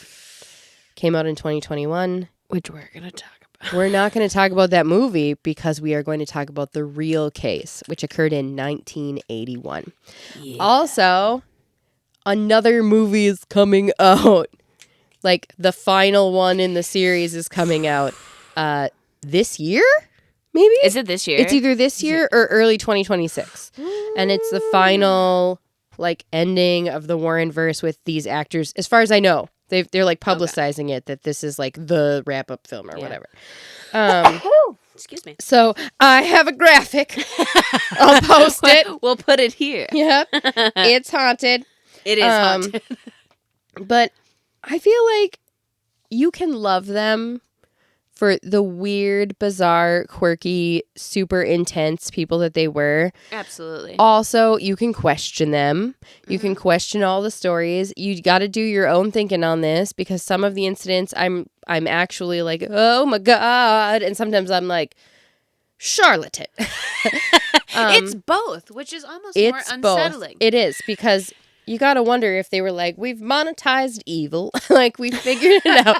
came out in 2021. Which we're going to talk about. We're not going to talk about that movie because we are going to talk about the real case, which occurred in 1981. Yeah. Also, another movie is coming out. Like, the final one in the series is coming out this year, maybe? Is it this year? It's either this year or early 2026. And it's the final, like, ending of the Warren-verse with these actors, as far as I know. They're like publicizing it that this is like the wrap up film or whatever. Excuse me. So I have a graphic. I'll post it. We'll put it here. Yep. It's haunted. It is haunted. But I feel like you can love them for the weird, bizarre, quirky, super intense people that they were. Absolutely. Also, you can question them. You can question all the stories. You got to do your own thinking on this because some of the incidents I'm actually like, oh my God. And sometimes I'm like, charlatan. It's both, which is almost more unsettling. Both. It is because you got to wonder if they were like, we've monetized evil. Like, we figured it out.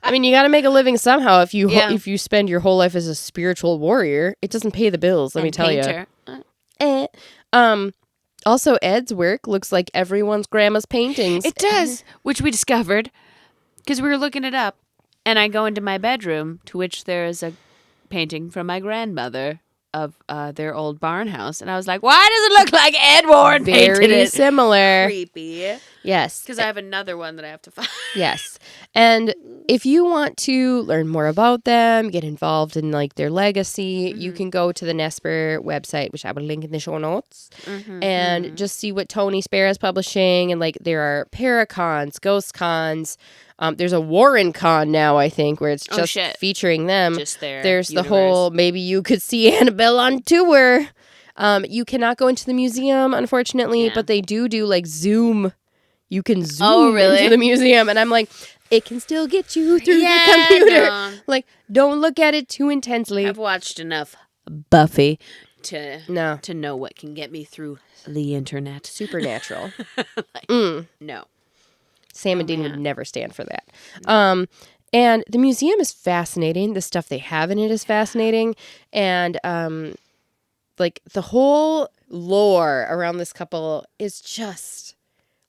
I mean, you got to make a living somehow. If you spend your whole life as a spiritual warrior, it doesn't pay the bills, let me tell you. Also, Ed's work looks like everyone's grandma's paintings. It does, which we discovered because we were looking it up. And I go into my bedroom, to which there is a painting from my grandmother of their old barn house. And I was like, why does it look like Ed Warren painted it? Very similar. Creepy. Yes. Because I have another one that I have to find. Yes. And if you want to learn more about them, get involved in like their legacy, you can go to the Nesper website, which I will link in the show notes, and just see what Tony Spare is publishing. And like there are paracons, ghost cons. There's a Warren con now, I think, where it's just featuring them. Just There's the whole, maybe you could see Annabelle on tour. You cannot go into the museum, unfortunately, but they do like Zoom. You can zoom into the museum. And I'm like, it can still get you through the computer. No. Like, don't look at it too intensely. I've watched enough Buffy to know what can get me through the internet. Supernatural. No. Sam and Dean would never stand for that. And the museum is fascinating. The stuff they have in it is fascinating. And like the whole lore around this couple is just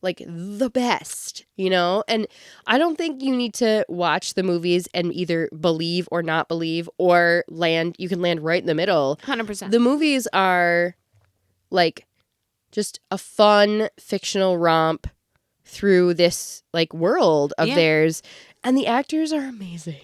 like the best, you know? And I don't think you need to watch the movies and either believe or not believe or you can land right in the middle. 100%. The movies are like just a fun fictional romp through this like world of theirs, and the actors are amazing.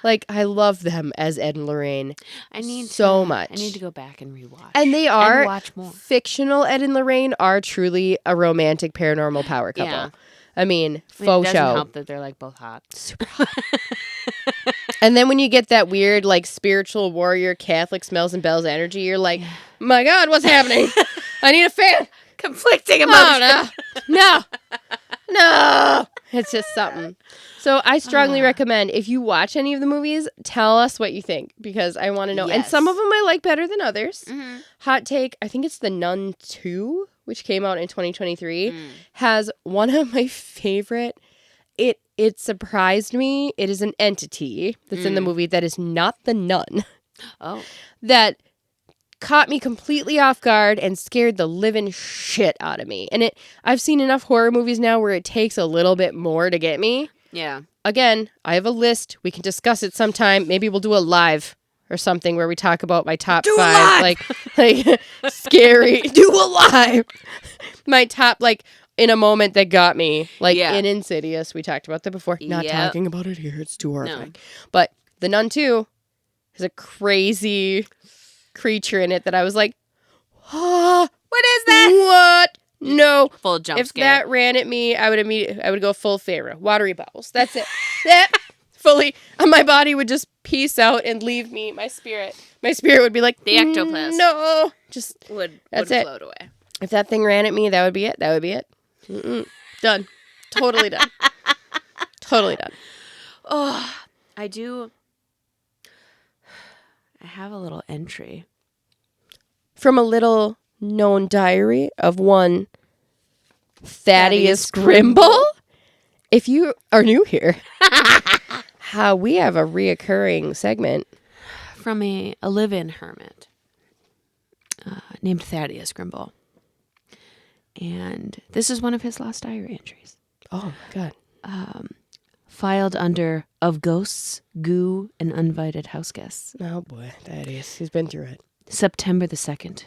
Like, I love them as Ed and Lorraine. I need so much. I need to go back and rewatch. And they are watch more. fictional. Ed and Lorraine are truly a romantic paranormal power couple. Yeah. I mean, it faux doesn't show. help that they're like both hot. Super hot. And then when you get that weird, like, spiritual warrior Catholic smells and bells energy, you're like, my God, what's happening? I need a fan. Conflicting emotions. No. It's just something. So I strongly recommend, if you watch any of the movies, tell us what you think, because I want to know. And some of them I like better than others. Mm-hmm. Hot take, I think it's The Nun 2, which came out in 2023, has one of my favorite. It surprised me. It is an entity that's in the movie that is not the nun. Oh. That caught me completely off guard and scared the living shit out of me. And I've seen enough horror movies now where it takes a little bit more to get me. Yeah. Again, I have a list. We can discuss it sometime. Maybe we'll do a live or something where we talk about my top 5. Like scary. Do a live. My top, like, in a moment that got me. Like, in Insidious. We talked about that before. Not talking about it here. It's too horrifying. No. But The Nun 2 has a crazy creature in it that I was like, what is that? What? No. Full jump if scare. That ran at me, I would go full Pharaoh. Watery bowels. That's it. That fully, my body would just peace out and leave me. My spirit would be like, the ectoplasm. No. Just would it. Float away. If that thing ran at me, that would be it. Done. Totally done. Totally done. Oh, I have a little entry from a little known diary of one Thaddeus Grimble. If you are new here, we have a reoccurring segment from a live-in hermit named Thaddeus Grimble. And this is one of his last diary entries. Oh, my God. Filed under of ghosts, goo, and uninvited house guests. Oh, boy. Thaddeus. He's been through it. September the 2nd.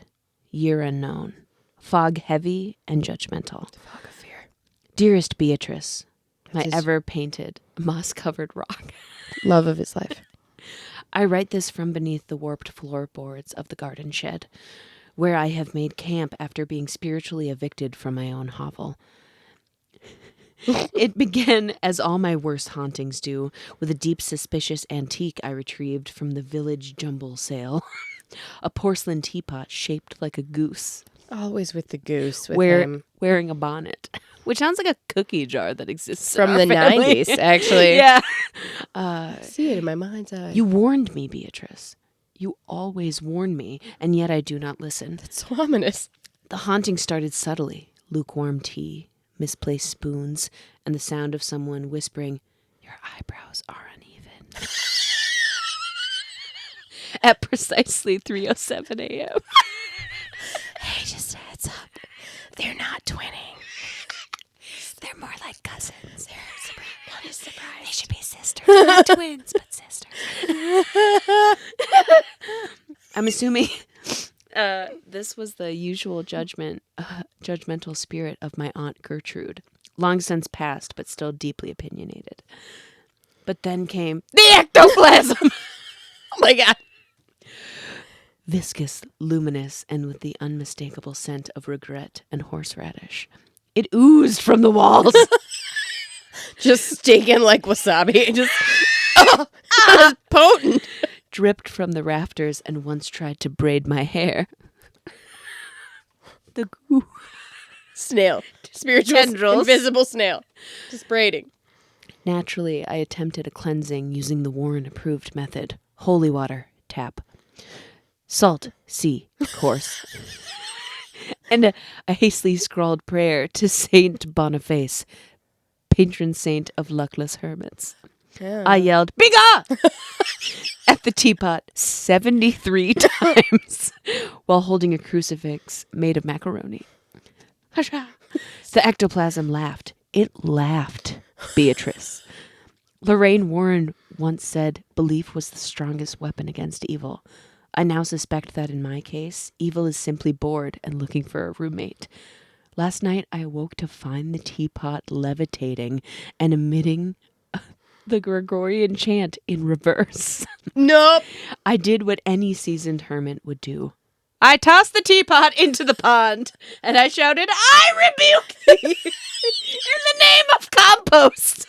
Year unknown. Fog heavy and judgmental. Fog of fear. Dearest Beatrice, my ever-painted, moss-covered rock. Love of his life. I write this from beneath the warped floorboards of the garden shed, where I have made camp after being spiritually evicted from my own hovel. It began, as all my worst hauntings do, with a deep suspicious antique I retrieved from the village jumble sale. A porcelain teapot shaped like a goose. Always with the goose with him. Wearing a bonnet. Which sounds like a cookie jar that exists from in the our family. 90s, actually. Yeah. See it in my mind's eye. You warned me, Beatrice. You always warn me, and yet I do not listen. That's so ominous. The haunting started subtly. Lukewarm tea, misplaced spoons, and the sound of someone whispering, "Your eyebrows are uneven." At precisely 3:07 a.m. Hey, just a heads up. They're not twinning. They're more like cousins. One is surprised. They should be sisters. Not twins, but sisters. I'm assuming this was the usual judgmental spirit of my Aunt Gertrude, long since passed, but still deeply opinionated. But then came the ectoplasm. Oh my God. Viscous, luminous, and with the unmistakable scent of regret and horseradish. It oozed from the walls. Just stinking like wasabi. Just potent. Dripped from the rafters and once tried to braid my hair. The goo. Snail. Spiritual tendrils. Invisible snail. Just braiding. Naturally, I attempted a cleansing using the Warren-approved method. Holy water, tap. Salt, sea, course. And a hastily scrawled prayer to Saint Boniface, patron saint of luckless hermits. Yeah. I yelled, "Biga!" at the teapot 73 times while holding a crucifix made of macaroni. The ectoplasm laughed. It laughed, Beatrice. Lorraine Warren once said belief was the strongest weapon against evil. I now suspect that in my case, evil is simply bored and looking for a roommate. Last night, I awoke to find the teapot levitating and emitting the Gregorian chant in reverse. Nope. I did what any seasoned hermit would do. I tossed the teapot into the pond, and I shouted, I rebuke thee in the name of compost.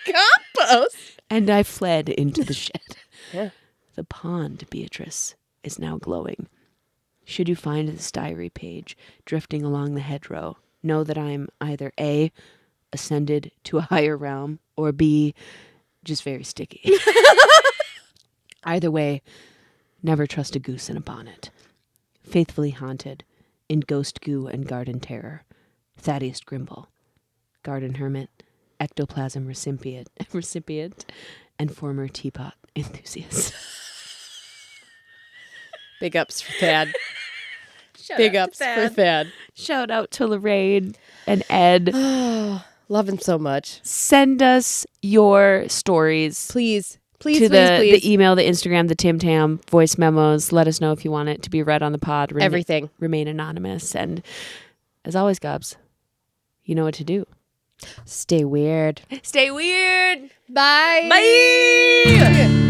Compost? And I fled into the shed. Yeah. The pond, Beatrice, is now glowing. Should you find this diary page drifting along the hedgerow, know that I'm either A, ascended to a higher realm, or B, just very sticky. Either way, never trust a goose in a bonnet. Faithfully haunted in ghost goo and garden terror. Thaddeus Grimble, garden hermit, ectoplasm recipient, and former teapot enthusiast. Big ups for Thad. Big ups for Thad. Shout out to Lorraine and Ed. Love him so much. Send us your stories. Please. To the email, the Instagram, the Tim Tam, voice memos. Let us know if you want it to be read on the pod. Everything. Remain anonymous. And as always, Gobs, you know what to do. Stay weird. Stay weird. Bye. Bye.